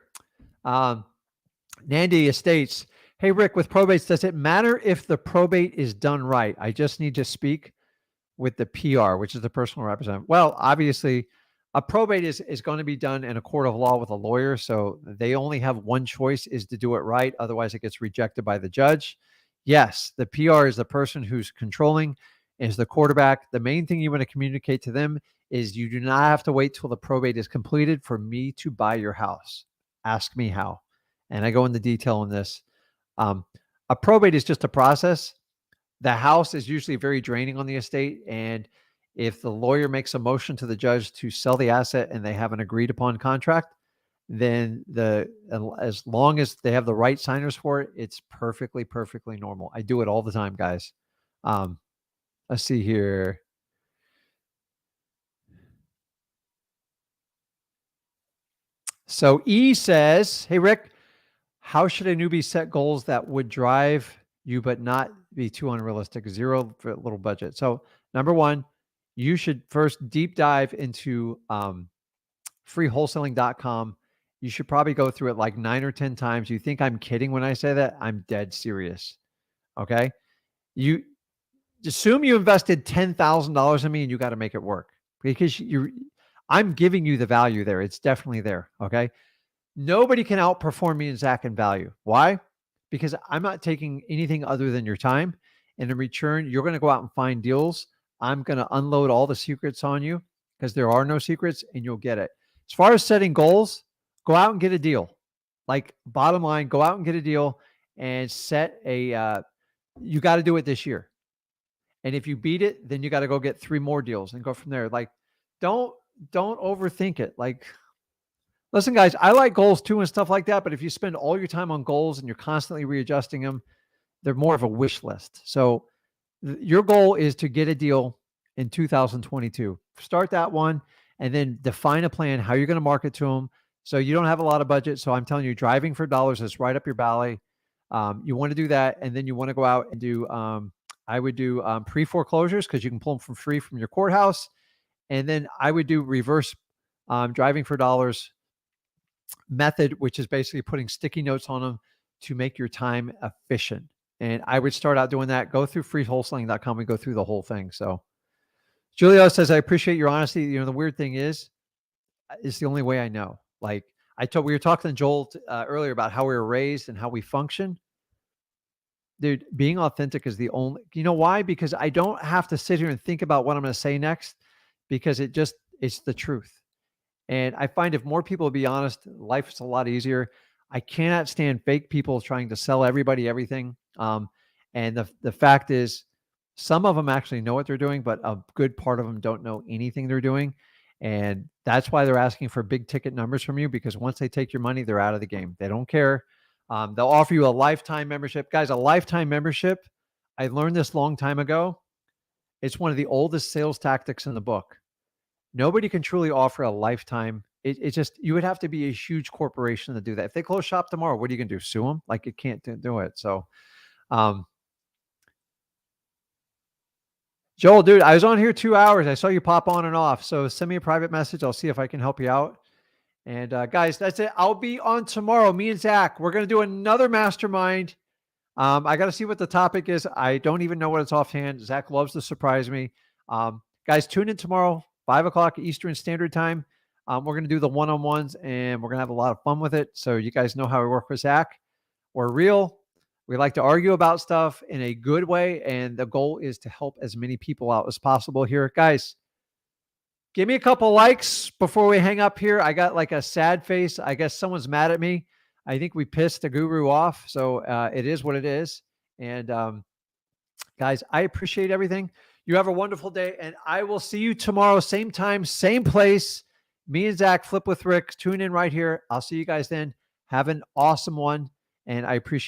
Nandy states, hey, Rick, with probates, does it matter if the probate is done right? I just need to speak with the PR, which is the personal representative. Well, obviously, a probate is going to be done in a court of law with a lawyer. So they only have one choice, is to do it right. Otherwise, it gets rejected by the judge. Yes, the PR is the person who's controlling, is the quarterback. The main thing you want to communicate to them is you do not have to wait till the probate is completed for me to buy your house. Ask me how. And I go into detail on this. A probate is just a process. the house is usually very draining on the estate. And if the lawyer makes a motion to the judge to sell the asset and they have an agreed upon contract, then as long as they have the right signers for it, it's perfectly normal. I do it all the time, guys. Let's see here. So E says, hey, Rick, how should a newbie set goals that would drive you but not be too unrealistic? Zero for a little budget. So number one, you should first deep dive into freewholesaling.com. You should probably go through it like 9 or 10 times. You think I'm kidding when I say that? I'm dead serious. Okay. You assume you invested $10,000 in me and you got to make it work, because I'm giving you the value there. It's definitely there. Okay. Nobody can outperform me and Zach in value. Why? Because I'm not taking anything other than your time. And in return, you're going to go out and find deals. I'm going to unload all the secrets on you, because there are no secrets, and you'll get it. As far as setting goals, go out and get a deal. Like, bottom line, go out and get a deal and set you got to do it this year. And if you beat it, then you got to go get 3 more deals and go from there. Like, don't overthink it. Like, listen, guys, I like goals too and stuff like that. But if you spend all your time on goals and you're constantly readjusting them, they're more of a wish list. So your goal is to get a deal in 2022. Start that one and then define a plan, how you're going to market to them. So you don't have a lot of budget. So I'm telling you, driving for dollars is right up your valley. You want to do that. And then you want to go out and do, I would do pre-foreclosures, because you can pull them for free from your courthouse. And then I would do reverse driving for dollars method, which is basically putting sticky notes on them to make your time efficient. And I would start out doing that. Go through freewholesaling.com and go through the whole thing. So Julio says, I appreciate your honesty. You know, the weird thing is, it's the only way I know. Like we were talking to Joel earlier about how we were raised and how we function. Dude, being authentic is the only, you know why? Because I don't have to sit here and think about what I'm going to say next, because it's the truth. And I find if more people be honest, life is a lot easier. I cannot stand fake people trying to sell everybody everything. And the fact is, some of them actually know what they're doing, but a good part of them don't know anything they're doing. And that's why they're asking for big ticket numbers from you, because once they take your money, they're out of the game. They don't care. They'll offer you a lifetime membership. Guys, a lifetime membership, I learned this long time ago. It's one of the oldest sales tactics in the book. Nobody can truly offer a lifetime. It just, you would have to be a huge corporation to do that. If they close shop tomorrow, what are you going to do? Sue them? Like, you can't do it. So, Joel, dude, I was on here 2 hours. I saw you pop on and off. So send me a private message. I'll see if I can help you out. And guys, that's it. I'll be on tomorrow. Me and Zach, we're going to do another mastermind. I got to see what the topic is. I don't even know what it's offhand. Zach loves to surprise me. Guys, tune in tomorrow, 5 o'clock Eastern Standard Time. We're going to do the one-on-ones, and we're going to have a lot of fun with it. So you guys know how we work with Zach. We're real. We like to argue about stuff in a good way, and the goal is to help as many people out as possible here. Guys, give me a couple likes before we hang up here. I got like a sad face. I guess someone's mad at me. I think we pissed the guru off. So it is what it is. And guys, I appreciate everything. You have a wonderful day, and I will see you tomorrow, same time, same place. Me and Zach, Flip with Rick. Tune in right here. I'll see you guys then. Have an awesome one, and I appreciate